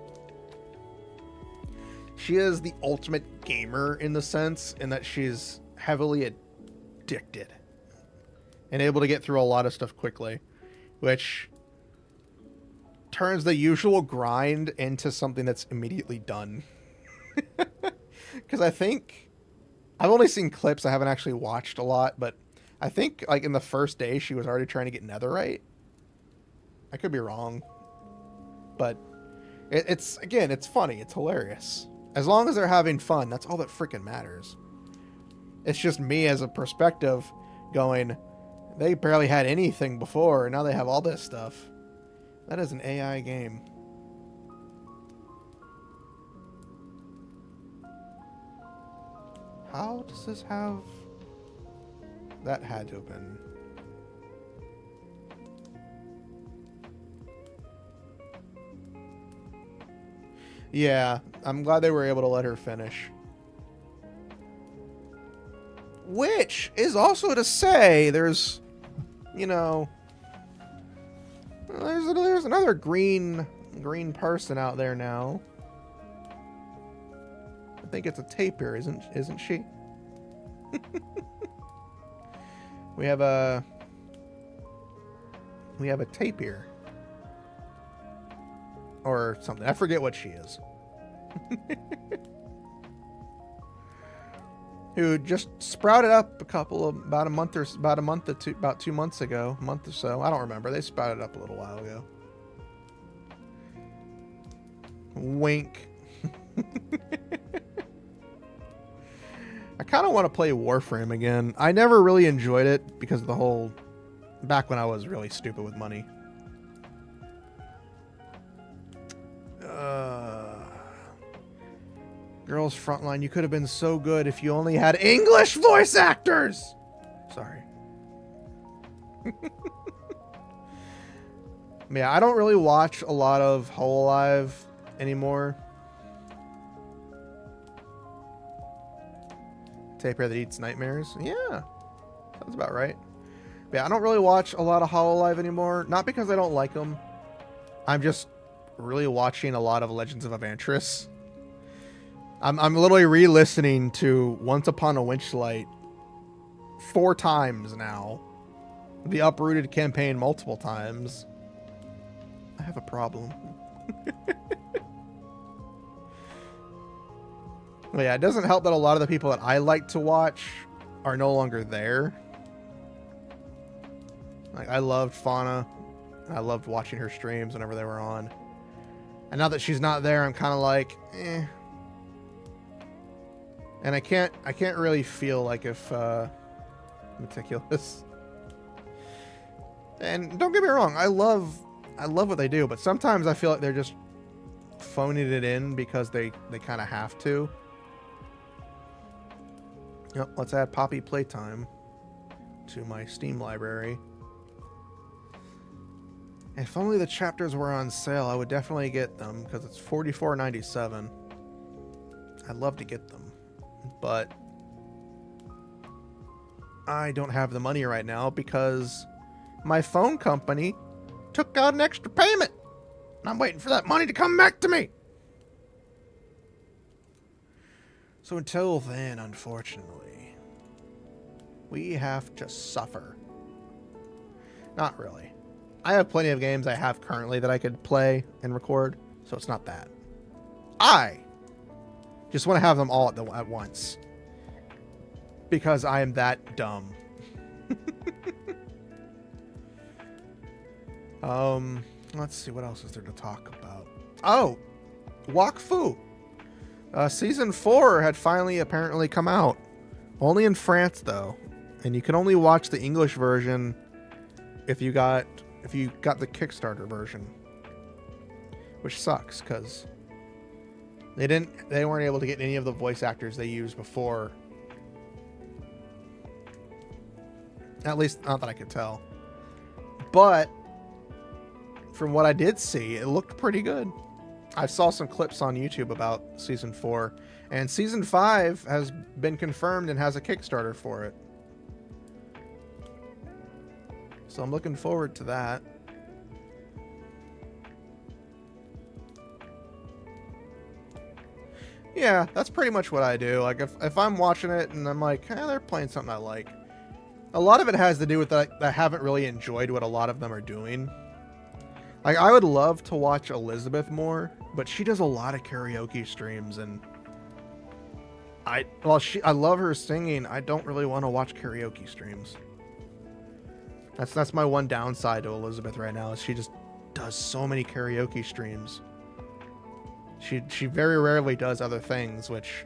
She is the ultimate gamer in the sense in that she's heavily addicted and able to get through a lot of stuff quickly, which turns the usual grind into something that's immediately done. Because I think I've only seen clips. I haven't actually watched a lot, but I think like in the first day she was already trying to get netherite. I could be wrong, but it's again, it's funny. It's hilarious. As long as they're having fun, that's all that freaking matters. It's just me as a perspective going, they barely had anything before, and now they have all this stuff. That is an AI game. How does this have... That had to have been... Yeah, I'm glad they were able to let her finish. Which is also to say there's, you know, there's another green person out there now. I think it's a tapir, isn't she? We have a tapir. Or something. I forget what she is. who just sprouted up about 2 months ago, a month or so. I don't remember. They sprouted up a little while ago. Wink. I kind of want to play Warframe again. I never really enjoyed it because of the whole... Back when I was really stupid with money. Girls Frontline, you could have been so good if you only had English voice actors! Sorry. Yeah, I don't really watch a lot of Hololive anymore. Tape hair that eats nightmares? Yeah. Sounds about right. Yeah, I don't really watch a lot of Hololive anymore. Not because I don't like them. I'm just really watching a lot of Legends of Evantris. I'm literally re-listening to Once Upon a Winchlight 4 times now. The Uprooted campaign multiple times. I have a problem. Well, yeah, it doesn't help that a lot of the people that I like to watch are no longer there. Like, I loved Fauna. I loved watching her streams whenever they were on. And now that she's not there, I'm kind of like, eh. And I can't really feel like if meticulous. And don't get me wrong, I love what they do, but sometimes I feel like they're just phoning it in because they kind of have to. Yep, let's add Poppy Playtime to my Steam library. If only the chapters were on sale, I would definitely get them because it's $44.97. I'd love to get them, but I don't have the money right now because my phone company took out an extra payment. And I'm waiting for that money to come back to me. So until then, unfortunately, we have to suffer. Not really. I have plenty of games I have currently that I could play and record, so it's not that. I just want to have them all at once. Because I am that dumb. Let's see, what else is there to talk about? Oh! Wakfu! Season 4 had finally apparently come out. Only in France, though. And you can only watch the English version if you got the Kickstarter version. Which sucks, because they weren't able to get any of the voice actors they used before. At least, not that I could tell. But from what I did see, it looked pretty good. I saw some clips on YouTube about Season 4. And Season 5 has been confirmed and has a Kickstarter for it. So I'm looking forward to that. Yeah, that's pretty much what I do. Like, if I'm watching it and I'm like, they're playing something I like. A lot of it has to do with that I haven't really enjoyed what a lot of them are doing. Like, I would love to watch Elizabeth more, but she does a lot of karaoke streams, and I love her singing. I don't really want to watch karaoke streams. That's my one downside to Elizabeth right now, is she just does so many karaoke streams. She very rarely does other things, which,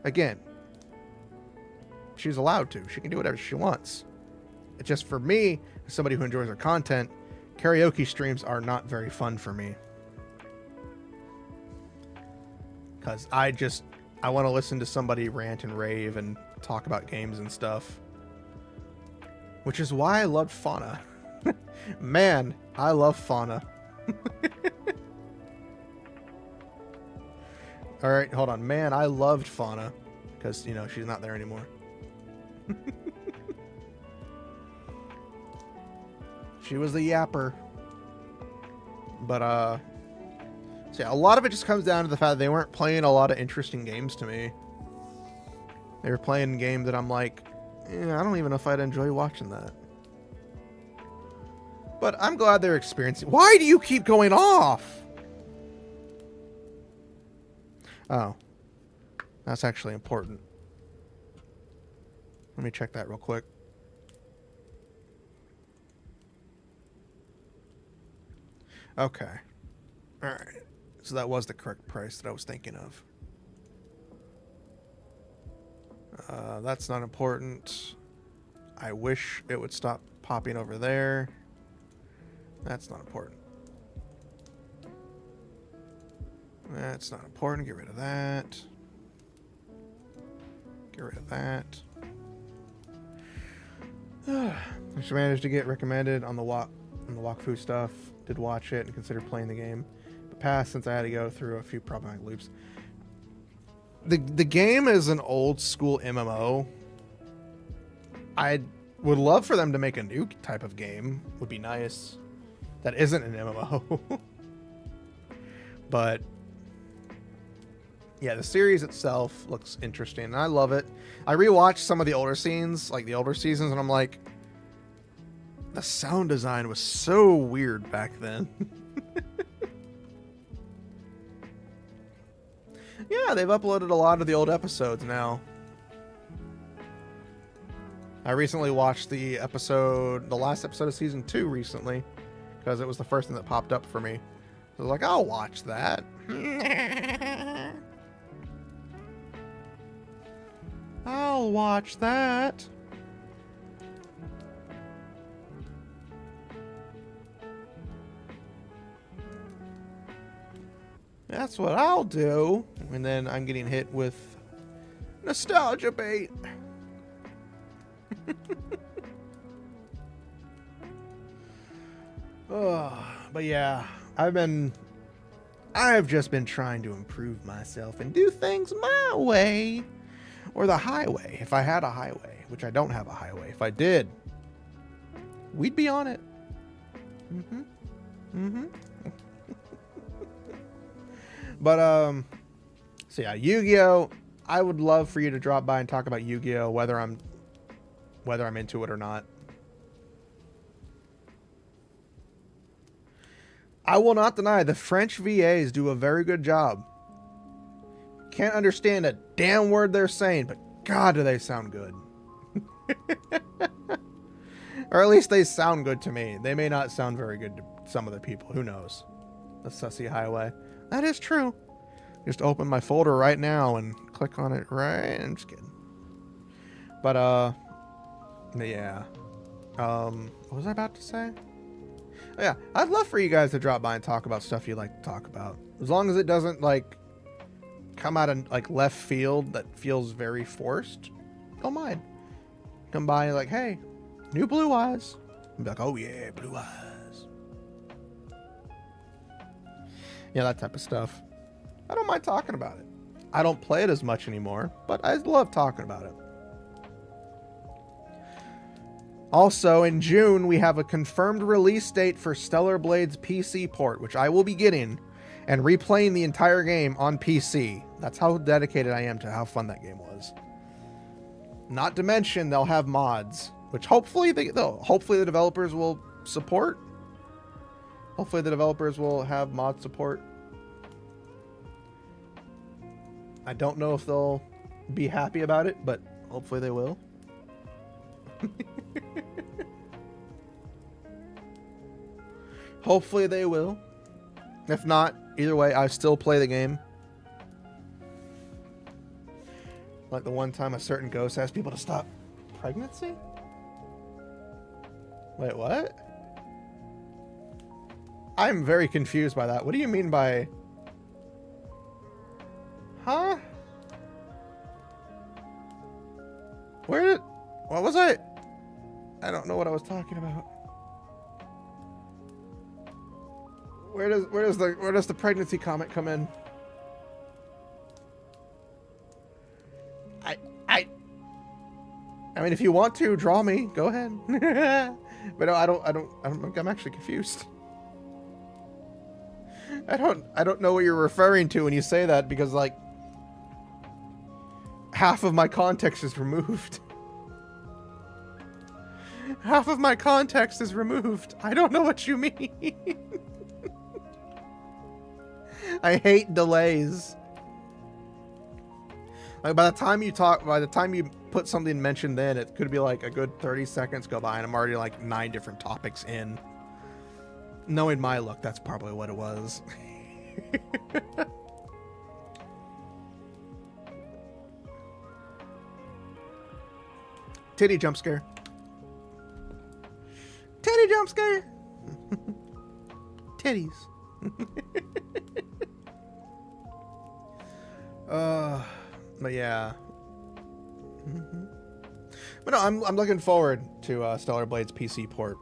again, she's allowed to. She can do whatever she wants. It's just, for me, as somebody who enjoys her content, karaoke streams are not very fun for me. Because I want to listen to somebody rant and rave and talk about games and stuff. Which is why I loved Fauna. Man, I love Fauna. Alright, hold on. Man, I loved Fauna. Because, she's not there anymore. She was the yapper. But, so yeah, a lot of it just comes down to the fact that they weren't playing a lot of interesting games to me. They were playing games that I'm like, I don't even know if I'd enjoy watching that. But I'm glad they're experiencing... Why do you keep going off? Oh. That's actually important. Let me check that real quick. Okay. Alright. So that was the correct price that I was thinking of. That's not important. I wish it would stop popping over there. That's not important. That's not important. Get rid of that. Get rid of that. I just managed to get recommended on the Wakfu stuff. Did watch it and considered playing the game, but passed since I had to go through a few problematic loops. The game is an old school MMO. I would love for them to make a new type of game. Would be nice. That isn't an MMO. But yeah, the series itself looks interesting, and I love it. I rewatched some of the older scenes, like the older seasons, and I'm like, the sound design was so weird back then. Yeah, they've uploaded a lot of the old episodes now. I recently watched the last episode of season 2 recently, because it was the first thing that popped up for me. I was like, I'll watch that. I'll watch that. That's what I'll do. And then I'm getting hit with nostalgia bait. But yeah, I've just been trying to improve myself and do things my way. Or the highway, if I had a highway, which I don't have a highway. If I did, we'd be on it. But, so yeah, Yu-Gi-Oh! I would love for you to drop by and talk about Yu-Gi-Oh! whether I'm into it or not. I will not deny the French VAs do a very good job. Can't understand a damn word they're saying, but God, do they sound good. Or at least they sound good to me. They may not sound very good to some other people. Who knows? The Sussy Highway. That is true. Just open my folder right now and click on it right. I'm just kidding. But, yeah. What was I about to say? Oh, yeah, I'd love for you guys to drop by and talk about stuff you like to talk about. As long as it doesn't, like, come out of, like, left field that feels very forced. Don't mind. Come by and like, hey, new Blue Eyes. And be like, oh yeah, Blue Eyes. Yeah, that type of stuff. I don't mind talking about it. I don't play it as much anymore, but I love talking about it. Also, in June, we have a confirmed release date for Stellar Blade's PC port, which I will be getting and replaying the entire game on PC. That's how dedicated I am to how fun that game was. Not to mention, they'll have mods, which hopefully the developers will support. Hopefully the developers will have mod support. I don't know if they'll be happy about it, but hopefully they will. Hopefully they will. If not, either way, I still play the game. Like the one time a certain ghost asked people to stop pregnancy? Wait, what? I'm very confused by that. What do you mean by... Huh? What was I? I don't know what I was talking about. Where does the pregnancy comment come in? I mean, if you want to draw me, go ahead. But no, I'm actually confused. I don't know what you're referring to when you say that, because like half of my context is removed. Half of my context is removed. I don't know what you mean. I hate delays. Like by the time you put something mentioned in, it could be like a good 30 seconds go by and I'm already like 9 different topics in. Knowing my luck, that's probably what it was. Titty jump scare. Titty jump scare. Titties. But yeah. But no, I'm looking forward to Stellar Blade's PC port.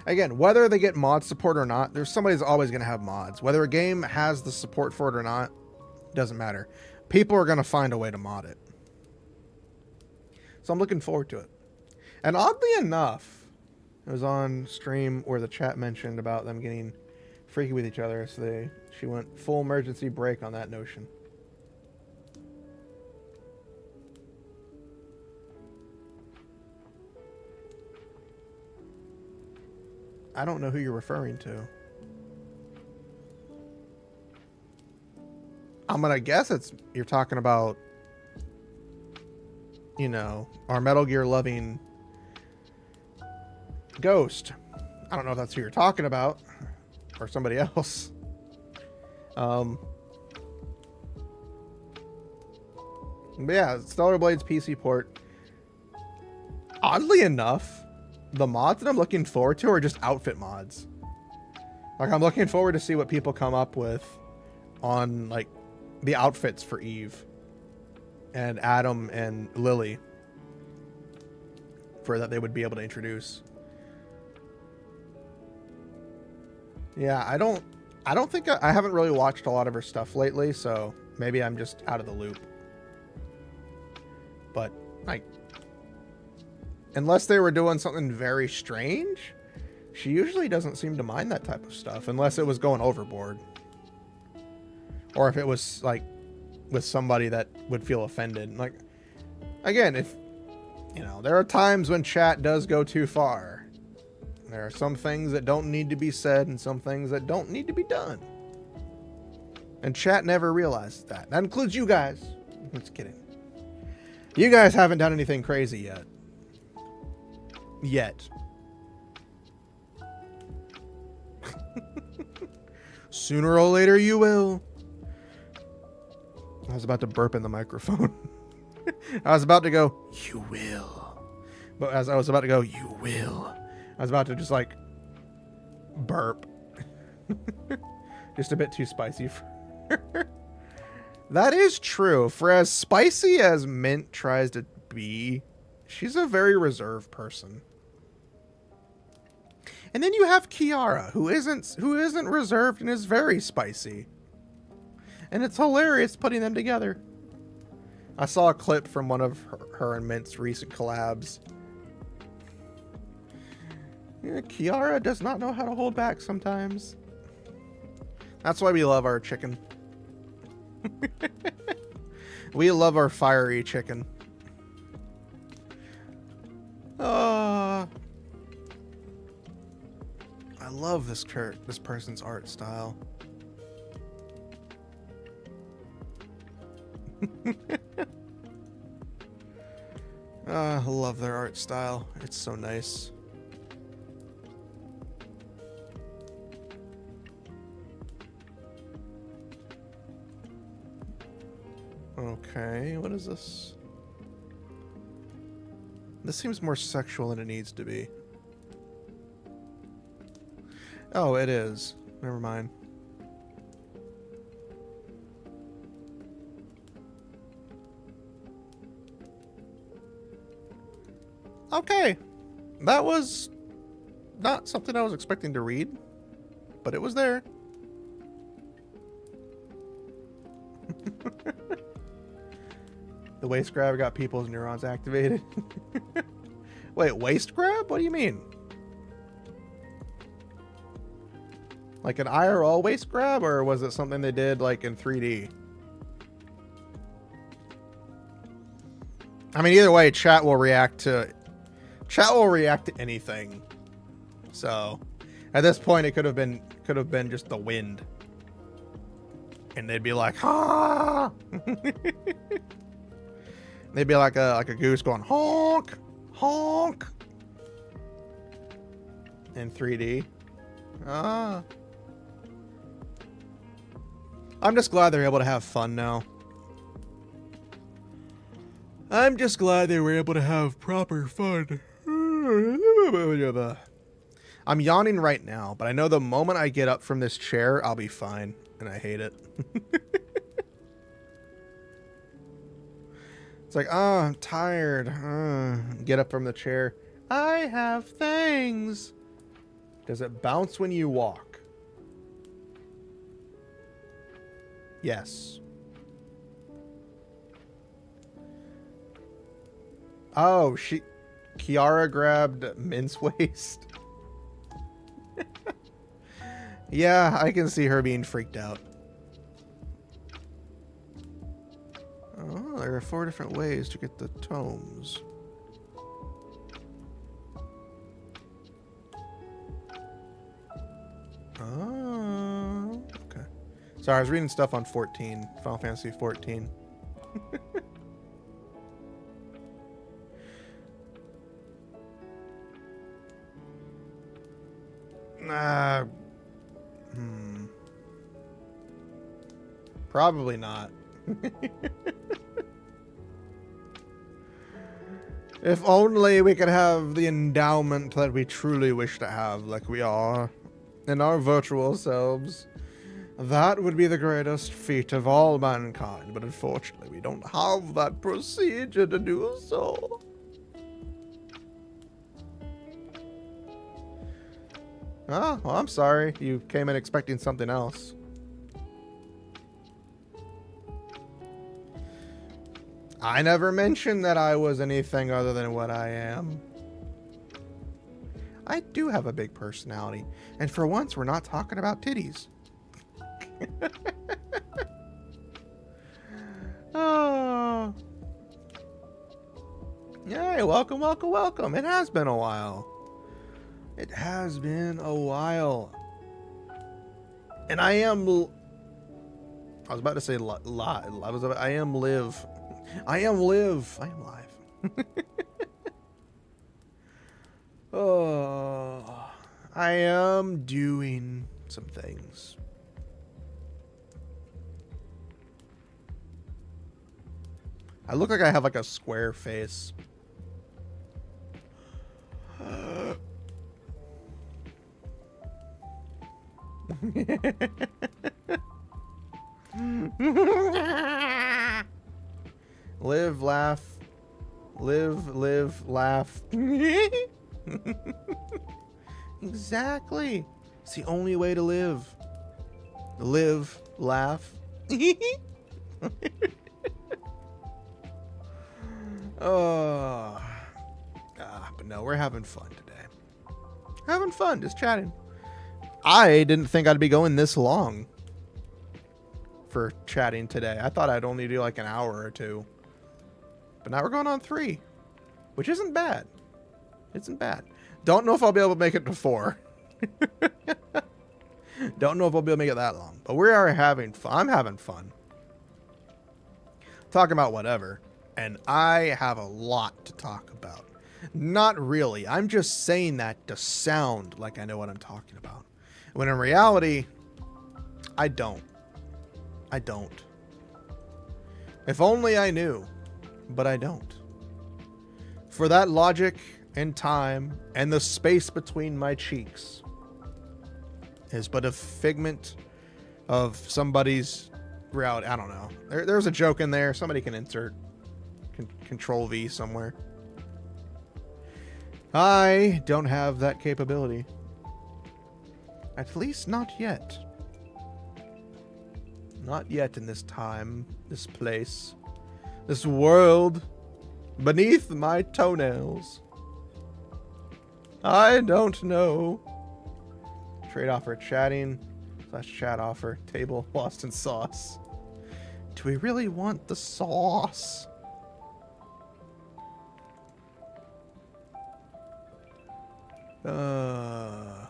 Again, whether they get mod support or not, there's somebody's always going to have mods. Whether a game has the support for it or not, doesn't matter. People are going to find a way to mod it. So I'm looking forward to it. And oddly enough, it was on stream where the chat mentioned about them getting freaky with each other, so she went full emergency brake on that notion. I don't know who you're referring to. I'm gonna guess you're talking about, you know, our Metal Gear loving Ghost. I don't know if that's who you're talking about or somebody else. But yeah, Stellar Blade's PC port. Oddly enough, the mods that I'm looking forward to are just outfit mods. Like, I'm looking forward to see what people come up with on, like, the outfits for Eve and Adam and Lily for that they would be able to introduce. Yeah, I don't think I haven't really watched a lot of her stuff lately, so maybe I'm just out of the loop. But, like, unless they were doing something very strange, she usually doesn't seem to mind that type of stuff, unless it was going overboard. Or if it was, like, with somebody that would feel offended. Like, again, if, you know, there are times when chat does go too far. There are some things that don't need to be said and some things that don't need to be done. And chat never realizes that. That includes you guys. Just kidding. You guys haven't done anything crazy yet. Sooner or later you will. I was about to burp in the microphone. I was about to go, you will. But as I was about to go, you will, I was about to just like burp. Just a bit too spicy for her. That is true. For as spicy as Mint tries to be, she's a very reserved person. And then you have Kiara, who isn't reserved and is very spicy. And it's hilarious putting them together. I saw a clip from one of her and Mint's recent collabs. Yeah, Kiara does not know how to hold back sometimes. That's why we love our chicken. We love our fiery chicken. I love this person's art style. I love their art style. It's so nice. Okay, what is this? This seems more sexual than it needs to be. Oh, it is. Never mind. Okay. That was not something I was expecting to read, but it was there. The waist grab got people's neurons activated. Wait, waist grab? What do you mean? Like an IRL waist grab, or was it something they did like in 3D? I mean, either way, chat will react to anything. So, at this point, it could have been just the wind, and they'd be like, "Ah!" Maybe like a goose going honk, honk in 3D. Ah. I'm just glad they're able to have fun now. I'm just glad they were able to have proper fun. I'm yawning right now, but I know the moment I get up from this chair, I'll be fine, and I hate it. It's like, oh, I'm tired. Get up from the chair. I have things. Does it bounce when you walk? Yes. Oh, Kiara grabbed Mince Waste. Yeah, I can see her being freaked out. Oh, there are 4 different ways to get the tomes. Oh, okay. Sorry, I was reading stuff on 14, Final Fantasy 14. Probably not. If only we could have the endowment that we truly wish to have, like we are, in our virtual selves. That would be the greatest feat of all mankind, but unfortunately we don't have that procedure to do so. Oh, well, I'm sorry. You came in expecting something else. I never mentioned that I was anything other than what I am. I do have a big personality. And for once, we're not talking about titties. Oh. Yay, welcome, welcome, welcome. It has been a while. It has been a while. And I am... I was about to say I am live. I am live. I am live. Oh, I am doing some things. I look like I have like a square face. Live, laugh. Live, laugh. Exactly. It's the only way to live. Live, laugh. Oh. But no, we're having fun today. Having fun, just chatting. I didn't think I'd be going this long for chatting today. I thought I'd only do like an hour or 2. But now we're going on 3, which isn't bad. Isn't bad. Don't know if I'll be able to make it to 4. Don't know if I'll be able to make it that long. But we are having fun. I'm having fun. Talking about whatever. And I have a lot to talk about. Not really. I'm just saying that to sound like I know what I'm talking about. When in reality, I don't. I don't. If only I knew. But I don't. For that logic and time and the space between my cheeks is but a figment of somebody's reality. I don't know. There's a joke in there. Somebody can insert Control V somewhere. I don't have that capability. At least not yet. Not yet in this time, this place, this world beneath my toenails. I don't know. Trade offer chatting / chat offer table lost in sauce. Do we really want the sauce? I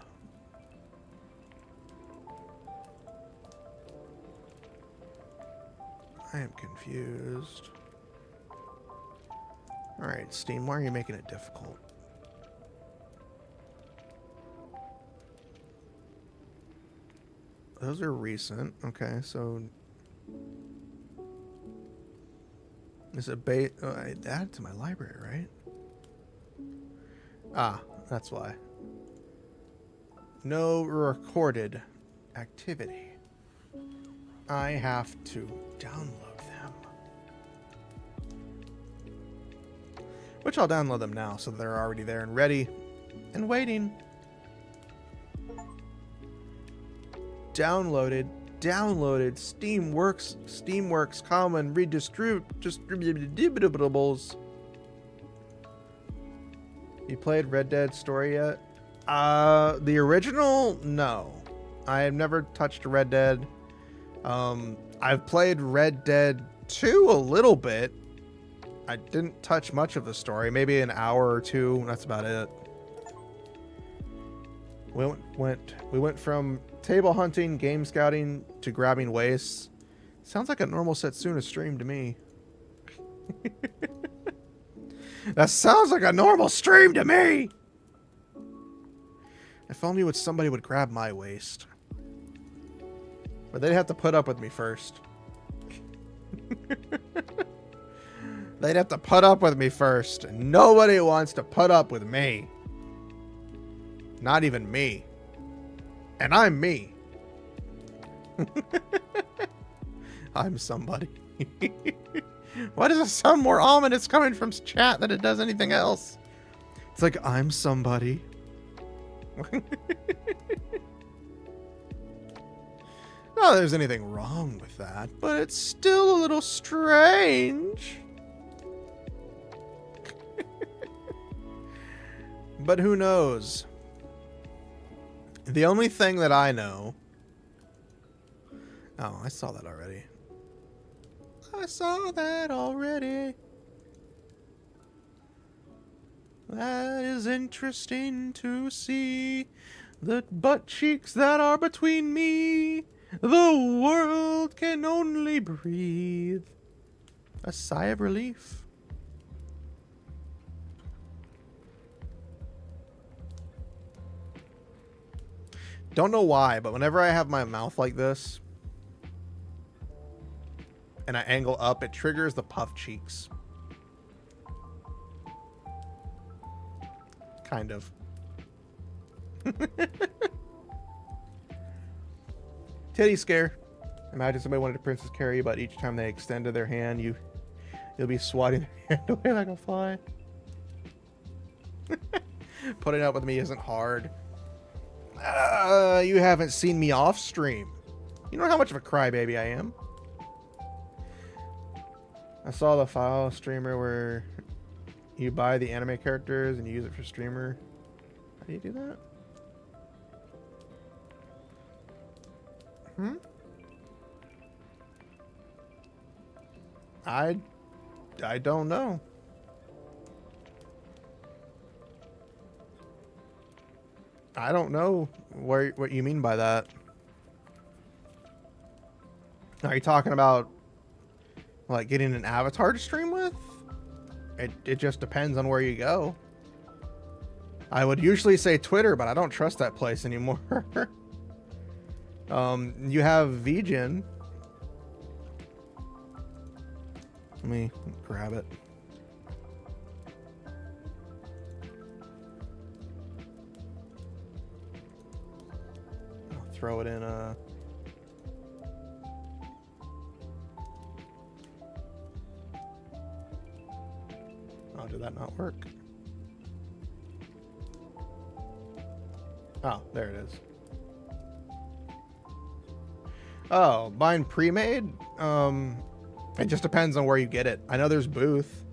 am confused. Alright, Steam, why are you making it difficult? Those are recent. Okay, so... Is it I added to my library, right? Ah, that's why. No recorded activity. I have to download them. Which I'll download them now, so they're already there and ready and waiting. Downloaded. Steamworks common distributables. You played Red Dead Story yet? The original? No. I have never touched Red Dead. I've played Red Dead 2 a little bit. I didn't touch much of the story. Maybe an hour or two. That's about it. We went from table hunting, game scouting, to grabbing wastes. Sounds like a normal Setsuna stream to me. That sounds like a normal stream to me! If only somebody would grab my waste. But they'd have to put up with me first. They'd have to put up with me first. And nobody wants to put up with me. Not even me. And I'm me. I'm somebody. Why does it sound more ominous coming from chat than it does anything else? It's like, I'm somebody. Not that there's anything wrong with that, but it's still a little strange. But who knows? The only thing that I know... Oh, I saw that already. I saw that already. That is interesting to see. The butt cheeks that are between me. The world can only breathe. A sigh of relief. Don't know why, but whenever I have my mouth like this and I angle up, it triggers the puff cheeks. Kind of. Titty scare. Imagine somebody wanted to princess carry you, but each time they extended their hand, you'll be swatting their hand away like a fly. Putting up with me isn't hard. You haven't seen me off stream. You know how much of a crybaby I am. I saw the file streamer where you buy the anime characters and you use it for streamer. How do you do that? I don't know. I don't know what you mean by that. Are you talking about like getting an avatar to stream with? It just depends on where you go. I would usually say Twitter, but I don't trust that place anymore. You have VGen. Let me grab it. I'll throw it in a... Oh, did that not work? Oh, there it is. Oh, buying pre-made? It just depends on where you get it. I know there's Booth.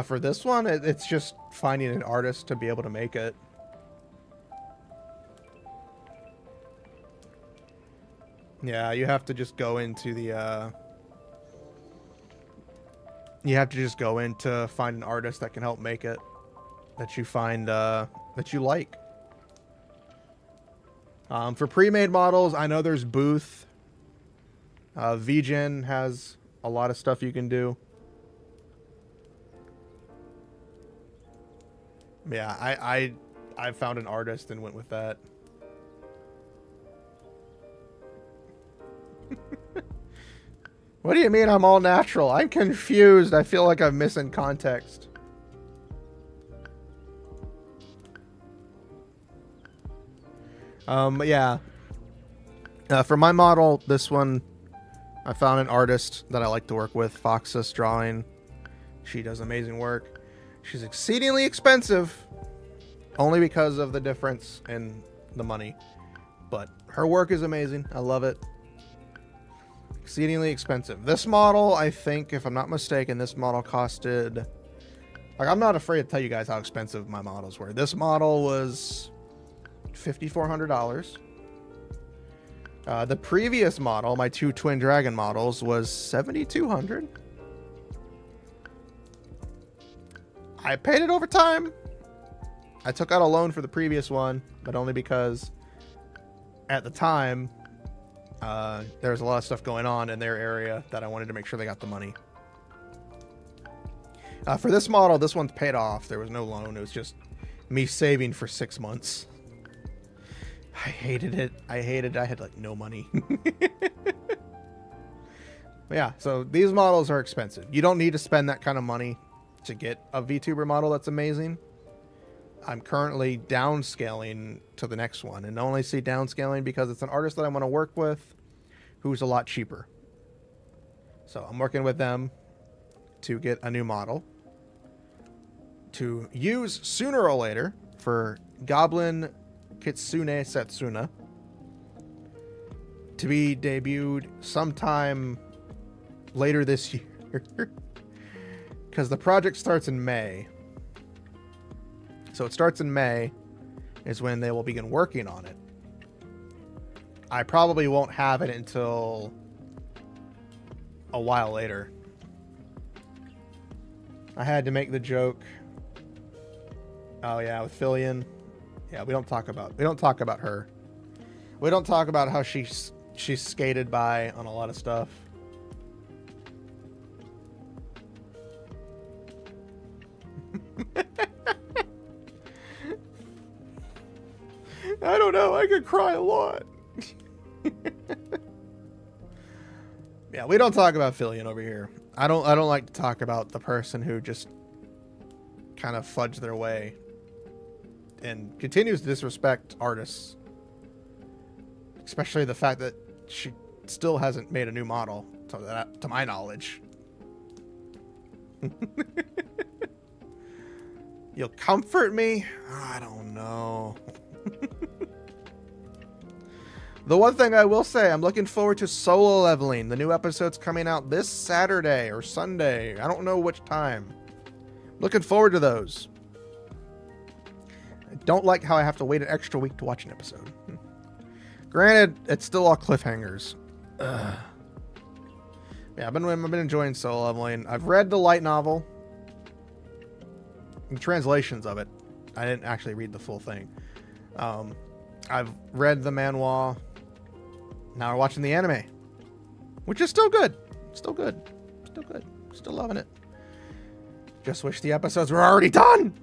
For this one, it's just finding an artist to be able to make it. Yeah, you have to just go into the, you have to just go in to find an artist that can help make it. That you find, that you like. For pre-made models, I know there's Booth. VGen has a lot of stuff you can do. Yeah, I found an artist and went with that. What do you mean I'm all natural? I'm confused. I feel like I'm missing context. Yeah. For my model, this one, I found an artist that I like to work with, Fox's Drawing. She does amazing work. She's exceedingly expensive, only because of the difference in the money. But her work is amazing. I love it. Exceedingly expensive. This model, I think, if I'm not mistaken, this model costed... Like, I'm not afraid to tell you guys how expensive my models were. This model was $5,400. The previous model, my two Twin Dragon models, was $7,200. I paid it over time. I took out a loan for the previous one, but only because at the time there was a lot of stuff going on in their area that I wanted to make sure they got the money. For this model, this one's paid off. There was no loan. It was just me saving for 6 months. I hated it. I had like no money. Yeah, so these models are expensive. You don't need to spend that kind of money to get a VTuber model that's amazing. I'm currently downscaling to the next one, and only see downscaling because it's an artist that I want to work with who's a lot cheaper. So I'm working with them to get a new model to use sooner or later for Goblin Kitsune Setsuna to be debuted sometime later this year. Because the project starts in May. So it starts in May is when they will begin working on it. I probably won't have it until a while later. I had to make the joke. Oh yeah, with Fillion. Yeah, we don't talk about her. We don't talk about how she's skated by on a lot of stuff. I don't know. I could cry a lot. Yeah, we don't talk about Fillion over here. I don't like to talk about the person who just kind of fudged their way and continues to disrespect artists. Especially the fact that she still hasn't made a new model, to my knowledge. You'll comfort me? I don't know. The one thing I will say, I'm looking forward to Solo Leveling. The new episode's coming out this Saturday or Sunday. I don't know which time. Looking forward to those. I don't like how I have to wait an extra week to watch an episode. Granted, it's still all cliffhangers. Ugh. Yeah, I've been enjoying Solo Leveling. I've read the light novel. The translations of it. I didn't actually read the full thing. I've read the manhwa. Now we're watching the anime, which is still good. Still good. Still good. Still loving it. Just wish the episodes were already done.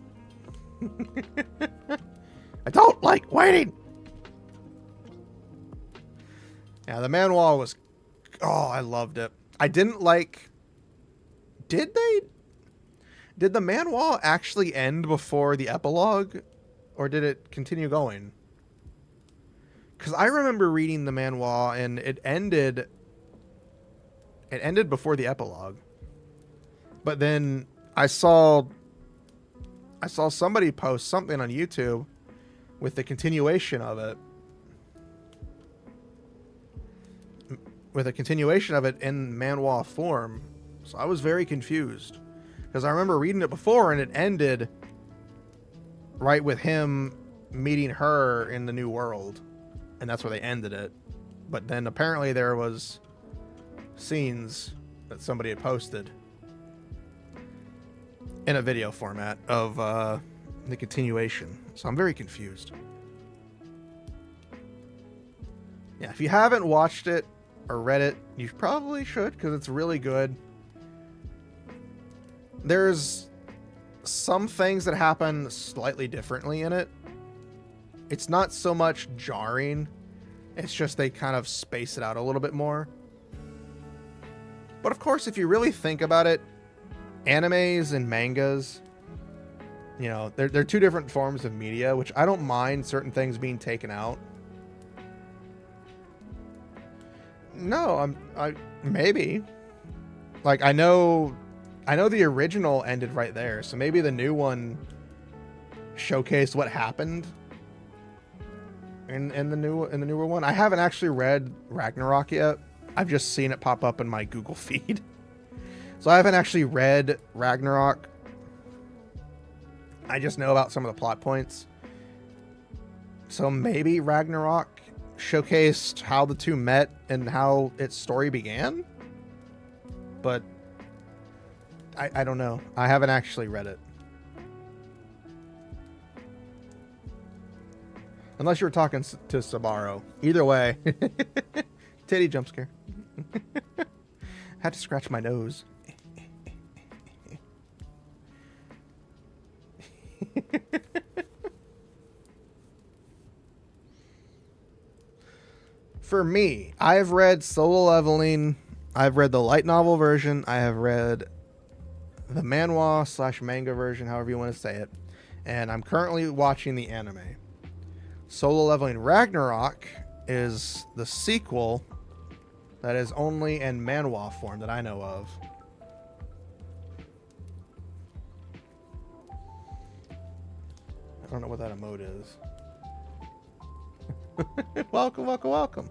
I don't like waiting. Yeah, the manhwa was... Oh, I loved it. I didn't like... Did the manhwa actually end before the epilogue? Or did it continue going? Because I remember reading the manhwa and it ended before the epilogue. But then I saw somebody post something on YouTube with the continuation of it. With a continuation of it in manhwa form. So I was very confused. Because I remember reading it before and it ended right with him meeting her in the new world. And that's where they ended it. But then apparently there was scenes that somebody had posted in a video format of the continuation. So I'm very confused. Yeah, if you haven't watched it, or read it, you probably should, because it's really good. There's some things that happen slightly differently in it. It's not so much jarring. It's just they kind of space it out a little bit more. But of course, if you really think about it, animes and mangas, you know, they're two different forms of media, which I don't mind certain things being taken out. No, maybe. Like, I know the original ended right there, so maybe the new one showcased what happened in the newer one. I haven't actually read Ragnarok yet. I've just seen it pop up in my Google feed. So I haven't actually read Ragnarok. I just know about some of the plot points. So maybe Ragnarok showcased how the two met and how its story began. But I don't know. I haven't actually read it. Unless you were talking to Sabaro. Either way. Titty jump scare. Had to scratch my nose. For me, I've read Solo Leveling. I've read the light novel version. I have read the manhwa / manga version, however you want to say it. And I'm currently watching the anime. Solo Leveling Ragnarok is the sequel that is only in manhwa form that I know of. I don't know what that emote is. Welcome, welcome, welcome.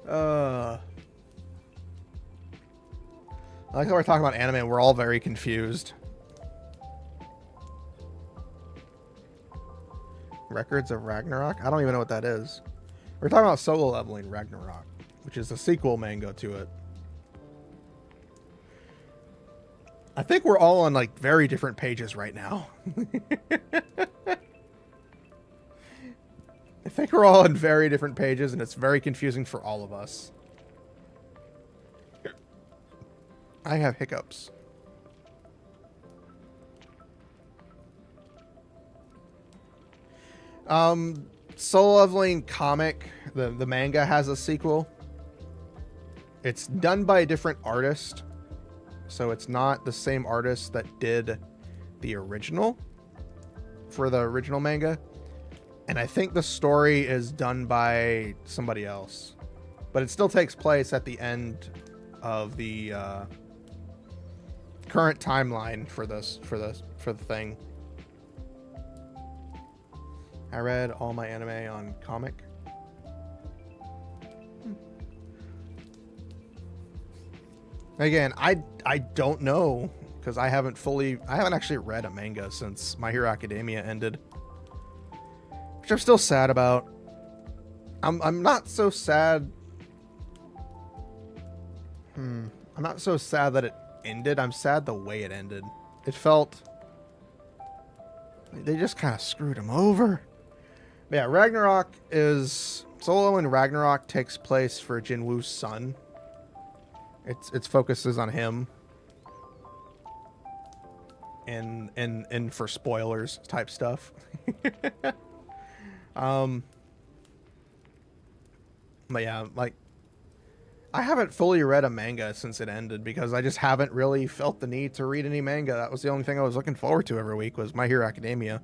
I like how we're talking about anime and we're all very confused. Records of Ragnarok? I don't even know what that is. We're talking about Solo Leveling Ragnarok, which is the sequel manga to it. I think we're all on like very different pages right now. I think we're all on very different pages and it's very confusing for all of us. I have hiccups. Solo Leveling comic, the manga has a sequel. It's done by a different artist. So it's not the same artist that did the original for the original manga. And I think the story is done by somebody else. But it still takes place at the end of the current timeline for the thing. I read all my anime on comic. Again, I don't know because I haven't actually read a manga since My Hero Academia ended, which I'm still sad about. I'm not so sad. I'm not so sad that it ended. I'm sad the way it ended. It felt they just kind of screwed him over. But yeah, Ragnarok is Solo, and Ragnarok takes place for Jinwoo's son. Its focuses on him. And for spoilers type stuff. But yeah, like I haven't fully read a manga since it ended because I just haven't really felt the need to read any manga. That was the only thing I was looking forward to every week was My Hero Academia.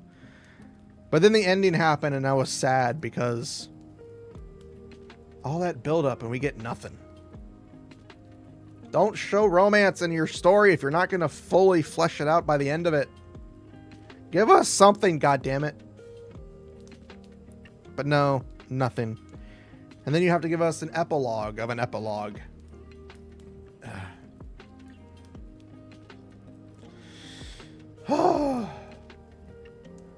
But then the ending happened and I was sad because all that build up and we get nothing. Don't show romance in your story if you're not going to fully flesh it out by the end of it. Give us something, goddammit. But no, nothing. And then you have to give us an epilogue of an epilogue.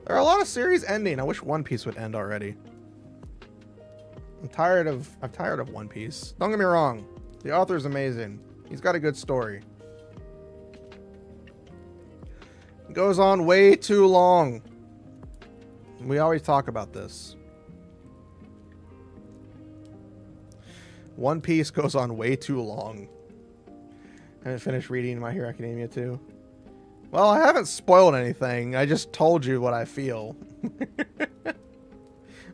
There are a lot of series ending. I wish One Piece would end already. I'm tired of One Piece. Don't get me wrong. The author's amazing. He's got a good story. It goes on way too long. We always talk about this. One Piece goes on way too long. I haven't finished reading My Hero Academia too. Well, I haven't spoiled anything. I just told you what I feel.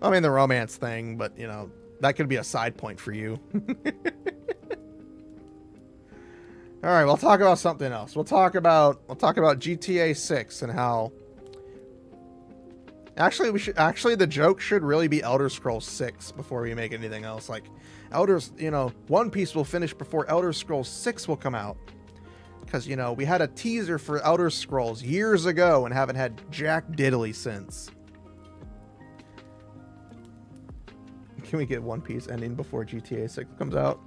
I mean, the romance thing, but, you know, that could be a side point for you. All right, we'll talk about something else. We'll talk about GTA 6 and how actually the joke should really be Elder Scrolls 6 before we make anything else. Like One Piece will finish before Elder Scrolls 6 will come out. Cuz we had a teaser for Elder Scrolls years ago and haven't had jack diddly since. Can we get One Piece ending before GTA 6 comes out?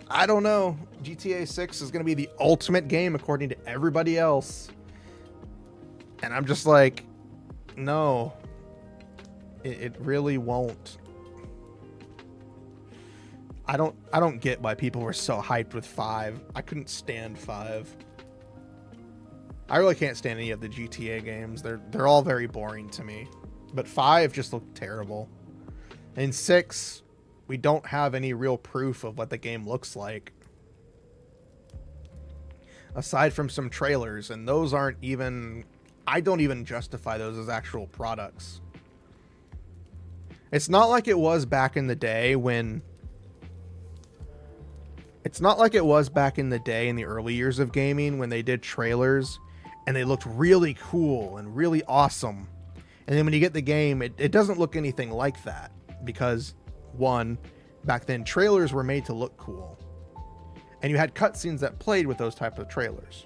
I don't know. GTA 6 is going to be the ultimate game according to everybody else. And I'm just like, no. It really won't. I don't get why people were so hyped with 5. I couldn't stand 5. I really can't stand any of the GTA games. They're all very boring to me. But 5 just looked terrible. And 6, we don't have any real proof of what the game looks like. Aside from some trailers, and those aren't even... I don't even justify those as actual products. It's not like it was back in the day when... It's not like it was back in the day in the early years of gaming when they did trailers and they looked really cool and really awesome. And then when you get the game, it doesn't look anything like that. Because, one, back then trailers were made to look cool. And you had cutscenes that played with those types of trailers.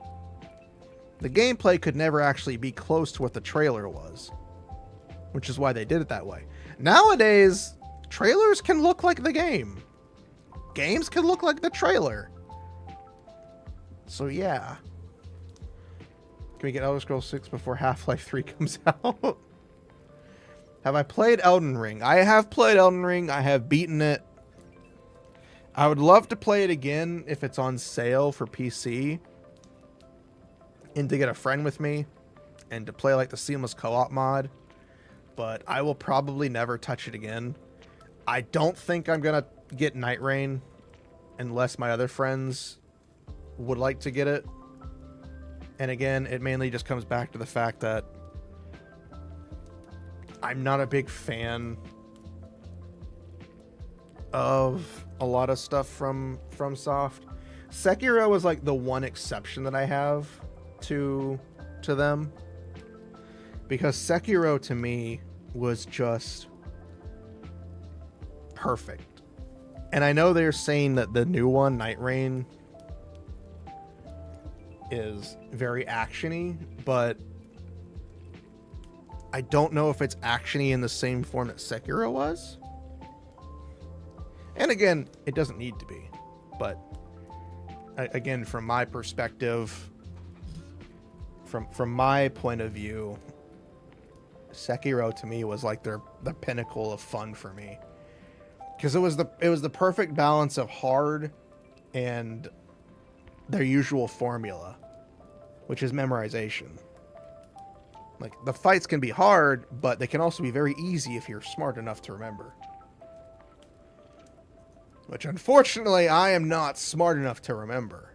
The gameplay could never actually be close to what the trailer was. Which is why they did it that way. Nowadays, trailers can look like the game. Games can look like the trailer. So yeah. Can we get Elder Scrolls 6 before Half-Life 3 comes out? Have I played Elden Ring? I have played Elden Ring. I have beaten it. I would love to play it again if it's on sale for PC. And to get a friend with me. And to play like the seamless co-op mod. But I will probably never touch it again. I don't think I'm going to get Night Rain unless my other friends would like to get it. And again, it mainly just comes back to the fact that I'm not a big fan of a lot of stuff from FromSoft. Sekiro was like the one exception that I have to them, because Sekiro to me was just perfect. And I know they're saying that the new one, Night Rain, is very actiony, but I don't know if it's actiony in the same form that Sekiro was. And again, it doesn't need to be. But again, from my perspective, from my point of view, Sekiro to me was like the pinnacle of fun for me. Because it was the perfect balance of hard and their usual formula, which is memorization. Like, the fights can be hard, but they can also be very easy if you're smart enough to remember. Which, unfortunately, I am not smart enough to remember.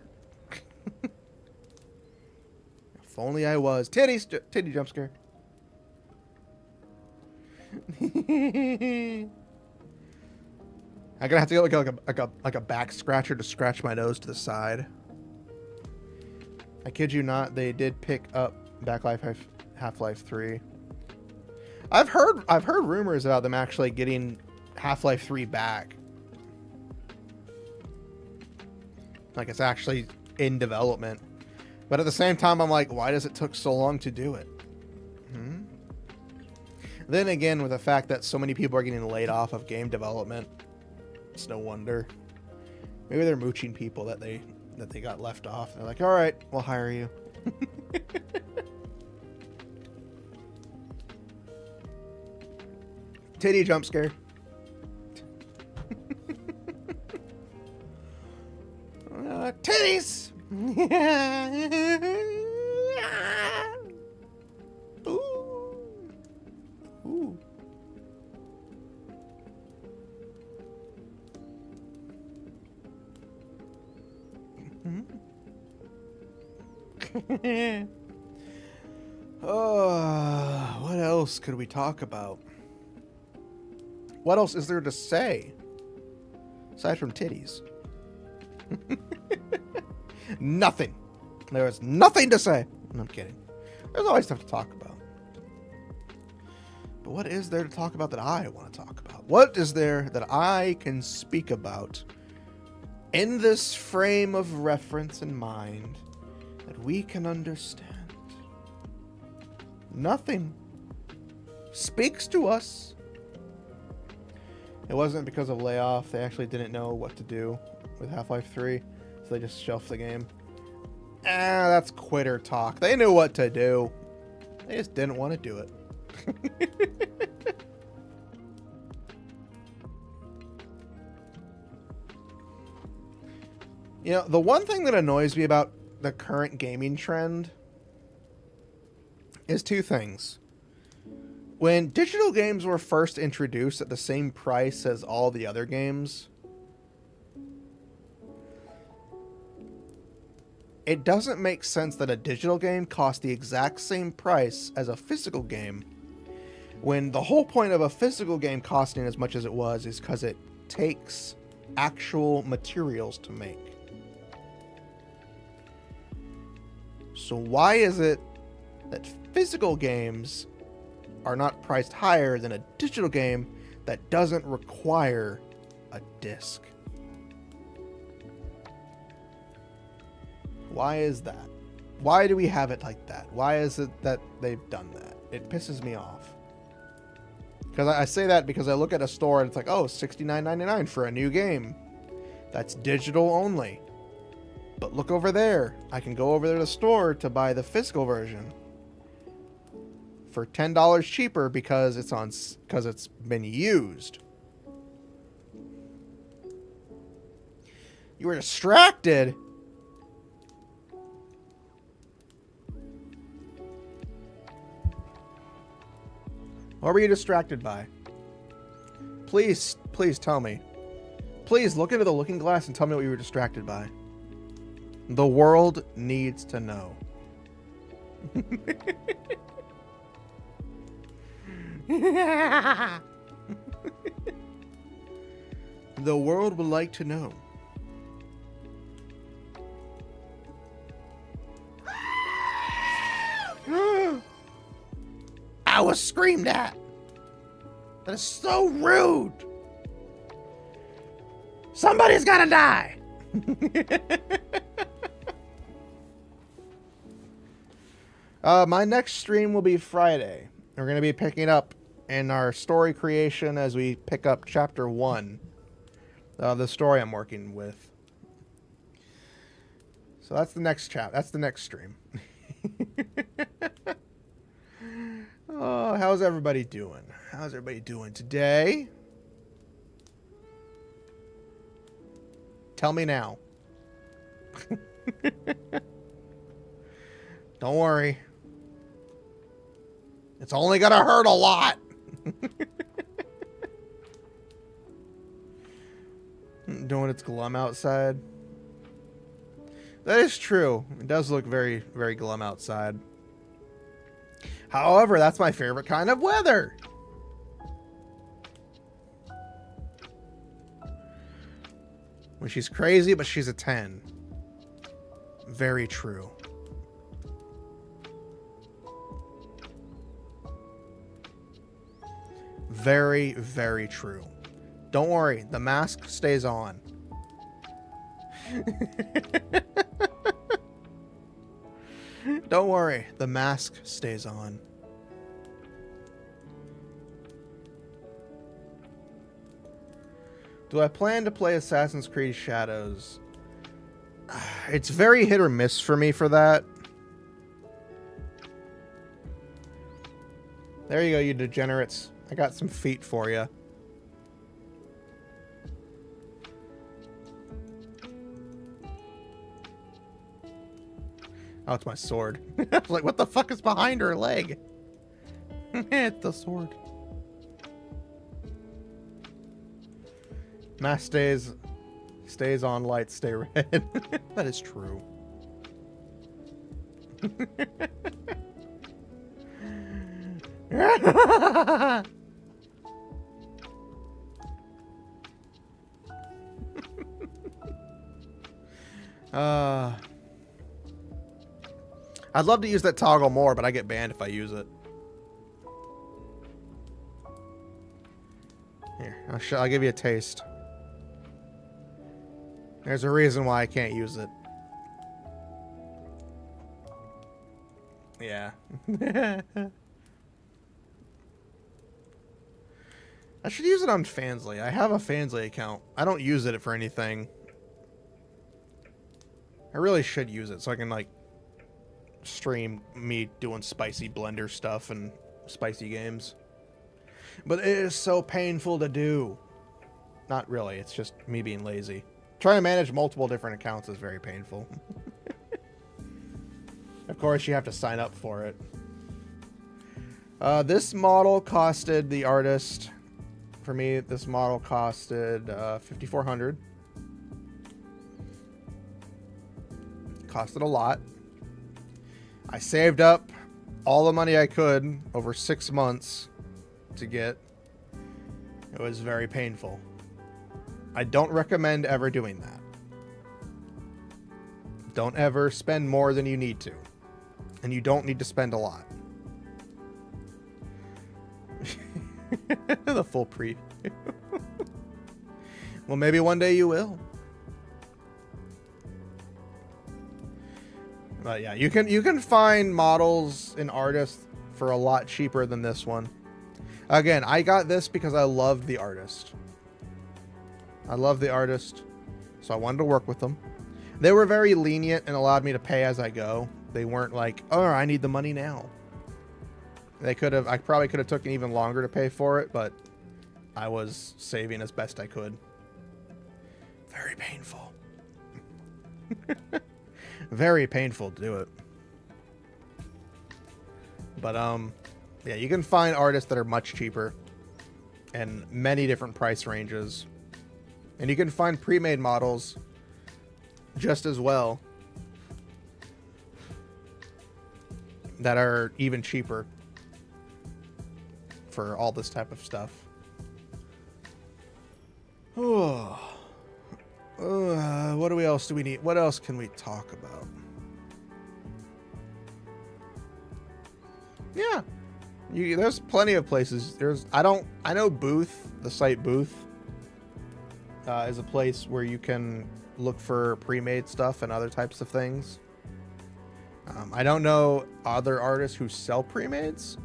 If only I was. Titty jump scare. I'm gonna have to get like a back scratcher to scratch my nose to the side. I kid you not, they did pick up Half-Life 3. I've heard rumors about them actually getting Half-Life 3 back. Like, it's actually in development. But at the same time, I'm like, why does it took so long to do it? Then again, with the fact that so many people are getting laid off of game development, it's no wonder. Maybe they're mooching people that they got left off. They're like, all right, we'll hire you. Titty jump scare. Titties. Ooh. Ooh. Oh, what else could we talk about? What else is there to say? Aside from titties. Nothing. There is nothing to say. I'm kidding. There's always stuff to talk about. But what is there to talk about that I want to talk about? What is there that I can speak about in this frame of reference in mind that we can understand? Nothing speaks to us. It wasn't because of layoff. They actually didn't know what to do with Half-Life 3, so they just shelved the game. That's quitter talk. They knew what to do. They just didn't want to do it. You know, the one thing that annoys me about the current gaming trend is two things. When digital games were first introduced at the same price as all the other games, it doesn't make sense that a digital game costs the exact same price as a physical game, when the whole point of a physical game costing as much as it was is because it takes actual materials to make. So why is it that physical games are not priced higher than a digital game that doesn't require a disc? Why is that? Why do we have it like that? Why is it that they've done that? It pisses me off. Because I say that because I look at a store and it's like, oh, $69.99 for a new game. That's digital only. But look over there. I can go over there to the store to buy the physical version for $10 cheaper because it's been used. You were distracted. What were you distracted by? Please tell me. Please look into the looking glass and tell me what you were distracted by. The world needs to know. The world would like to know. I was screamed at. That is so rude. Somebody's gotta die. My next stream will be Friday. We're going to be picking up in our story creation as we pick up chapter 1. The story I'm working with. So that's the next that's the next stream. Oh, how's everybody doing? How's everybody doing today? Tell me now. Don't worry. It's only gonna hurt a lot. Doing its glum outside. That is true. It does look very, very glum outside. However, that's my favorite kind of weather. When she's crazy, but she's a 10. Very true. Very, very true. Don't worry, the mask stays on. Don't worry, the mask stays on. Do I plan to play Assassin's Creed Shadows? It's very hit or miss for me for that. There you go, you degenerates. I got some feet for you. Oh, it's my sword. I was like, what the fuck is behind her leg? It's the sword. Mask stays on, lights stay red. That is true. I'd love to use that toggle more, but I get banned if I use it. Here, I'll give you a taste. There's a reason why I can't use it. Yeah. I should use it on Fansly. I have a Fansly account. I don't use it for anything. I really should use it so I can, like, stream me doing spicy blender stuff and spicy games. But it is so painful to do. Not really, it's just me being lazy. Trying to manage multiple different accounts is very painful. Of course, you have to sign up for it. This model costed the artist... For me, this model costed $5,400. Costed a lot. I saved up all the money I could over 6 months to get. It was very painful. I don't recommend ever doing that. Don't ever spend more than you need to. And you don't need to spend a lot. The full preview. Well, maybe one day you will. But yeah, you can find models and artists for a lot cheaper than this one. Again, I got this because I loved the artist. I love the artist, so I wanted to work with them. They were very lenient and allowed me to pay as I go. They weren't like, oh, I need the money now. I probably could have taken even longer to pay for it, but I was saving as best I could. Very painful. Very painful to do it. But, yeah, you can find artists that are much cheaper and many different price ranges. And you can find pre-made models just as well that are even cheaper for all this type of stuff. Oh. What else do we need? What else can we talk about? Yeah. There's plenty of places. I know Booth, the site Booth, is a place where you can look for pre-made stuff and other types of things. I don't know other artists who sell pre-mades,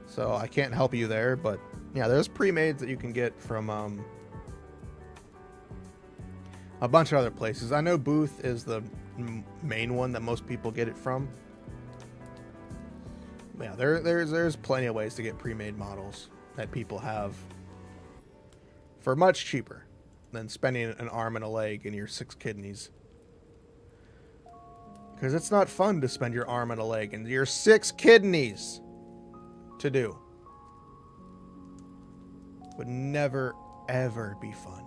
so I can't help you there, but yeah, there's pre-mades that you can get from a bunch of other places. I know Booth is the main one that most people get it from. Yeah, there's plenty of ways to get pre-made models that people have for much cheaper than spending an arm and a leg and your 6 kidneys. Because it's not fun to spend your arm and a leg and your 6 kidneys to do. Would never, ever be fun.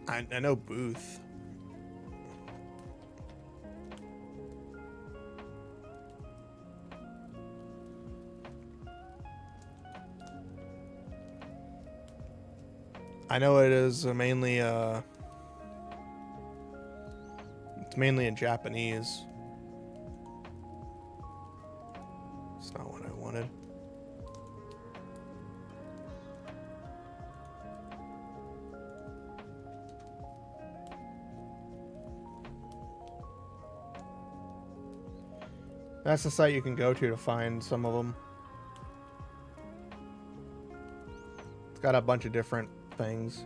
I know Booth. I know it is mainly it's mainly in Japanese. It's not what I wanted. That's the site you can go to find some of them. It's got a bunch of different things.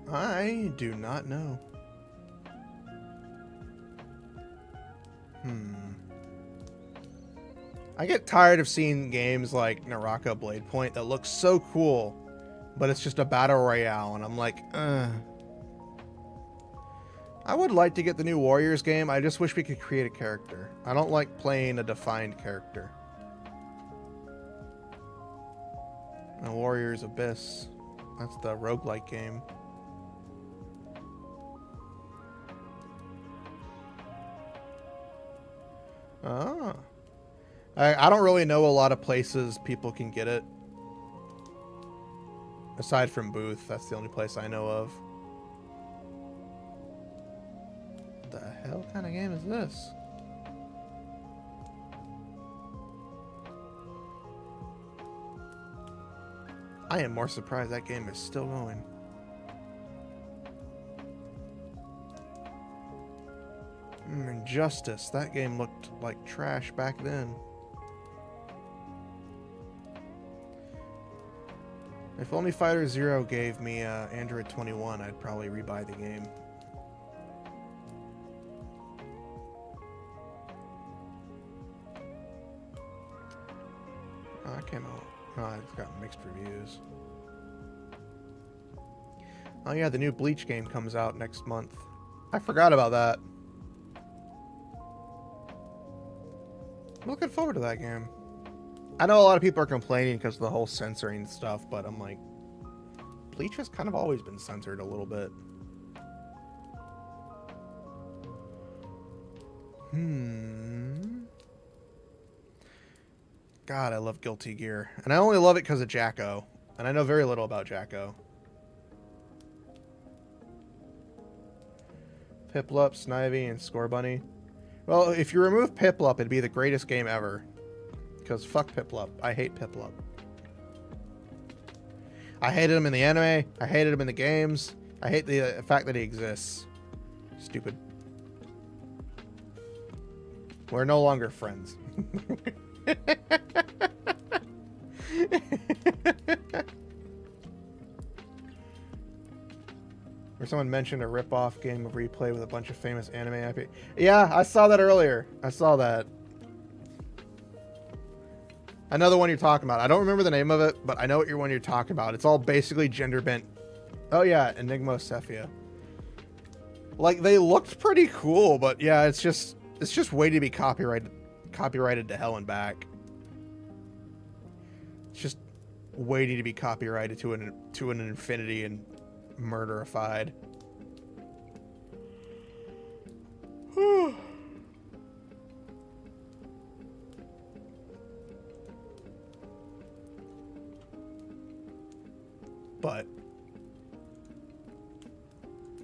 I do not know. I get tired of seeing games like Naraka Blade Point that look so cool, but it's just a battle royale, and I'm like, I would like to get the new Warriors game. I just wish we could create a character. I don't like playing a defined character. The Warriors Abyss. That's the roguelike game. Ah. I don't really know a lot of places people can get it. Aside from Booth, that's the only place I know of. What the hell kind of game is this? I am more surprised that game is still going. Injustice. That game looked like trash back then. If only Fighter Zero gave me Android 21, I'd probably rebuy the game. Oh, that came out. Oh, it's got mixed reviews. Oh yeah, the new Bleach game comes out next month. I forgot about that. I'm looking forward to that game. I know a lot of people are complaining because of the whole censoring stuff, but I'm like, Bleach has kind of always been censored a little bit. God, I love Guilty Gear. And I only love it because of Jacko. And I know very little about Jacko. Piplup, Snivy, and Scorebunny. Well, if you remove Piplup, it'd be the greatest game ever. Because fuck Piplup. I hate Piplup. I hated him in the anime. I hated him in the games. I hate the fact that he exists. Stupid. We're no longer friends. Or someone mentioned a rip-off game of Replay with a bunch of famous anime IP. Yeah, I saw that earlier. I saw that. I know the one you're talking about. I don't remember the name of it, but I know what one you're talking about. It's all basically gender-bent. Oh yeah, Enigma Cephia. Like, they looked pretty cool, but yeah, it's just waiting to be copyrighted to hell and back. It's just waiting to be copyrighted to an infinity and murderified. But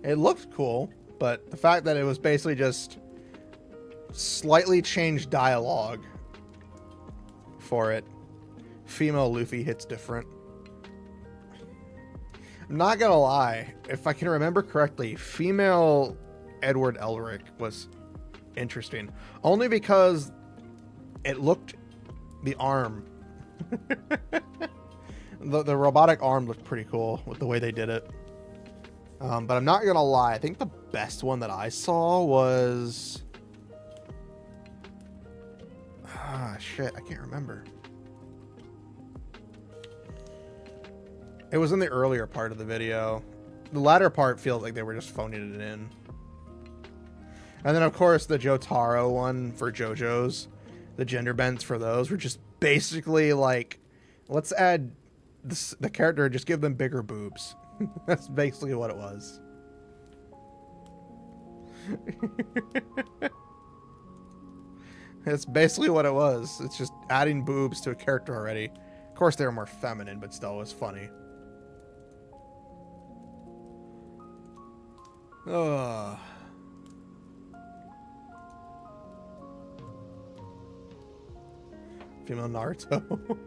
it looked cool, but the fact that it was basically just slightly changed dialogue for it. Female Luffy hits different. I'm not gonna lie, if I can remember correctly, female Edward Elric was interesting. Only because it looked... the arm. the robotic arm looked pretty cool with the way they did it. But I'm not gonna lie, I think the best one that I saw was... ah, shit, I can't remember. It was in the earlier part of the video. The latter part feels like they were just phoning it in. And then, of course, the Jotaro one for JoJo's. The gender bends for those were just basically like, let's add the character, just give them bigger boobs. That's basically what it was. That's basically what it was. It's just adding boobs to a character already. Of course, they were more feminine, but still, it was funny. Ugh. Female Naruto.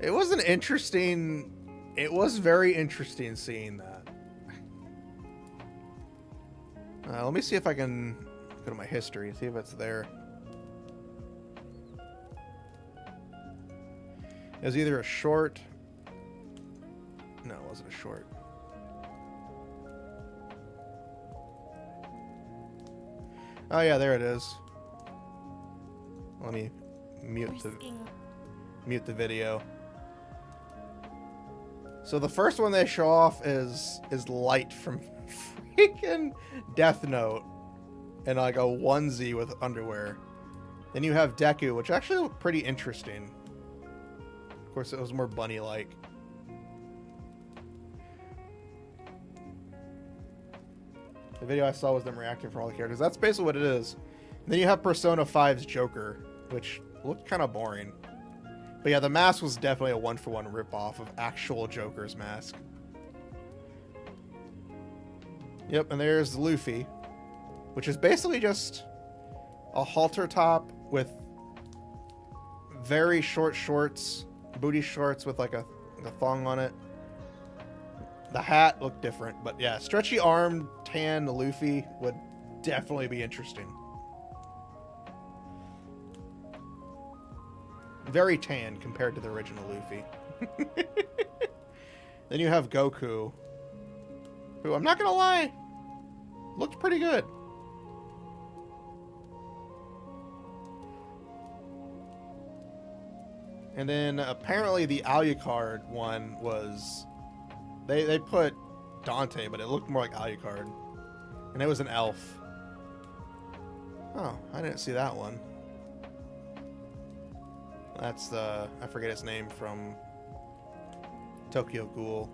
It was an interesting... it was very interesting seeing that. Let me see if I can go to my history, see if it's there. It was either a short... no, it wasn't a short. Oh yeah, there it is. Let me mute the video. So the first one they show off is Light from freaking Death Note in like a onesie with underwear. Then you have Deku, which actually looked pretty interesting. Of course, it was more bunny-like. The video I saw was them reacting for all the characters. That's basically what it is. And then you have Persona 5's Joker, which looked kind of boring. But yeah, the mask was definitely a one-for-one rip-off of actual Joker's mask. Yep, and there's Luffy, which is basically just a halter top with very short shorts, booty shorts with like a thong on it. The hat looked different, but yeah, stretchy arm tan Luffy would definitely be interesting. Very tan compared to the original Luffy. Then you have Goku, who, I'm not gonna lie, looked pretty good. And then apparently the Alucard one was, they put Dante, but it looked more like Alucard, and it was an elf. Oh, I didn't see that one. That's the, I forget his name from Tokyo Ghoul.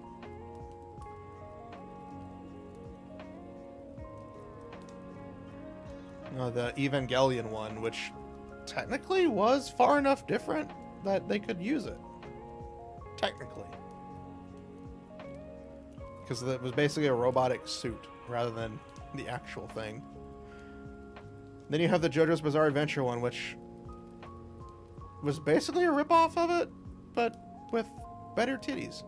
The Evangelion one, which technically was far enough different that they could use it. Technically. Because it was basically a robotic suit rather than the actual thing. Then you have the JoJo's Bizarre Adventure one, which was basically a ripoff of it, but with better titties.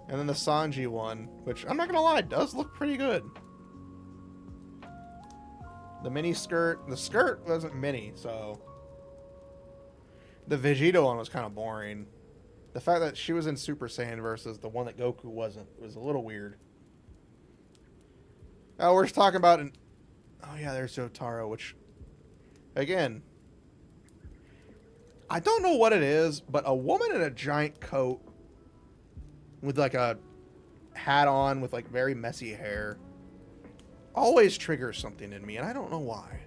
And then the Sanji one, which I'm not gonna lie, does look pretty good. The mini skirt, the skirt wasn't mini, so the Vegeta one was kind of boring. The fact that she was in Super Saiyan versus the one that Goku wasn't was a little weird. Oh, we're just talking about an, oh yeah, there's Jotaro, which, again, I don't know what it is, but a woman in a giant coat with like a hat on with like very messy hair always triggers something in me, and I don't know why.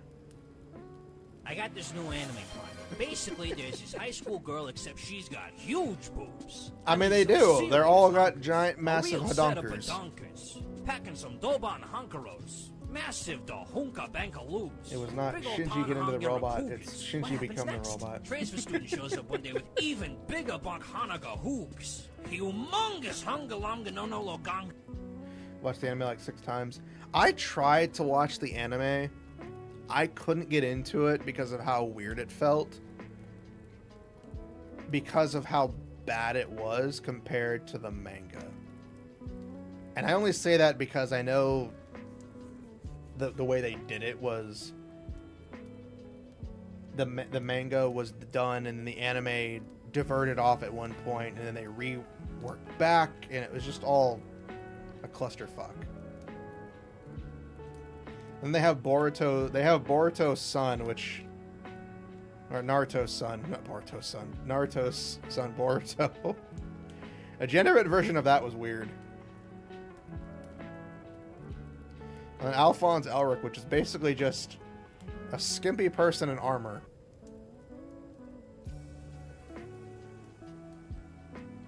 I got this new anime project. Basically, there's this high school girl, except she's got huge boobs. I mean, they do. They're all got giant, massive hodonkers. Packing some Doban hunkeros. Massive Dahunka Bankaloops. It was not Shinji get into the robot, it's Shinji become the robot. Transfer student shows up one day with even bigger Bakhanaga hooks. Humongous Hungalanga no no logang. Watched the anime like 6 times. I tried to watch the anime. I couldn't get into it because of how weird it felt. Because of how bad it was compared to the manga. And I only say that because I know the way they did it was the manga was done and then the anime diverted off at one point and then they reworked back and it was just all a clusterfuck. And they have Boruto. They have Boruto's son, which, or Naruto's son, not Boruto's son. Naruto's son, Boruto. A gender version of that was weird. And Alphonse Elric, which is basically just a skimpy person in armor.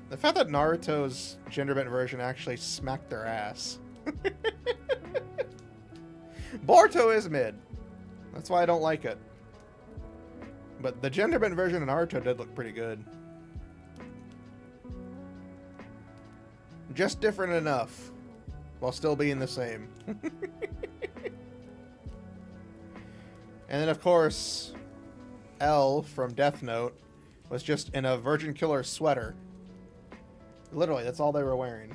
The fact that Naruto's gender bent version actually smacked their ass. Boruto is mid. That's why I don't like it. But the gender bent version of Naruto did look pretty good. Just different enough. While still being the same. And then, of course, L from Death Note was just in a Virgin Killer sweater. Literally, that's all they were wearing.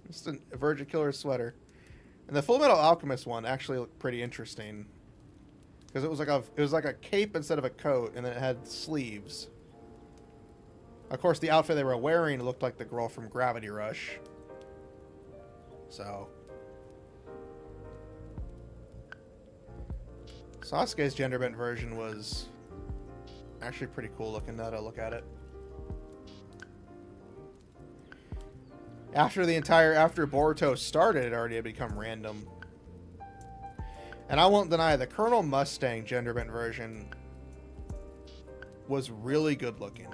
Just a Virgin Killer sweater. And the Full Metal Alchemist one actually looked pretty interesting. Because it was like a cape instead of a coat, and then it had sleeves. Of course, the outfit they were wearing looked like the girl from Gravity Rush. So, Sasuke's gender bent version was actually pretty cool looking now that I look at it. After Boruto started, it already had become random. And I won't deny the Colonel Mustang gender bent version was really good looking.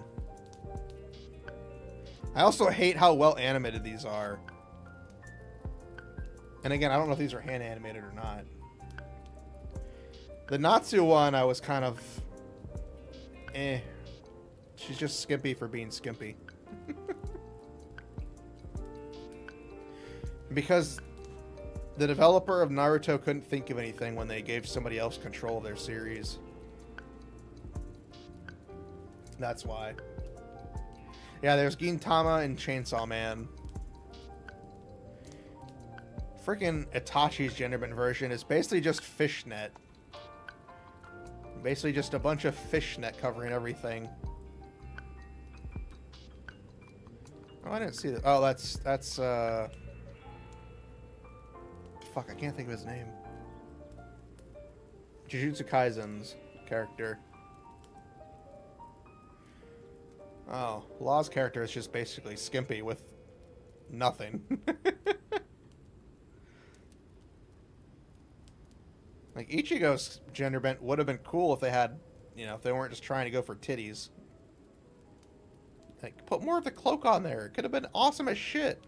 I also hate how well animated these are. And again, I don't know if these are hand animated or not. The Natsu one, I was kind of... eh. She's just skimpy for being skimpy. Because the developer of Naruto couldn't think of anything when they gave somebody else control of their series. That's why. Yeah, there's Gintama and Chainsaw Man. Freaking Itachi's genderbent version is basically just fishnet. Basically just a bunch of fishnet covering everything. Oh, I didn't see that. Oh, that's fuck, I can't think of his name. Jujutsu Kaisen's character. Oh, Law's character is just basically skimpy with nothing. Like, Ichigo's gender bent would have been cool if they had, you know, if they weren't just trying to go for titties. Like, put more of the cloak on there. It could have been awesome as shit.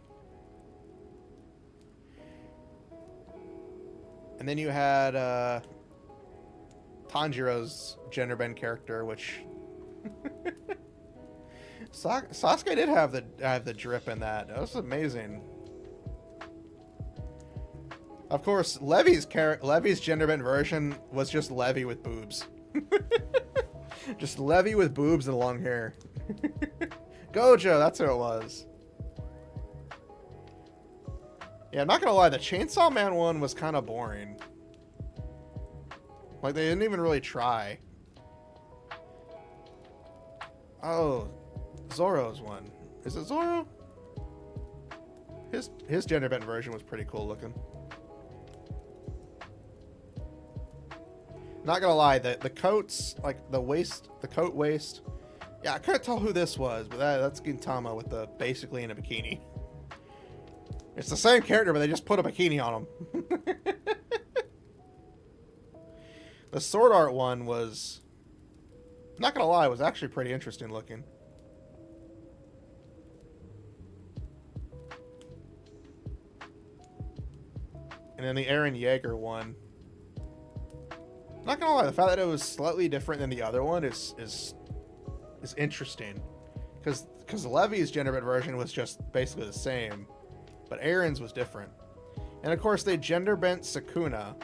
And then you had Tanjiro's gender bend character, which Sasuke did have the drip in that. That was amazing. Of course, Levi's gender bent version was just Levi with boobs. Just Levi with boobs and long hair. Gojo, that's who it was. Yeah, I'm not gonna lie, the Chainsaw Man one was kind of boring. Like, they didn't even really try. Oh, Zoro's one. Is it Zoro? His gender bent version was pretty cool looking. Not gonna lie, the coats, like the coat waist. Yeah, I couldn't tell who this was, but that's Gintama with the basically in a bikini. It's the same character, but they just put a bikini on him. The sword art one was, not gonna lie, was actually pretty interesting looking. And then the Eren Yeager one. Not gonna lie, the fact that it was slightly different than the other one is interesting. Because Levi's gender bent version was just basically the same. But Eren's was different. And of course, they gender bent Sukuna.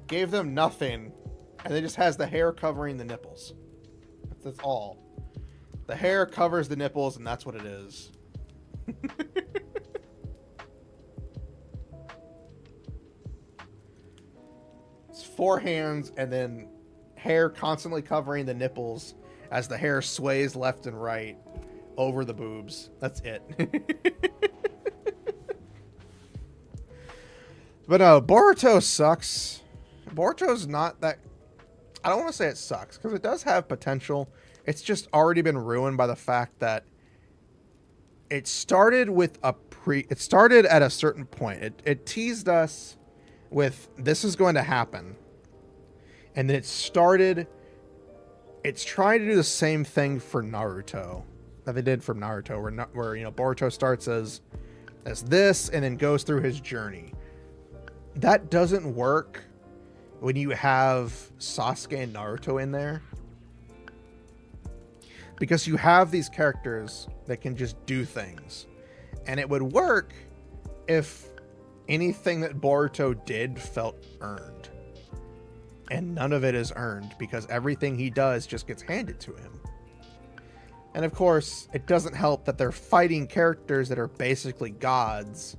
Gave them nothing. And it just has the hair covering the nipples. That's all. The hair covers the nipples, and that's what it is. It's 4 hands, and then hair constantly covering the nipples as the hair sways left and right over the boobs. That's it. But no, Boruto sucks. Boruto's not that... I don't want to say it sucks, because it does have potential. It's just already been ruined by the fact that it started with it started at a certain point. It teased us with, this is going to happen. And then it's trying to do the same thing for Naruto that they did from Naruto, where you know, Boruto starts as this and then goes through his journey. That doesn't work when you have Sasuke and Naruto in there, because you have these characters that can just do things, and it would work if anything that Boruto did felt earned, and none of it is earned because everything he does just gets handed to him. And of course, it doesn't help that they're fighting characters that are basically gods.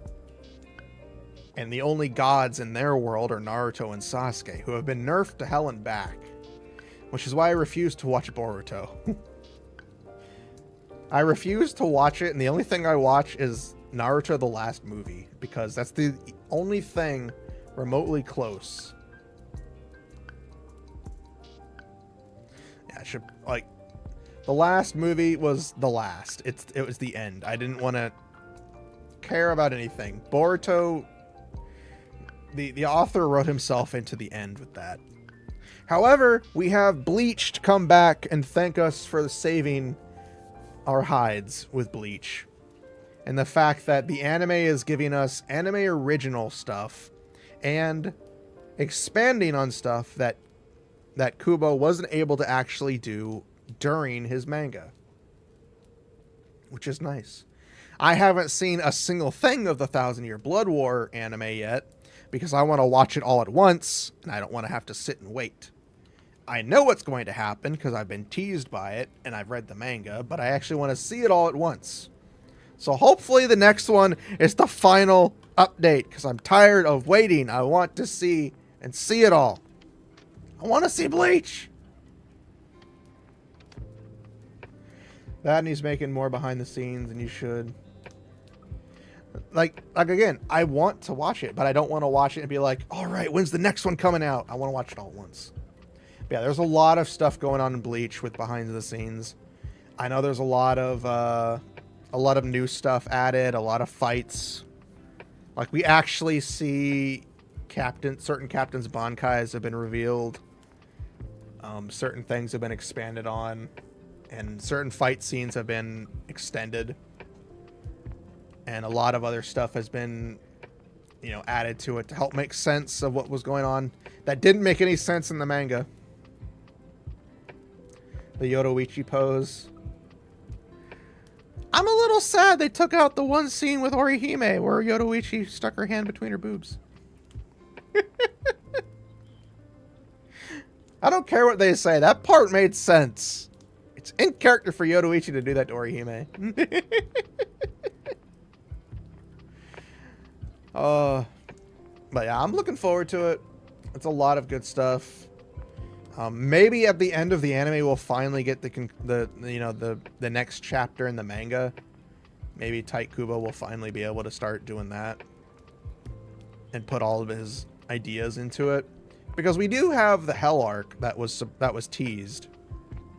And the only gods in their world are Naruto and Sasuke, who have been nerfed to hell and back. Which is why I refuse to watch Boruto. I refuse to watch it, and the only thing I watch is Naruto the Last Movie, because that's the only thing remotely close That should, like, the last movie was the last. It was the end. I didn't want to care about anything. Boruto, the author wrote himself into the end with that. However, we have Bleach to come back and thank us for saving our hides with Bleach. And the fact that the anime is giving us anime original stuff and expanding on stuff that Kubo wasn't able to actually do during his manga. Which is nice. I haven't seen a single thing of the 1,000-Year Blood War anime yet because I want to watch it all at once and I don't want to have to sit and wait. I know what's going to happen because I've been teased by it and I've read the manga, but I actually want to see it all at once. So hopefully the next one is the final update because I'm tired of waiting. I want to see and see it all. I want to see Bleach. That and he's making more behind the scenes than you should. Like again, I want to watch it, but I don't want to watch it and be like, all right, when's the next one coming out? I want to watch it all at once. But yeah, there's a lot of stuff going on in Bleach with behind the scenes. I know there's a lot of new stuff added, a lot of fights. Like we actually see certain captains' bankais have been revealed. Certain things have been expanded on, and certain fight scenes have been extended. And a lot of other stuff has been, added to it to help make sense of what was going on that didn't make any sense in the manga. The Yoruichi pose. I'm a little sad they took out the one scene with Orihime where Yoruichi stuck her hand between her boobs. I don't care what they say. That part made sense. It's in character for Yoruichi to do that to Orihime. But yeah, I'm looking forward to it. It's a lot of good stuff. Maybe at the end of the anime we'll finally get the next chapter in the manga. Maybe Tite Kubo will finally be able to start doing that and put all of his ideas into it, because we do have the Hell arc that was teased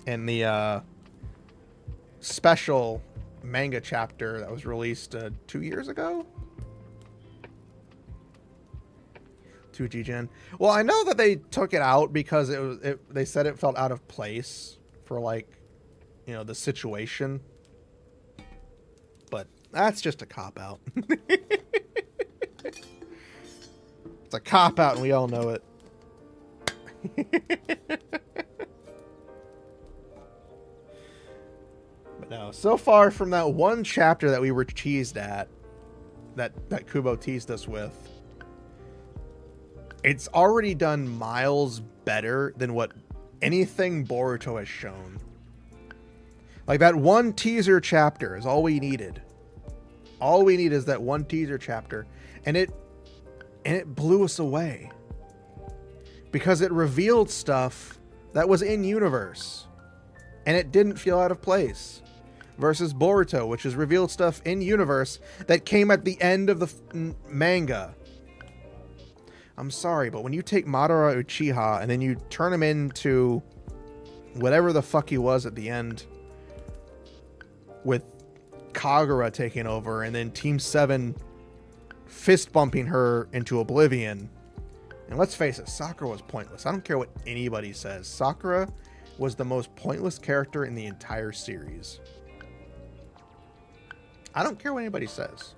in the special manga chapter that was released 2 years ago. 2G-Gen. Well, I know that they took it out because they said it felt out of place for the situation. But that's just a cop-out. It's a cop-out and we all know it. But no, so far from that one chapter that we were teased at, that Kubo teased us with, it's already done miles better than what anything Boruto has shown. Like, that one teaser chapter is all we needed. All we need is that one teaser chapter. And it blew us away. Because it revealed stuff that was in universe. And it didn't feel out of place. Versus Boruto, which has revealed stuff in universe that came at the end of the manga. I'm sorry, but when you take Madara Uchiha and then you turn him into whatever the fuck he was at the end, with Kagura taking over and then Team 7 fist bumping her into oblivion. And let's face it, Sakura was pointless. I don't care what anybody says. Sakura was the most pointless character in the entire series. I don't care what anybody says.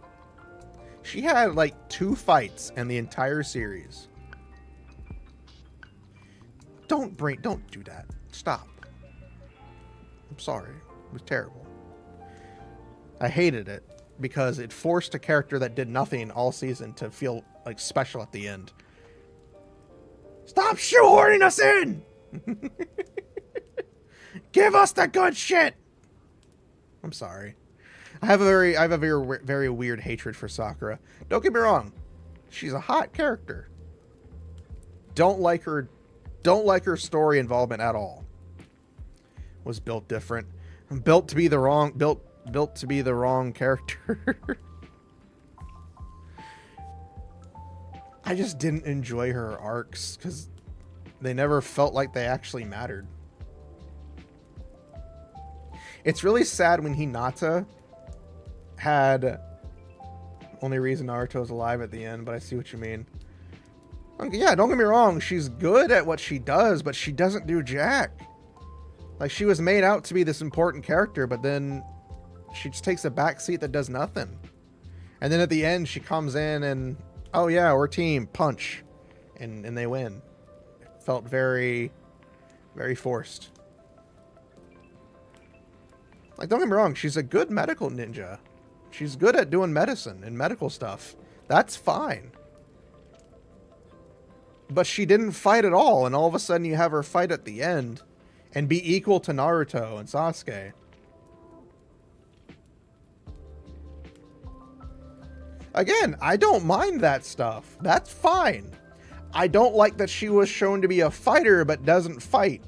She had like 2 fights in the entire series. Don't do that. Stop. I'm sorry. It was terrible. I hated it because it forced a character that did nothing all season to feel like special at the end. Stop shoehorning us in! Give us the good shit! I'm sorry. I have a very weird hatred for Sakura. Don't get me wrong. She's a hot character. Don't like her story involvement at all. Was built different. Built to be the wrong character. I just didn't enjoy her arcs because they never felt like they actually mattered. It's really sad when Hinata had... Only reason Naruto's alive at the end, but I see what you mean. Yeah, don't get me wrong. She's good at what she does, but she doesn't do jack. Like, she was made out to be this important character, but then she just takes a back seat that does nothing. And then at the end, she comes in and, oh yeah, we're team, punch. And they win. It felt very, very forced. Like, don't get me wrong, she's a good medical ninja. She's good at doing medicine and medical stuff. That's fine. But she didn't fight at all, and all of a sudden you have her fight at the end and be equal to Naruto and Sasuke. Again, I don't mind that stuff. That's fine. I don't like that she was shown to be a fighter but doesn't fight.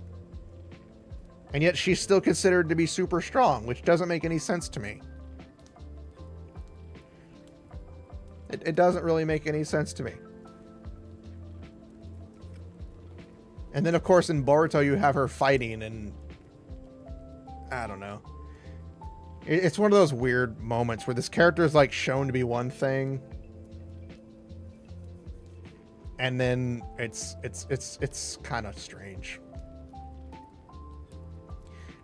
And yet she's still considered to be super strong, which doesn't make any sense to me. It doesn't really make any sense to me. And then, of course, in Boruto, you have her fighting, and I don't know. It's one of those weird moments where this character is like shown to be one thing, and then it's kind of strange.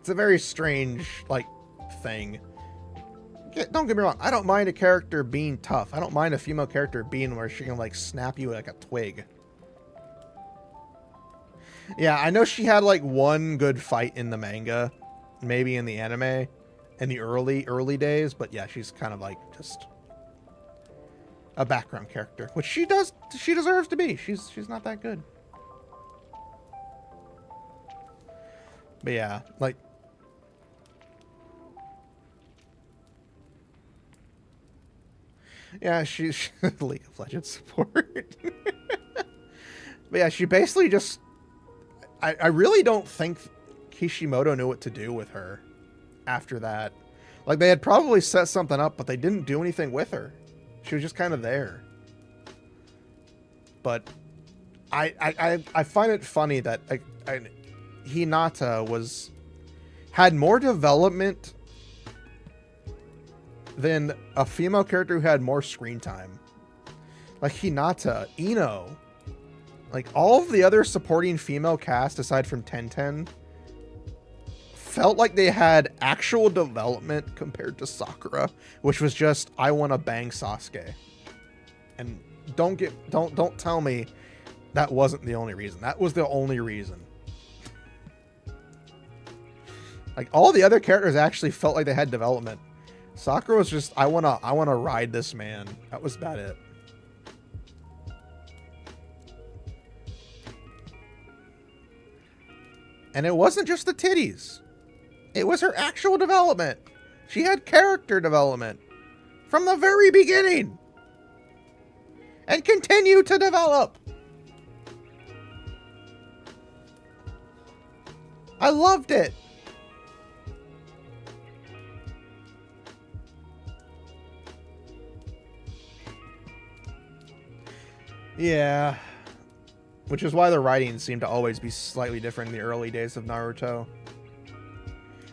It's a very strange like thing. Don't get me wrong. I don't mind a character being tough. I don't mind a female character being where she can like snap you like a twig. Yeah, I know she had like one good fight in the manga, maybe in the anime, in the early days, but yeah, she's kind of like just a background character, which she deserves to be. She's not that good. But yeah, like yeah, she's League of Legends support. But yeah, she basically just I really don't think Kishimoto knew what to do with her after that. Like, they had probably set something up, but they didn't do anything with her. She was just kind of there. But I find it funny that Hinata had more development than a female character who had more screen time. Like Hinata, Ino, like all of the other supporting female cast aside from Tenten felt like they had actual development compared to Sakura, which was just, I want to bang Sasuke. And don't tell me that wasn't the only reason. That was the only reason. Like, all the other characters actually felt like they had development. Sakura was just, I wanna ride this man. That was about it. And it wasn't just the titties. It was her actual development. She had character development from the very beginning. And continued to develop. I loved it. Yeah. Which is why the writing seemed to always be slightly different in the early days of Naruto.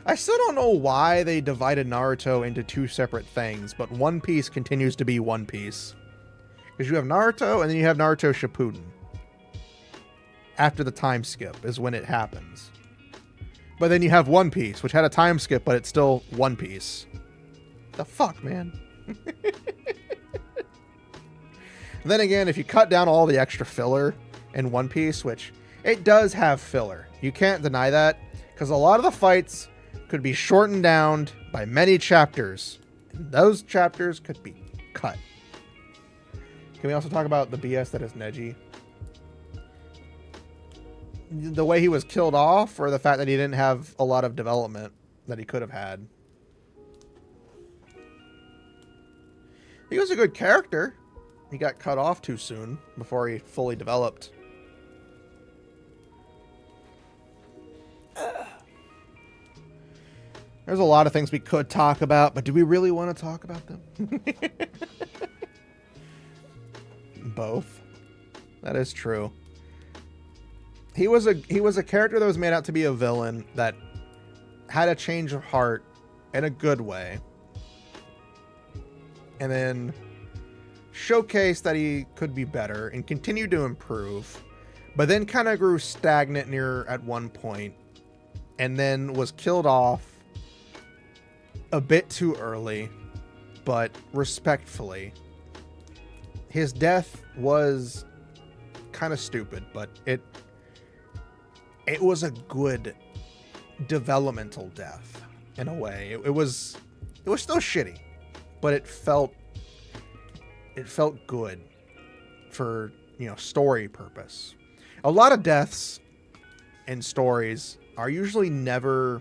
I still don't know why they divided Naruto into two separate things, but One Piece continues to be One Piece. Because you have Naruto, and then you have Naruto Shippuden. After the time skip is when it happens. But then you have One Piece, which had a time skip, but it's still One Piece. The fuck, man? Then again, if you cut down all the extra filler in One Piece, which it does have filler, you can't deny that, because a lot of the fights could be shortened down by many chapters, and those chapters could be cut. Can we also talk about the BS that is Neji? The way he was killed off, or the fact that he didn't have a lot of development that he could have had? He was a good character. He got cut off too soon before he fully developed. There's a lot of things we could talk about, but do we really want to talk about them? Both. That is true. He was a character that was made out to be a villain that had a change of heart in a good way, and then showcased that he could be better and continued to improve, but then kind of grew stagnant at one point, and then was killed off a bit too early, but respectfully. His death was kind of stupid, but it was a good developmental death in a way. It was still shitty, but it felt good for, story purpose. A lot of deaths in stories are usually never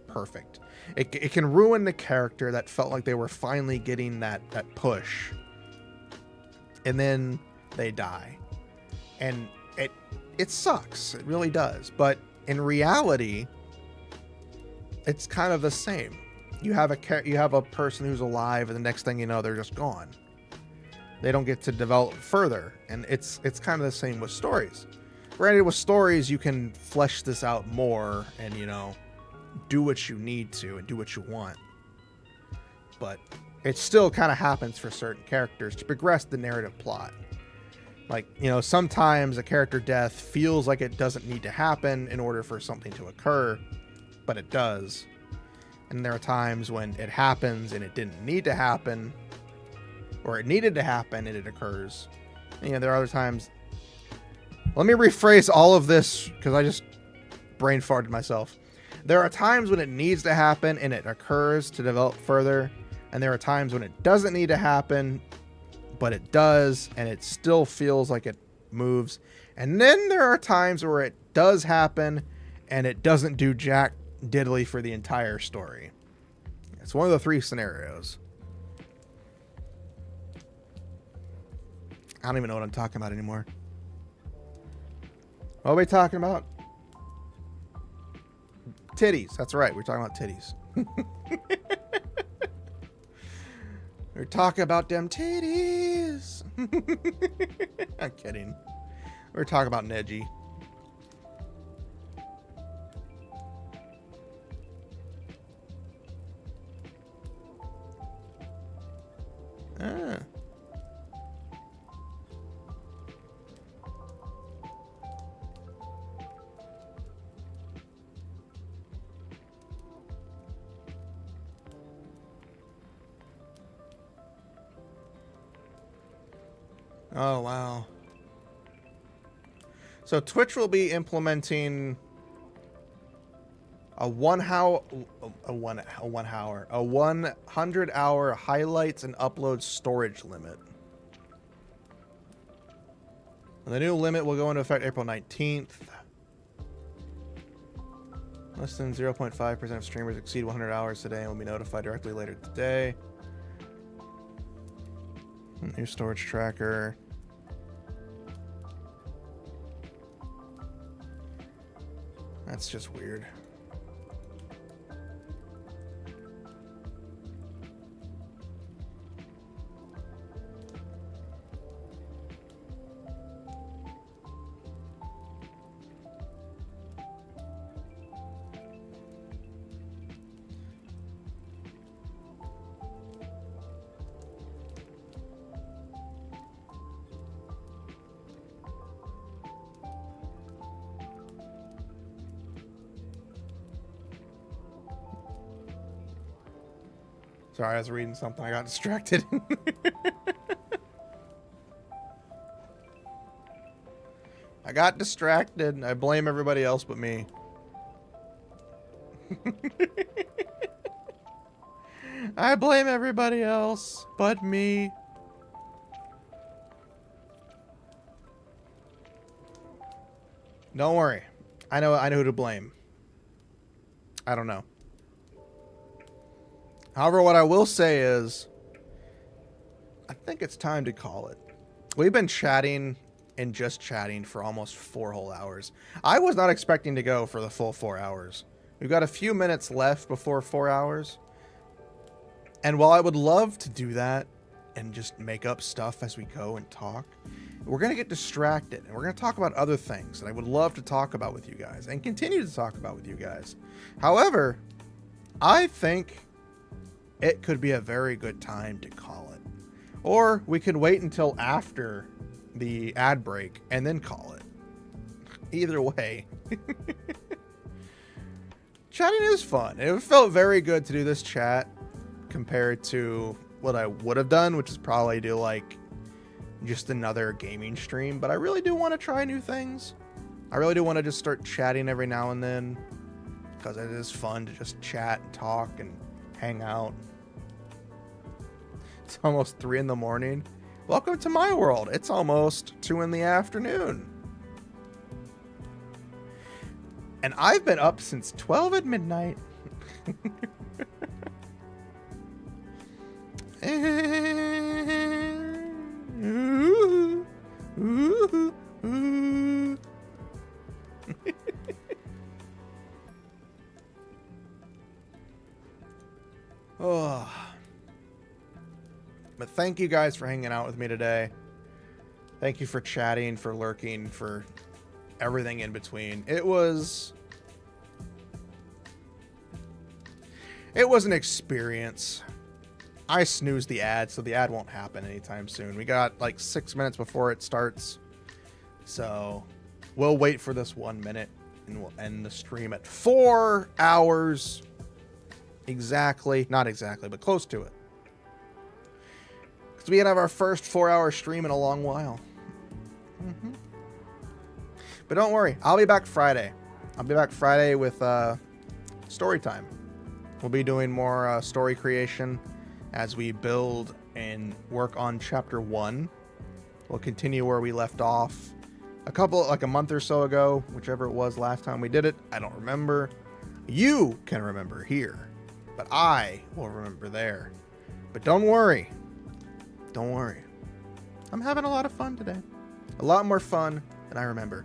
perfect. It can ruin the character that felt like they were finally getting that push, and then they die, and it sucks. It really does. But in reality, it's kind of the same. You have a person who's alive, and the next thing you know, they're just gone. They don't get to develop further, and it's kind of the same with stories. Granted, with stories, you can flesh this out more and, do what you need to and do what you want. But it still kind of happens for certain characters to progress the narrative plot. Like, sometimes a character death feels like it doesn't need to happen in order for something to occur, but it does. And there are times when it happens and it didn't need to happen, or it needed to happen and it occurs. And, there are other times. Let me rephrase all of this because I just brain farted myself. There are times when it needs to happen and it occurs to develop further, and there are times when it doesn't need to happen, but it does, and it still feels like it moves. And then there are times where it does happen and it doesn't do jack diddly for the entire story. It's one of the three scenarios. I don't even know what I'm talking about anymore. What are we talking about? Titties. That's right. We're talking about titties. We're talking about them titties. I'm kidding. We're talking about Neji. Ah. Oh, wow. So Twitch will be implementing a 100-hour highlights and upload storage limit. And the new limit will go into effect April 19th. Less than 0.5% of streamers exceed 100 hours today and will be notified directly later today. New storage tracker. That's just weird. Sorry, I was reading something. I got distracted. I got distracted. I blame everybody else but me. I blame everybody else but me. Don't worry. I know who to blame. I don't know. However, what I will say is, I think it's time to call it. We've been chatting and just chatting for almost 4 whole hours. I was not expecting to go for the full 4 hours. We've got a few minutes left before 4 hours. And while I would love to do that and just make up stuff as we go and talk, we're going to get distracted. And we're going to talk about other things that I would love to talk about with you guys and continue to talk about with you guys. However, I think it could be a very good time to call it. Or we could wait until after the ad break and then call it. Either way. Chatting is fun. It felt very good to do this chat compared to what I would have done, which is probably do like just another gaming stream. But I really do want to try new things. I really do want to just start chatting every now and then, because it is fun to just chat and talk and hang out. It's almost 3 in the morning. Welcome to my world. It's almost 2 in the afternoon. And I've been up since 12 at midnight. Ooh, ooh, ooh. Oh. But thank you guys for hanging out with me today. Thank you for chatting, for lurking, for everything in between. It was an experience. I snoozed the ad, so the ad won't happen anytime soon. We got like 6 minutes before it starts. So we'll wait for this 1 minute and we'll end the stream at 4 hours. Exactly. Not exactly, but close to it. Because we have our first 4-hour stream in a long while. But don't worry, I'll be back Friday. I'll be back Friday with story time. We'll be doing more story creation as we build and work on chapter 1. We'll continue where we left off a month or so ago, whichever it was last time we did it. I don't remember. You can remember here, but I will remember there. But don't worry. Don't worry. I'm having a lot of fun today. A lot more fun than I remember.